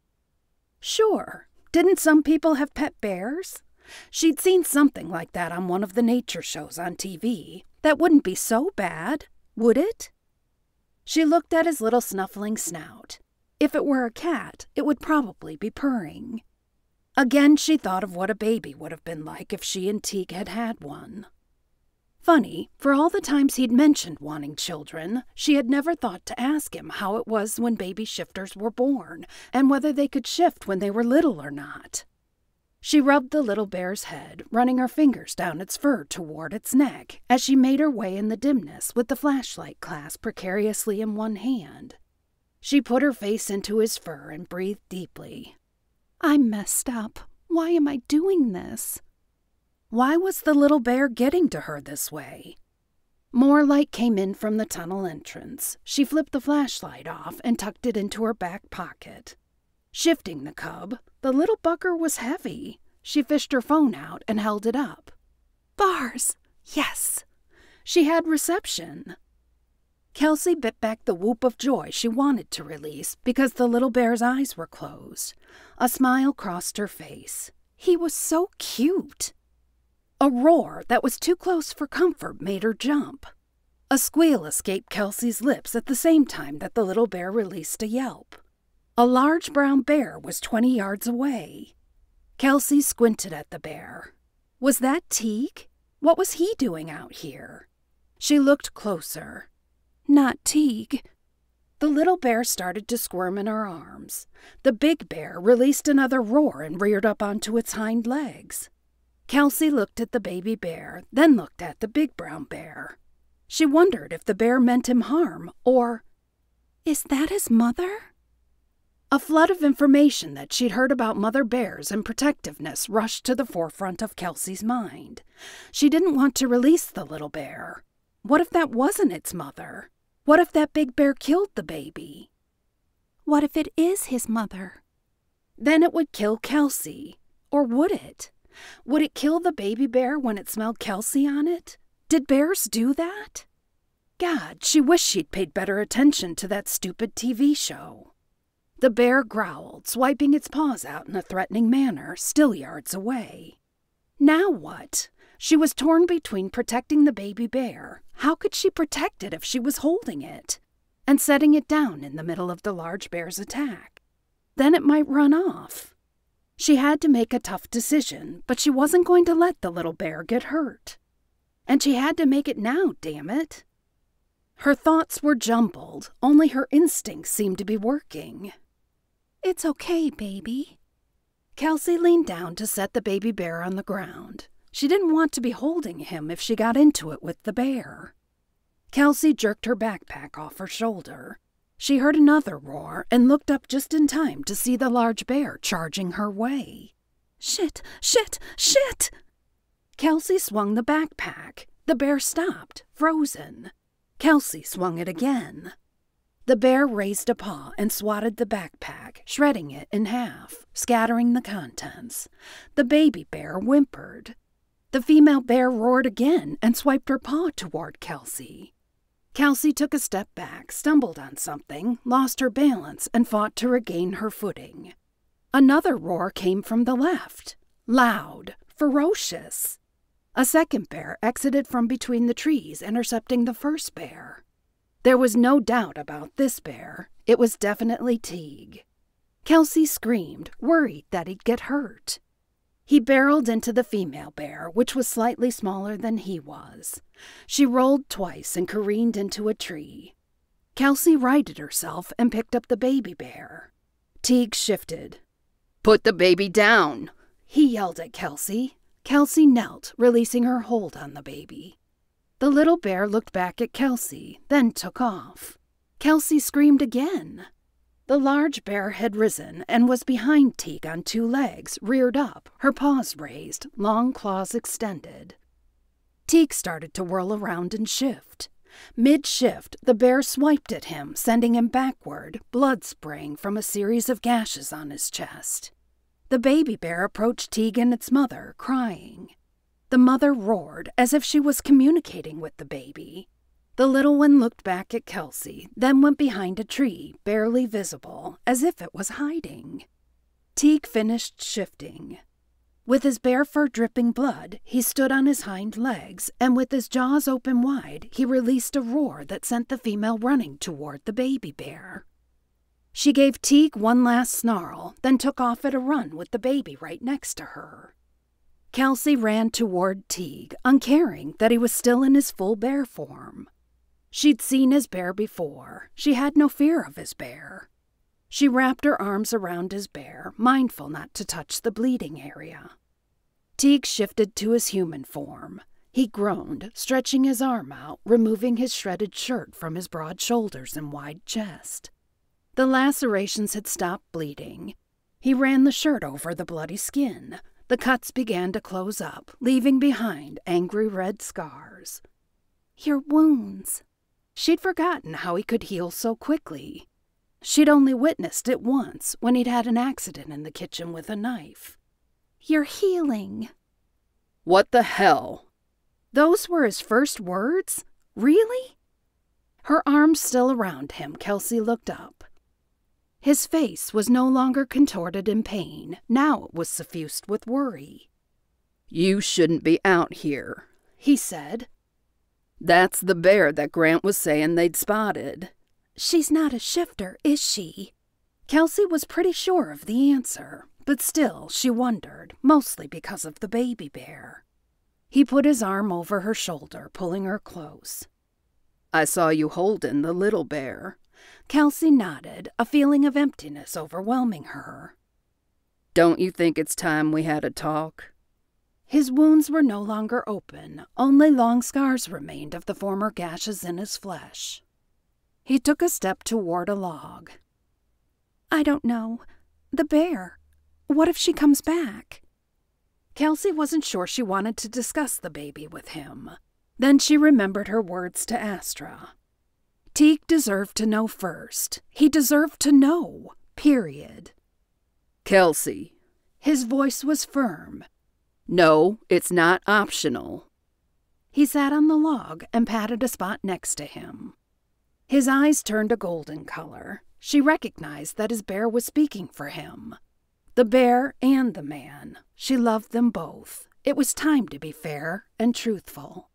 Sure. Didn't some people have pet bears? She'd seen something like that on one of the nature shows on TV. That wouldn't be so bad, would it? She looked at his little snuffling snout. If it were a cat, it would probably be purring. Again, she thought of what a baby would have been like if she and Teague had had one. Funny, for all the times he'd mentioned wanting children, she had never thought to ask him how it was when baby shifters were born, and whether they could shift when they were little or not. She rubbed the little bear's head, running her fingers down its fur toward its neck, as she made her way in the dimness with the flashlight clasped precariously in one hand. She put her face into his fur and breathed deeply. "I'm messed up. Why am I doing this?" Why was the little bear getting to her this way? More light came in from the tunnel entrance. She flipped the flashlight off and tucked it into her back pocket. Shifting the cub, the little bugger was heavy. She fished her phone out and held it up. Bars! Yes! She had reception. Kelsey bit back the whoop of joy she wanted to release because the little bear's eyes were closed. A smile crossed her face. He was so cute. A roar that was too close for comfort made her jump. A squeal escaped Kelsey's lips at the same time that the little bear released a yelp. A large brown bear was 20 yards away. Kelsey squinted at the bear. Was that Teague? What was he doing out here? She looked closer. Not Teague. The little bear started to squirm in her arms. The big bear released another roar and reared up onto its hind legs. Kelsey looked at the baby bear, then looked at the big brown bear. She wondered if the bear meant him harm, or, is that his mother? A flood of information that she'd heard about mother bears and protectiveness rushed to the forefront of Kelsey's mind. She didn't want to release the little bear. What if that wasn't its mother? What if that big bear killed the baby? What if it is his mother? Then it would kill Kelsey. Or would it? Would it kill the baby bear when it smelled Kelsey on it? Did bears do that? God, she wished she'd paid better attention to that stupid TV show. The bear growled, swiping its paws out in a threatening manner, still yards away. Now what? She was torn between protecting the baby bear. How could she protect it if she was holding it? And setting it down in the middle of the large bear's attack. Then it might run off. She had to make a tough decision, but she wasn't going to let the little bear get hurt. And she had to make it now, damn it. Her thoughts were jumbled, only her instincts seemed to be working. It's okay, baby. Kelsey leaned down to set the baby bear on the ground. She didn't want to be holding him if she got into it with the bear. Kelsey jerked her backpack off her shoulder. She heard another roar and looked up just in time to see the large bear charging her way. Shit, shit, shit! Kelsey swung the backpack. The bear stopped, frozen. Kelsey swung it again. The bear raised a paw and swatted the backpack, shredding it in half, scattering the contents. The baby bear whimpered. The female bear roared again and swiped her paw toward Kelsey. Kelsey took a step back, stumbled on something, lost her balance, and fought to regain her footing. Another roar came from the left, loud, ferocious. A second bear exited from between the trees, intercepting the first bear. There was no doubt about this bear. It was definitely Teague. Kelsey screamed, worried that he'd get hurt. He barreled into the female bear, which was slightly smaller than he was. She rolled twice and careened into a tree. Kelsey righted herself and picked up the baby bear. Teague shifted. "Put the baby down," he yelled at Kelsey. Kelsey knelt, releasing her hold on the baby. The little bear looked back at Kelsey, then took off. Kelsey screamed again. The large bear had risen and was behind Teague on two legs, reared up, her paws raised, long claws extended. Teague started to whirl around and shift. Mid-shift, the bear swiped at him, sending him backward, blood spraying from a series of gashes on his chest. The baby bear approached Teague and its mother, crying. The mother roared as if she was communicating with the baby. The little one looked back at Kelsey, then went behind a tree, barely visible, as if it was hiding. Teague finished shifting. With his bare fur dripping blood, he stood on his hind legs, and with his jaws open wide, he released a roar that sent the female running toward the baby bear. She gave Teague one last snarl, then took off at a run with the baby right next to her. Kelsey ran toward Teague, uncaring that he was still in his full bear form. She'd seen his bear before. She had no fear of his bear. She wrapped her arms around his bear, mindful not to touch the bleeding area. Teague shifted to his human form. He groaned, stretching his arm out, removing his shredded shirt from his broad shoulders and wide chest. The lacerations had stopped bleeding. He ran the shirt over the bloody skin. The cuts began to close up, leaving behind angry red scars. "Your wounds." She'd forgotten how he could heal so quickly. She'd only witnessed it once, when he'd had an accident in the kitchen with a knife. "You're healing." "What the hell?" Those were his first words? Really? Her arms still around him, Kelsey looked up. His face was no longer contorted in pain. Now it was suffused with worry. "You shouldn't be out here," he said. "That's the bear that Grant was saying they'd spotted." "She's not a shifter, is she?" Kelsey was pretty sure of the answer, but still she wondered, mostly because of the baby bear. He put his arm over her shoulder, pulling her close. I saw you holding the little bear. Kelsey nodded, a feeling of emptiness overwhelming her. Don't you think it's time we had a talk? His wounds were no longer open, only long scars remained of the former gashes in his flesh. He took a step toward a log. I don't know. The bear. What if she comes back? Kelsey wasn't sure she wanted to discuss the baby with him. Then she remembered her words to Astra. Teague deserved to know first. He deserved to know, period. Kelsey. His voice was firm. No, it's not optional. He sat on the log and patted a spot next to him. His eyes turned a golden color. She recognized that his bear was speaking for him. The bear and the man. She loved them both. It was time to be fair and truthful.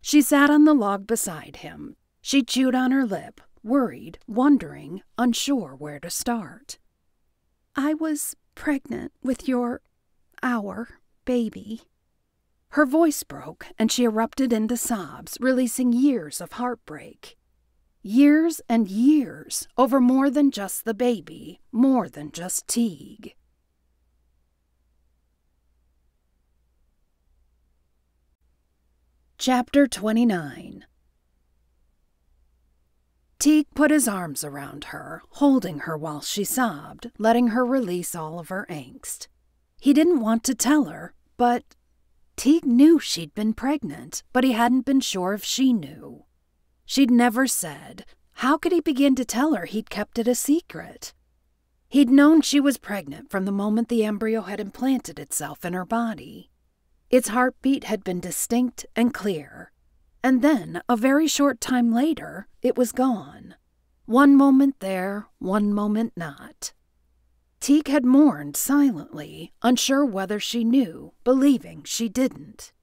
She sat on the log beside him. She chewed on her lip, worried, wondering, unsure where to start. I was pregnant with our baby. Her voice broke, and she erupted into sobs, releasing years of heartbreak. Years and years, over more than just the baby, more than just Teague. Chapter 29. Teague put his arms around her, holding her while she sobbed, letting her release all of her angst. He didn't want to tell her, but Teague knew she'd been pregnant, but he hadn't been sure if she knew. She'd never said. How could he begin to tell her he'd kept it a secret? He'd known she was pregnant from the moment the embryo had implanted itself in her body. Its heartbeat had been distinct and clear. And then, a very short time later, it was gone. One moment there, one moment not. Teague had mourned silently, unsure whether she knew, believing she didn't.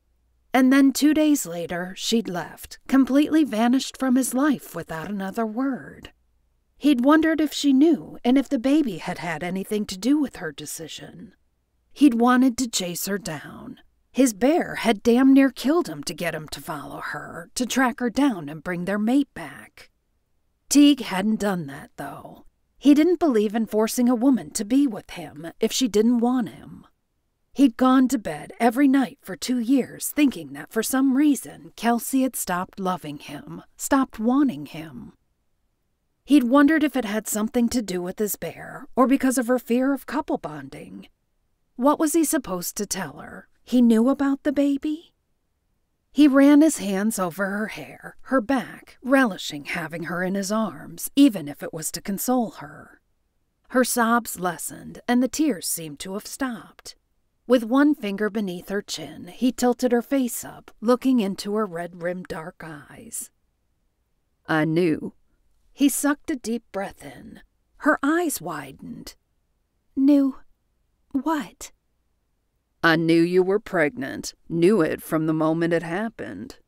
And then 2 days later, she'd left, completely vanished from his life without another word. He'd wondered if she knew and if the baby had had anything to do with her decision. He'd wanted to chase her down. His bear had damn near killed him to get him to follow her, to track her down and bring their mate back. Teague hadn't done that, though. He didn't believe in forcing a woman to be with him if she didn't want him. He'd gone to bed every night for 2 years thinking that for some reason Kelsey had stopped loving him, stopped wanting him. He'd wondered if it had something to do with his bear or because of her fear of couple bonding. What was he supposed to tell her? He knew about the baby? He ran his hands over her hair, her back, relishing having her in his arms, even if it was to console her. Her sobs lessened, and the tears seemed to have stopped. With one finger beneath her chin, he tilted her face up, looking into her red-rimmed dark eyes. I knew. He sucked a deep breath in. Her eyes widened. Knew what? I knew you were pregnant, knew it from the moment it happened.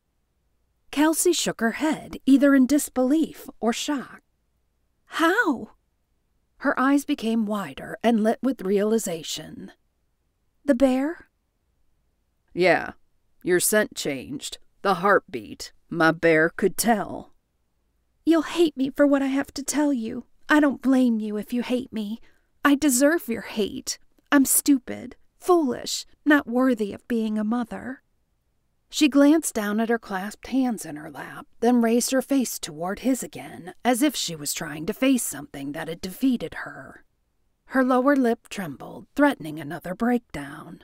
Kelsey shook her head, either in disbelief or shock. How? Her eyes became wider and lit with realization. The bear? Yeah, your scent changed. The heartbeat. My bear could tell. You'll hate me for what I have to tell you. I don't blame you if you hate me. I deserve your hate. I'm stupid. Foolish, not worthy of being a mother. She glanced down at her clasped hands in her lap, then raised her face toward his again, as if she was trying to face something that had defeated her. Her lower lip trembled, threatening another breakdown.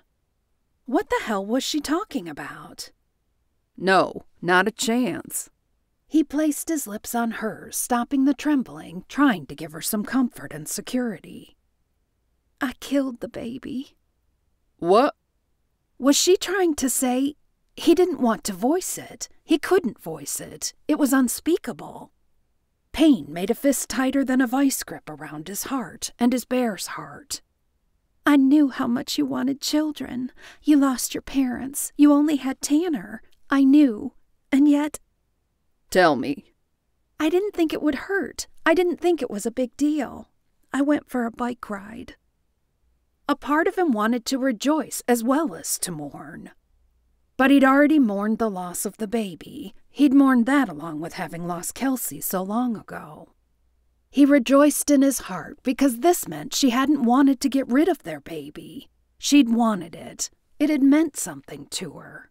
What the hell was she talking about? No, not a chance. He placed his lips on hers, stopping the trembling, trying to give her some comfort and security. I killed the baby. What? Was she trying to say he didn't want to voice it? He couldn't voice it. It was unspeakable. Pain made a fist tighter than a vice grip around his heart and his bear's heart. I knew how much you wanted children. You lost your parents. You only had Tanner. I knew. And yet... Tell me. I didn't think it would hurt. I didn't think it was a big deal. I went for a bike ride. A part of him wanted to rejoice as well as to mourn. But he'd already mourned the loss of the baby. He'd mourned that along with having lost Kelsey so long ago. He rejoiced in his heart because this meant she hadn't wanted to get rid of their baby. She'd wanted it. It had meant something to her.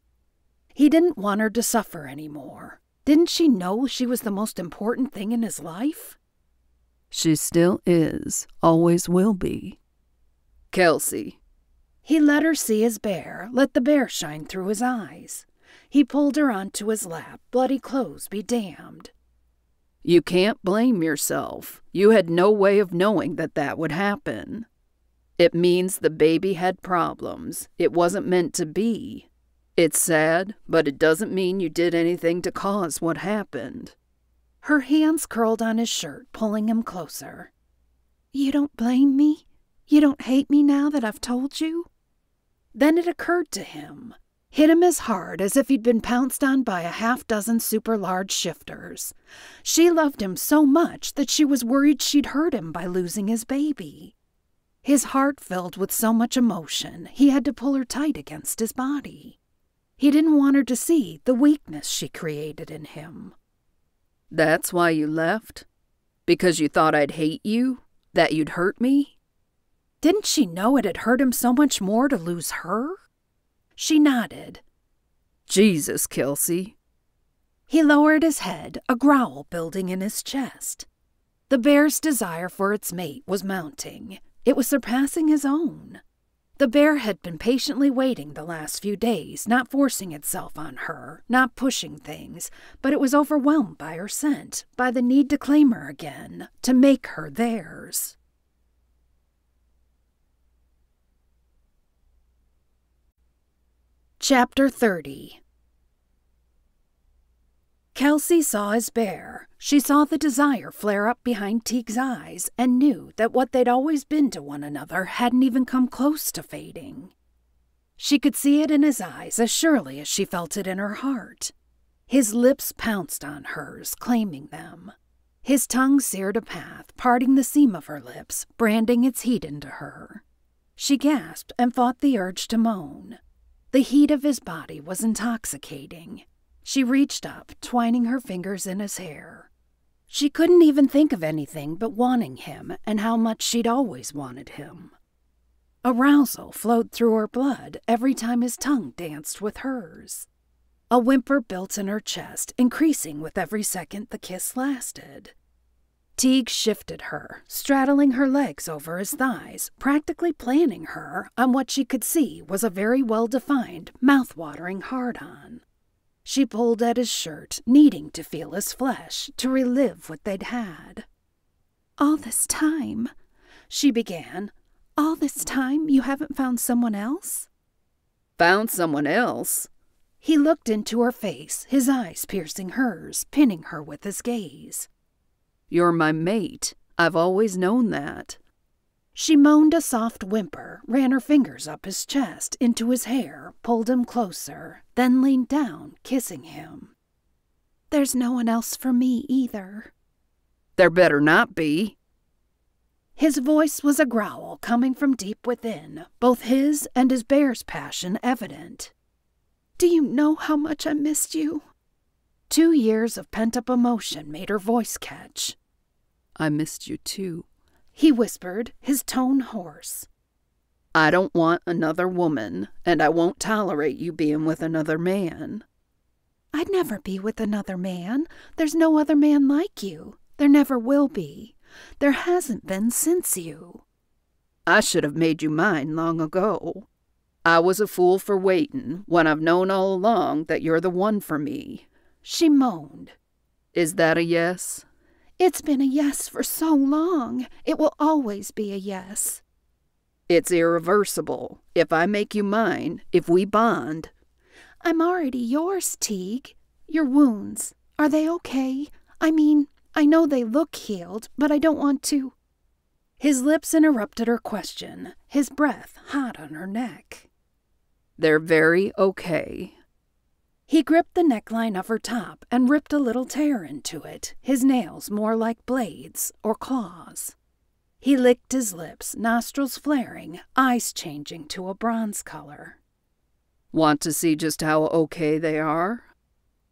He didn't want her to suffer anymore. Didn't she know she was the most important thing in his life? She still is, always will be. Kelsey. He let her see his bear, let the bear shine through his eyes. He pulled her onto his lap, bloody clothes be damned. You can't blame yourself. You had no way of knowing that would happen. It means the baby had problems. It wasn't meant to be. It's sad, but it doesn't mean you did anything to cause what happened. Her hands curled on his shirt, pulling him closer. You don't blame me? You don't hate me now that I've told you? Then it occurred to him. Hit him as hard as if he'd been pounced on by a half-dozen super-large shifters. She loved him so much that she was worried she'd hurt him by losing his baby. His heart filled with so much emotion, he had to pull her tight against his body. He didn't want her to see the weakness she created in him. That's why you left? Because you thought I'd hate you? That you'd hurt me? Didn't she know it had hurt him so much more to lose her? She nodded. Jesus, Kelsey. He lowered his head, a growl building in his chest. The bear's desire for its mate was mounting. It was surpassing his own. The bear had been patiently waiting the last few days, not forcing itself on her, not pushing things, but it was overwhelmed by her scent, by the need to claim her again, to make her theirs. Chapter 30. Kelsey saw his bear. She saw the desire flare up behind Teague's eyes and knew that what they'd always been to one another hadn't even come close to fading. She could see it in his eyes as surely as she felt it in her heart. His lips pounced on hers, claiming them. His tongue seared a path, parting the seam of her lips, branding its heat into her. She gasped and fought the urge to moan. The heat of his body was intoxicating. She reached up, twining her fingers in his hair. She couldn't even think of anything but wanting him and how much she'd always wanted him. Arousal flowed through her blood every time his tongue danced with hers. A whimper built in her chest, increasing with every second the kiss lasted. Teague shifted her, straddling her legs over his thighs, practically planning her on what she could see was a very well-defined, mouth-watering hard-on. She pulled at his shirt, needing to feel his flesh, to relive what they'd had. All this time, she began, all this time you haven't found someone else? Found someone else? He looked into her face, his eyes piercing hers, pinning her with his gaze. You're my mate. I've always known that. She moaned a soft whimper, ran her fingers up his chest, into his hair, pulled him closer, then leaned down, kissing him. There's no one else for me either. There better not be. His voice was a growl coming from deep within, both his and his bear's passion evident. Do you know how much I missed you? 2 years of pent-up emotion made her voice catch. I missed you too, he whispered, his tone hoarse. I don't want another woman, and I won't tolerate you being with another man. I'd never be with another man. There's no other man like you. There never will be. There hasn't been since you. I should have made you mine long ago. I was a fool for waiting when I've known all along that you're the one for me. She moaned. Is that a yes? It's been a yes for so long. It will always be a yes. It's irreversible. If I make you mine, if we bond. I'm already yours, Teague. Your wounds, are they okay? I mean, I know they look healed, but I don't want to. His lips interrupted her question, his breath hot on her neck. They're very okay. He gripped the neckline of her top and ripped a little tear into it, his nails more like blades or claws. He licked his lips, nostrils flaring, eyes changing to a bronze color. Want to see just how okay they are?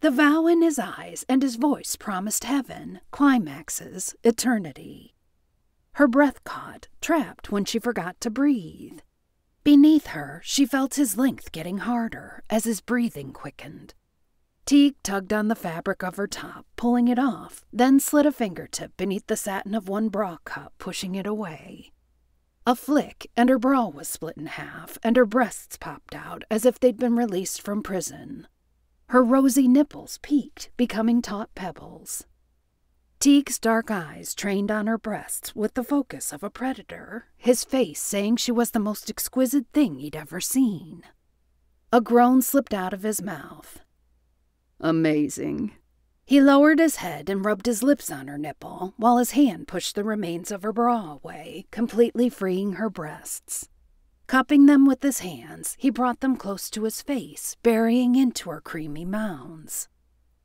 The vow in his eyes and his voice promised heaven, climaxes, eternity. Her breath caught, trapped when she forgot to breathe. Beneath her, she felt his length getting harder as his breathing quickened. Teague tugged on the fabric of her top, pulling it off, then slid a fingertip beneath the satin of one bra cup, pushing it away. A flick, and her bra was split in half, and her breasts popped out as if they'd been released from prison. Her rosy nipples peaked, becoming taut pebbles. Teague's dark eyes trained on her breasts with the focus of a predator, his face saying she was the most exquisite thing he'd ever seen. A groan slipped out of his mouth. Amazing. He lowered his head and rubbed his lips on her nipple, while his hand pushed the remains of her bra away, completely freeing her breasts. Cupping them with his hands, he brought them close to his face, burying into her creamy mounds.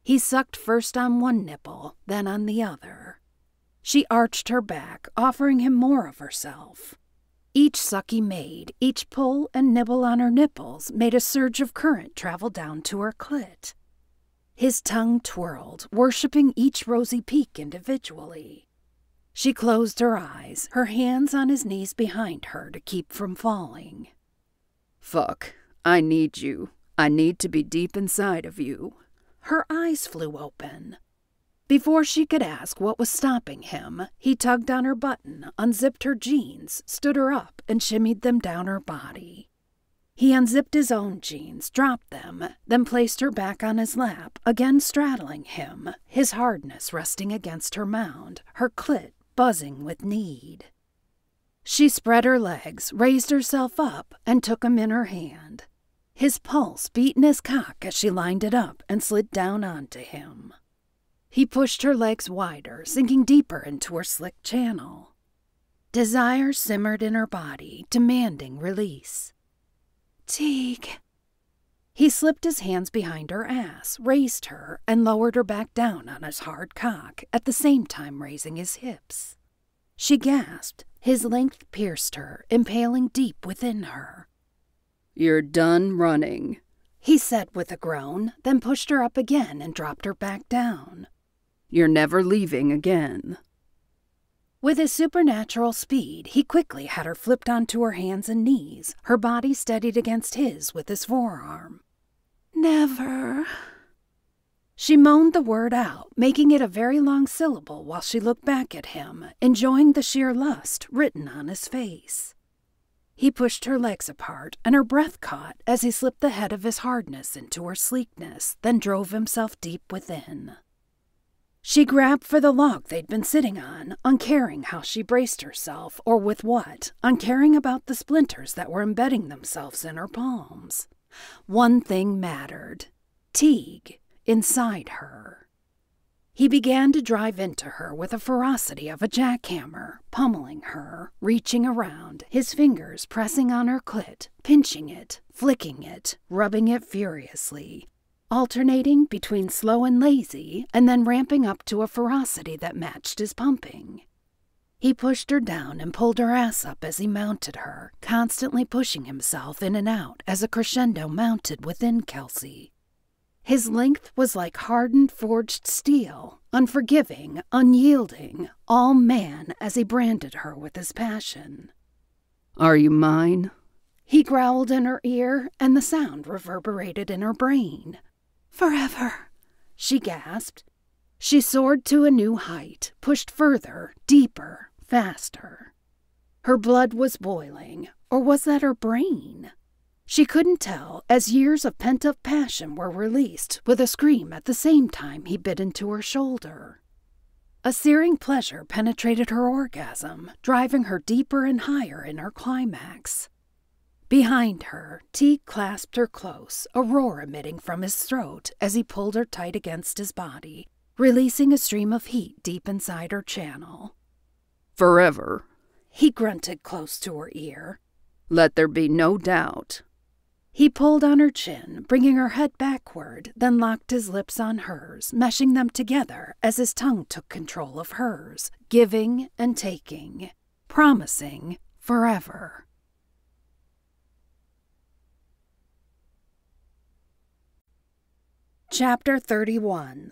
He sucked first on one nipple, then on the other. She arched her back, offering him more of herself. Each suck he made, each pull and nibble on her nipples made a surge of current travel down to her clit. His tongue twirled, worshipping each rosy peak individually. She closed her eyes, her hands on his knees behind her to keep from falling. Fuck, I need you. I need to be deep inside of you. Her eyes flew open. Before she could ask what was stopping him, he tugged on her button, unzipped her jeans, stood her up, and shimmied them down her body. He unzipped his own jeans, dropped them, then placed her back on his lap, again straddling him, his hardness resting against her mound, her clit buzzing with need. She spread her legs, raised herself up, and took him in her hand. His pulse beat in his cock as she lined it up and slid down onto him. He pushed her legs wider, sinking deeper into her slick channel. Desire simmered in her body, demanding release. Teague. He slipped his hands behind her ass, raised her, and lowered her back down on his hard cock, at the same time raising his hips. She gasped. His length pierced her, impaling deep within her. You're done running, he said with a groan, then pushed her up again and dropped her back down. You're never leaving again. With his supernatural speed, he quickly had her flipped onto her hands and knees, her body steadied against his with his forearm. Never. She moaned the word out, making it a very long syllable while she looked back at him, enjoying the sheer lust written on his face. He pushed her legs apart, and her breath caught as he slipped the head of his hardness into her sleekness, then drove himself deep within. She grabbed for the log they'd been sitting on, uncaring how she braced herself or with what, uncaring about the splinters that were embedding themselves in her palms. One thing mattered. Teague, inside her. He began to drive into her with the ferocity of a jackhammer, pummeling her, reaching around, his fingers pressing on her clit, pinching it, flicking it, rubbing it furiously, alternating between slow and lazy, and then ramping up to a ferocity that matched his pumping. He pushed her down and pulled her ass up as he mounted her, constantly pushing himself in and out as a crescendo mounted within Kelsey. His length was like hardened forged steel, unforgiving, unyielding, all man as he branded her with his passion. Are you mine? He growled in her ear, and the sound reverberated in her brain. Forever, she gasped. She soared to a new height, pushed further, deeper, faster. Her blood was boiling, or was that her brain? She couldn't tell as years of pent-up passion were released with a scream at the same time he bit into her shoulder. A searing pleasure penetrated her orgasm, driving her deeper and higher in her climax. Behind her, Teague clasped her close, a roar emitting from his throat as he pulled her tight against his body, releasing a stream of heat deep inside her channel. Forever, he grunted close to her ear. Let there be no doubt. He pulled on her chin, bringing her head backward, then locked his lips on hers, meshing them together as his tongue took control of hers, giving and taking, promising forever. Chapter 31.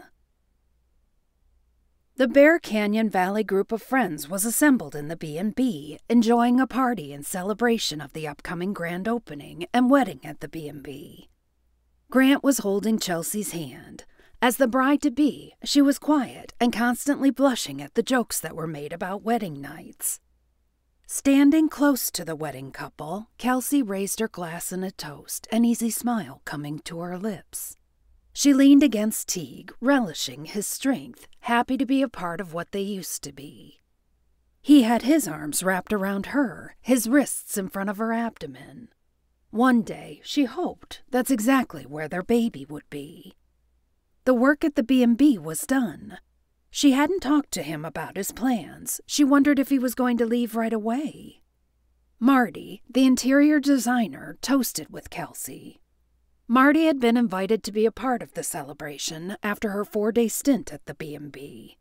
The Bear Canyon Valley group of friends was assembled in the B&B, enjoying a party in celebration of the upcoming grand opening and wedding at the B&B. Grant was holding Chelsea's hand. As the bride-to-be, she was quiet and constantly blushing at the jokes that were made about wedding nights. Standing close to the wedding couple, Kelsey raised her glass in a toast, an easy smile coming to her lips. She leaned against Teague, relishing his strength, happy to be a part of what they used to be. He had his arms wrapped around her, his wrists in front of her abdomen. One day, she hoped that's exactly where their baby would be. The work at the B&B was done. She hadn't talked to him about his plans. She wondered if he was going to leave right away. Marty, the interior designer, toasted with Kelsey. Marty had been invited to be a part of the celebration after her 4-day stint at the B&B.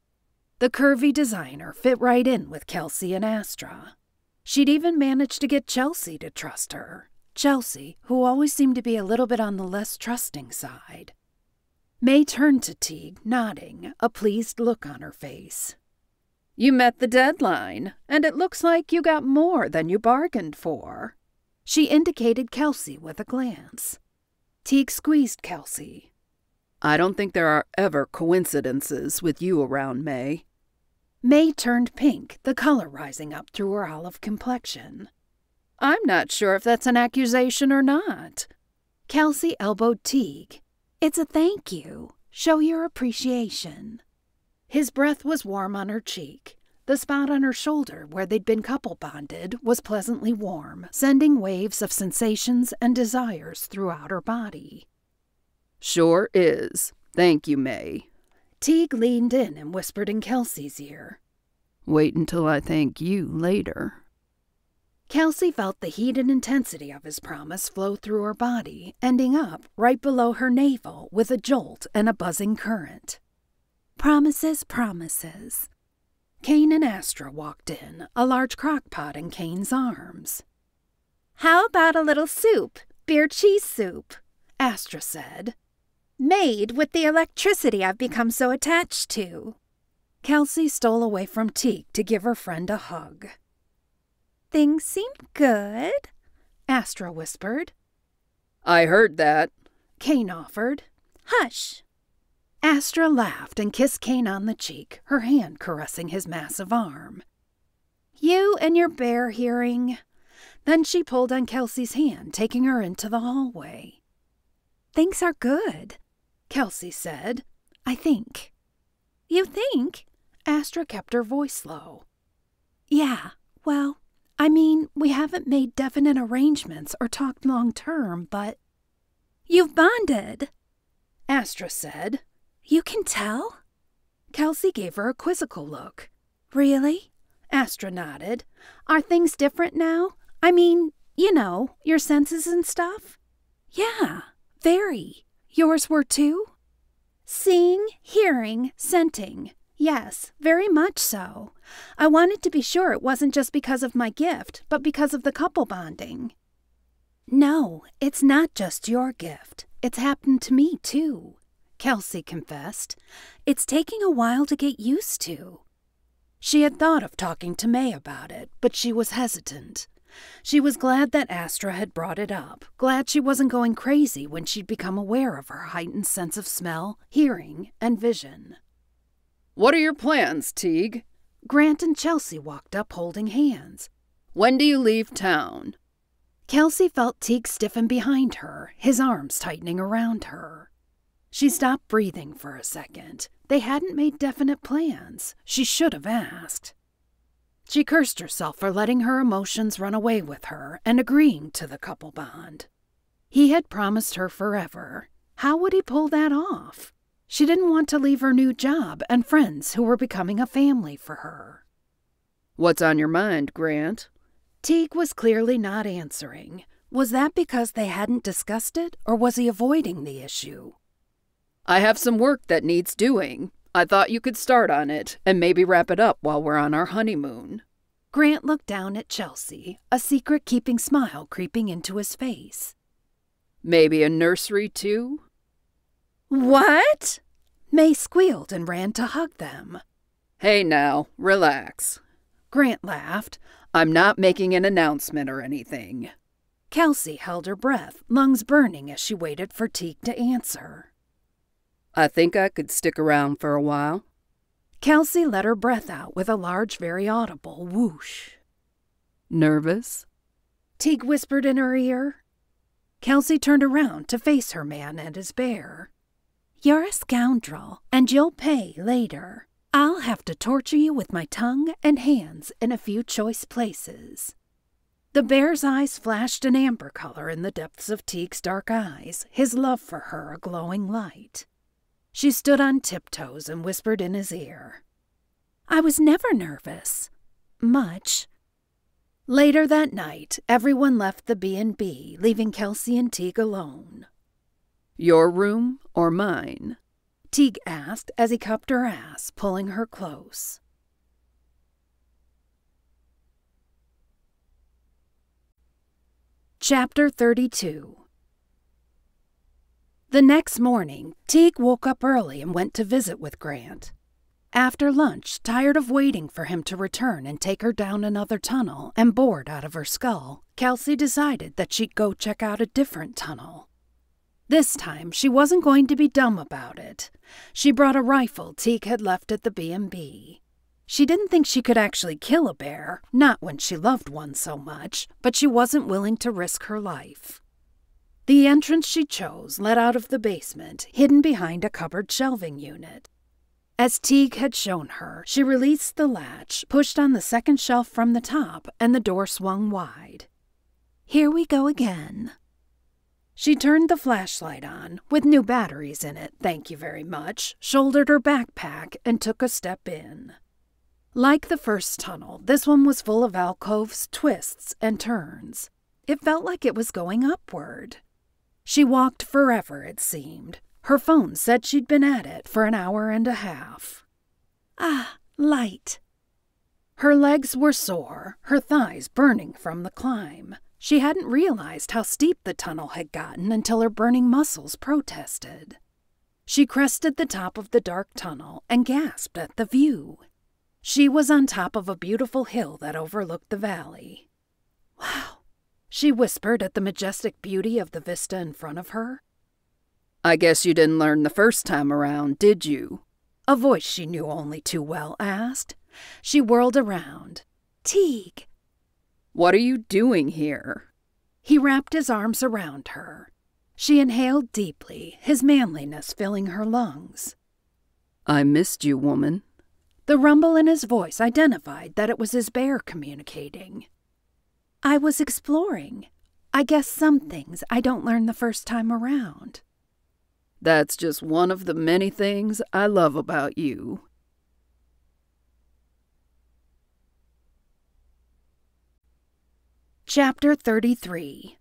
The curvy designer fit right in with Kelsey and Astra. She'd even managed to get Chelsea to trust her. Chelsea, who always seemed to be a little bit on the less trusting side. May turned to Teague, nodding, a pleased look on her face. "You met the deadline, and it looks like you got more than you bargained for." She indicated Kelsey with a glance. Teague squeezed Kelsey. "I don't think there are ever coincidences with you around, May." May turned pink, the color rising up through her olive complexion. "I'm not sure if that's an accusation or not." Kelsey elbowed Teague. "It's a thank you. Show your appreciation." His breath was warm on her cheek. The spot on her shoulder where they'd been couple bonded was pleasantly warm, sending waves of sensations and desires throughout her body. "Sure is. Thank you, May." Teague leaned in and whispered in Kelsey's ear. "Wait until I thank you later." Kelsey felt the heat and intensity of his promise flow through her body, ending up right below her navel with a jolt and a buzzing current. Promises, promises. Kane and Astra walked in, a large crock pot in Kane's arms. "How about a little soup, beer cheese soup?" Astra said. "Made with the electricity I've become so attached to." Kelsey stole away from Teague to give her friend a hug. "Things seem good," Astra whispered. "I heard that," Kane offered. "Hush." Astra laughed and kissed Kane on the cheek, her hand caressing his massive arm. "You and your bear hearing." Then she pulled on Kelsey's hand, taking her into the hallway. "Things are good," Kelsey said. "I think." "You think?" Astra kept her voice low. "Yeah, well, I mean, we haven't made definite arrangements or talked long-term, but—" "You've bonded," Astra said. "You can tell?" Kelsey gave her a quizzical look. "Really?" Astra nodded. "Are things different now? I mean, you know, your senses and stuff?" "Yeah, very. Yours were too?" "Seeing, hearing, scenting. Yes, very much so. I wanted to be sure it wasn't just because of my gift, but because of the couple bonding." "No, it's not just your gift. It's happened to me, too," Kelsey confessed. "It's taking a while to get used to." She had thought of talking to May about it, but she was hesitant. She was glad that Astra had brought it up, glad she wasn't going crazy when she'd become aware of her heightened sense of smell, hearing, and vision. "What are your plans, Teague?" Grant and Chelsea walked up holding hands. "When do you leave town?" Kelsey felt Teague stiffen behind her, his arms tightening around her. She stopped breathing for a second. They hadn't made definite plans. She should have asked. She cursed herself for letting her emotions run away with her and agreeing to the couple bond. He had promised her forever. How would he pull that off? She didn't want to leave her new job and friends who were becoming a family for her. "What's on your mind, Grant?" Teague was clearly not answering. Was that because they hadn't discussed it, or was he avoiding the issue? "I have some work that needs doing. I thought you could start on it and maybe wrap it up while we're on our honeymoon." Grant looked down at Chelsea, a secret-keeping smile creeping into his face. Maybe a nursery, too? What? May squealed and ran to hug them. Hey now, relax. Grant laughed. I'm not making an announcement or anything. Kelsey held her breath, lungs burning as she waited for Teague to answer. I think I could stick around for a while. Kelsey let her breath out with a large, very audible whoosh. Nervous? Teague whispered in her ear. Kelsey turned around to face her man and his bear. You're a scoundrel, and you'll pay later. I'll have to torture you with my tongue and hands in a few choice places. The bear's eyes flashed an amber color in the depths of Teague's dark eyes, his love for her a glowing light. She stood on tiptoes and whispered in his ear. I was never nervous. Much. Later that night, everyone left the B&B, leaving Kelsey and Teague alone. Your room or mine? Teague asked as he cupped her ass, pulling her close. Chapter 32. The next morning, Teague woke up early and went to visit with Grant. After lunch, tired of waiting for him to return and take her down another tunnel and bored out of her skull, Kelsey decided that she'd go check out a different tunnel. This time, she wasn't going to be dumb about it. She brought a rifle Teague had left at the B&B. She didn't think she could actually kill a bear, not when she loved one so much, but she wasn't willing to risk her life. The entrance she chose led out of the basement, hidden behind a cupboard shelving unit. As Teague had shown her, she released the latch, pushed on the second shelf from the top, and the door swung wide. Here we go again. She turned the flashlight on, with new batteries in it, thank you very much, shouldered her backpack, and took a step in. Like the first tunnel, this one was full of alcoves, twists, and turns. It felt like it was going upward. She walked forever, it seemed. Her phone said she'd been at it for an hour and a half. Ah, light. Her legs were sore, her thighs burning from the climb. She hadn't realized how steep the tunnel had gotten until her burning muscles protested. She crested the top of the dark tunnel and gasped at the view. She was on top of a beautiful hill that overlooked the valley. Wow, she whispered at the majestic beauty of the vista in front of her. I guess you didn't learn the first time around, did you? A voice she knew only too well asked. She whirled around. Teague. What are you doing here? He wrapped his arms around her. She inhaled deeply, his manliness filling her lungs. I missed you, woman. The rumble in his voice identified that it was his bear communicating. I was exploring. I guess some things I don't learn the first time around. That's just one of the many things I love about you. Chapter 33.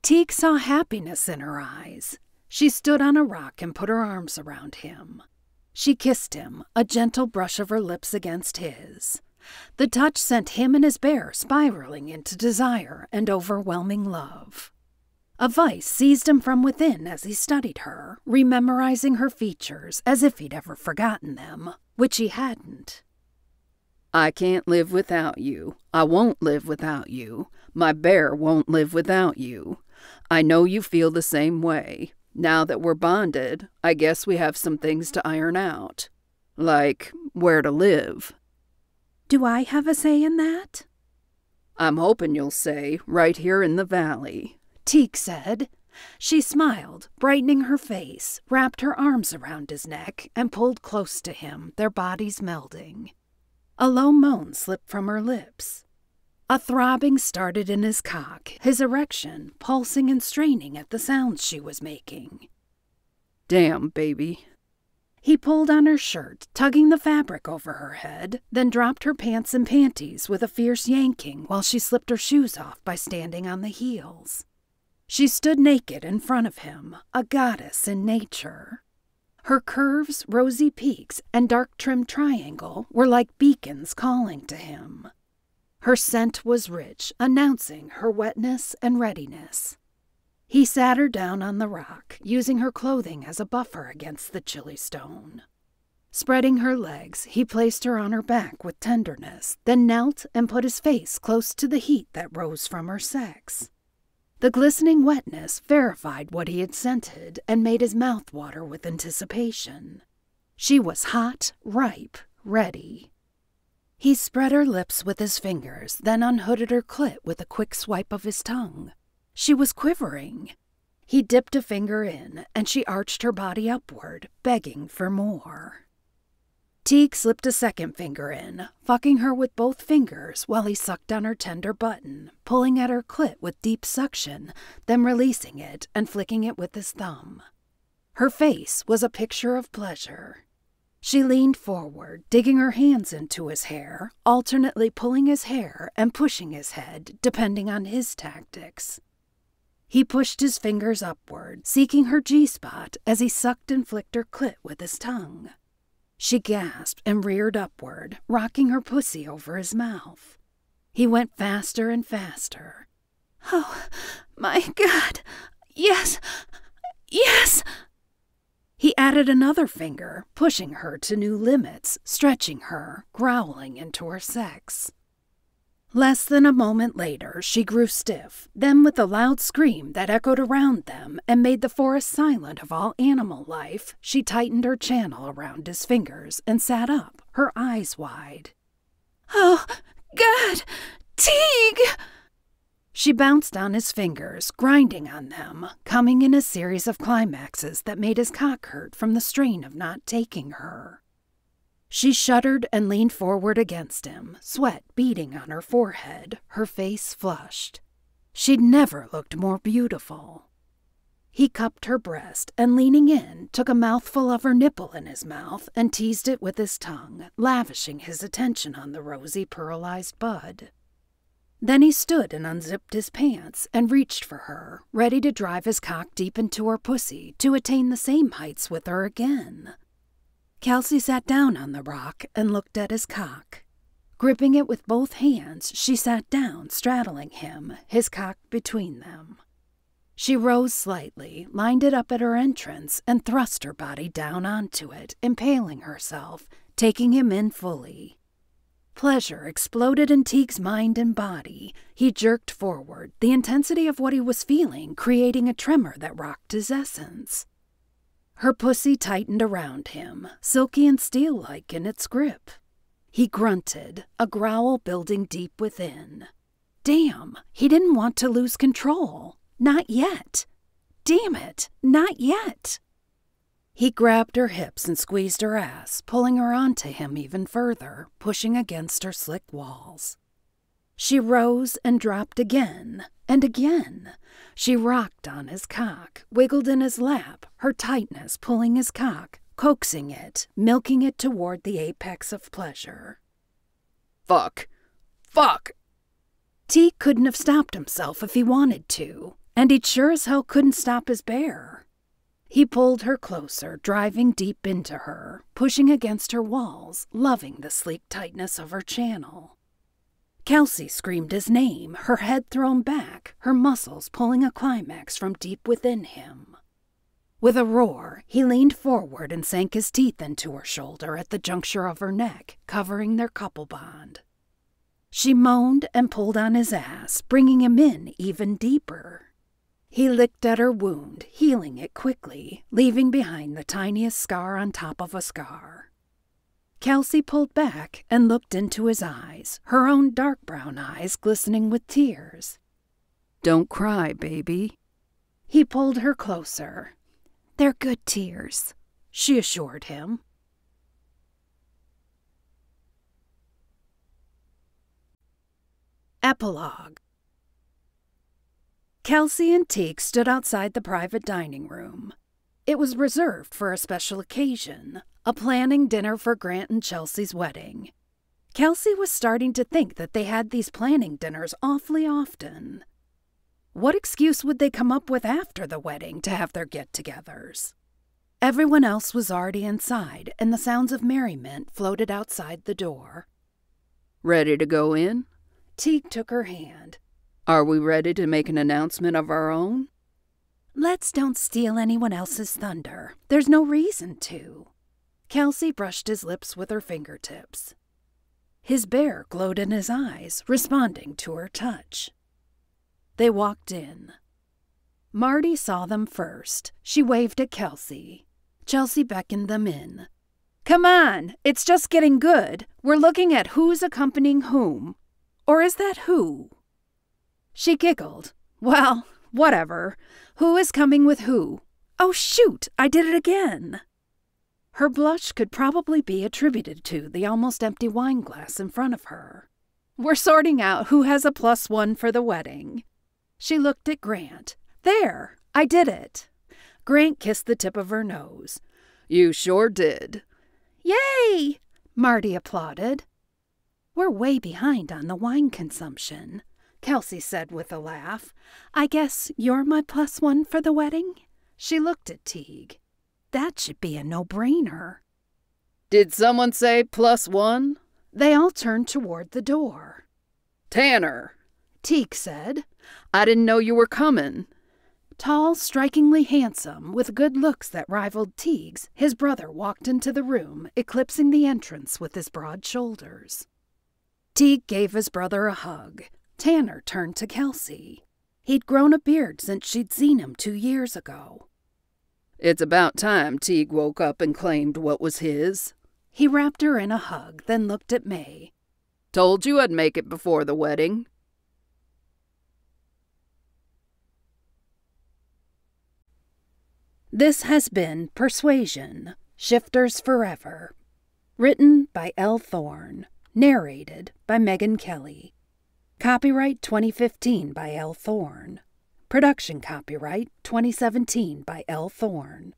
Teague saw happiness in her eyes. She stood on a rock and put her arms around him. She kissed him, a gentle brush of her lips against his. The touch sent him and his bear spiraling into desire and overwhelming love. A vice seized him from within as he studied her, rememorizing her features as if he'd ever forgotten them, which he hadn't. I can't live without you. I won't live without you. My bear won't live without you. I know you feel the same way. Now that we're bonded, I guess we have some things to iron out. Like where to live. Do I have a say in that? I'm hoping you'll say right here in the valley, Teague said. She smiled, brightening her face, wrapped her arms around his neck, and pulled close to him, their bodies melding. A low moan slipped from her lips. A throbbing started in his cock, his erection pulsing and straining at the sounds she was making. Damn, baby. He pulled on her shirt, tugging the fabric over her head, then dropped her pants and panties with a fierce yanking while she slipped her shoes off by standing on the heels. She stood naked in front of him, a goddess in nature. Her curves, rosy peaks, and dark-trimmed triangle were like beacons calling to him. Her scent was rich, announcing her wetness and readiness. He sat her down on the rock, using her clothing as a buffer against the chilly stone. Spreading her legs, he placed her on her back with tenderness, then knelt and put his face close to the heat that rose from her sex. The glistening wetness verified what he had scented and made his mouth water with anticipation. She was hot, ripe, ready. He spread her lips with his fingers, then unhooded her clit with a quick swipe of his tongue. She was quivering. He dipped a finger in, and she arched her body upward, begging for more. Teague slipped a second finger in, fucking her with both fingers while he sucked on her tender button, pulling at her clit with deep suction, then releasing it and flicking it with his thumb. Her face was a picture of pleasure. She leaned forward, digging her hands into his hair, alternately pulling his hair and pushing his head, depending on his tactics. He pushed his fingers upward, seeking her G-spot as he sucked and flicked her clit with his tongue. She gasped and reared upward, rocking her pussy over his mouth. He went faster and faster. "Oh, my God! Yes! Yes!" He added another finger, pushing her to new limits, stretching her, growling into her sex. Less than a moment later, she grew stiff, then with a loud scream that echoed around them and made the forest silent of all animal life, she tightened her channel around his fingers and sat up, her eyes wide. "Oh, God! Teague!" She bounced on his fingers, grinding on them, coming in a series of climaxes that made his cock hurt from the strain of not taking her. She shuddered and leaned forward against him, sweat beading on her forehead, her face flushed. She'd never looked more beautiful. He cupped her breast and, leaning in, took a mouthful of her nipple in his mouth and teased it with his tongue, lavishing his attention on the rosy, pearlized bud. Then he stood and unzipped his pants and reached for her, ready to drive his cock deep into her pussy to attain the same heights with her again. Kelsey sat down on the rock and looked at his cock. Gripping it with both hands, she sat down, straddling him, his cock between them. She rose slightly, lined it up at her entrance, and thrust her body down onto it, impaling herself, taking him in fully. Pleasure exploded in Teague's mind and body. He jerked forward, the intensity of what he was feeling creating a tremor that rocked his essence. Her pussy tightened around him, silky and steel-like in its grip. He grunted, a growl building deep within. Damn, he didn't want to lose control. Not yet. Damn it, not yet. He grabbed her hips and squeezed her ass, pulling her onto him even further, pushing against her slick walls. She rose and dropped again, and again. She rocked on his cock, wiggled in his lap, her tightness pulling his cock, coaxing it, milking it toward the apex of pleasure. Fuck! Fuck! Teague couldn't have stopped himself if he wanted to, and he sure as hell couldn't stop his bear. He pulled her closer, driving deep into her, pushing against her walls, loving the sleek tightness of her channel. Kelsey screamed his name, her head thrown back, her muscles pulling a climax from deep within him. With a roar, he leaned forward and sank his teeth into her shoulder at the juncture of her neck, covering their couple bond. She moaned and pulled on his ass, bringing him in even deeper. He licked at her wound, healing it quickly, leaving behind the tiniest scar on top of a scar. Kelsey pulled back and looked into his eyes, her own dark brown eyes glistening with tears. "Don't cry, baby." He pulled her closer. "They're good tears," she assured him. Epilogue. Kelsey and Teague stood outside the private dining room. It was reserved for a special occasion, a planning dinner for Grant and Chelsea's wedding. Kelsey was starting to think that they had these planning dinners awfully often. What excuse would they come up with after the wedding to have their get-togethers? Everyone else was already inside, and the sounds of merriment floated outside the door. Ready to go in? Teague took her hand. Are we ready to make an announcement of our own? Let's don't steal anyone else's thunder. There's no reason to. Kelsey brushed his lips with her fingertips. His bear glowed in his eyes, responding to her touch. They walked in. Marty saw them first. She waved at Kelsey. Chelsea beckoned them in. Come on, it's just getting good. We're looking at who's accompanying whom. Or is that who? She giggled. Well, whatever. Who is coming with who? Oh, shoot, I did it again. Her blush could probably be attributed to the almost empty wine glass in front of her. We're sorting out who has a +1 for the wedding. She looked at Grant. There, I did it. Grant kissed the tip of her nose. You sure did. Yay! Marty applauded. We're way behind on the wine consumption, Kelsey said with a laugh. I guess you're my +1 for the wedding? She looked at Teague. That should be a no-brainer. Did someone say +1? They all turned toward the door. Tanner, Teague said. I didn't know you were coming. Tall, strikingly handsome, with good looks that rivaled Teague's, his brother walked into the room, eclipsing the entrance with his broad shoulders. Teague gave his brother a hug. Tanner turned to Kelsey. He'd grown a beard since she'd seen him 2 years ago. It's about time Teague woke up and claimed what was his. He wrapped her in a hug, then looked at May. Told you I'd make it before the wedding. This has been Persuasion, Shifters Forever. Written by Elle Thorne. Narrated by Megan Kelly. Copyright 2015 by Elle Thorne. Production copyright 2017 by Elle Thorne.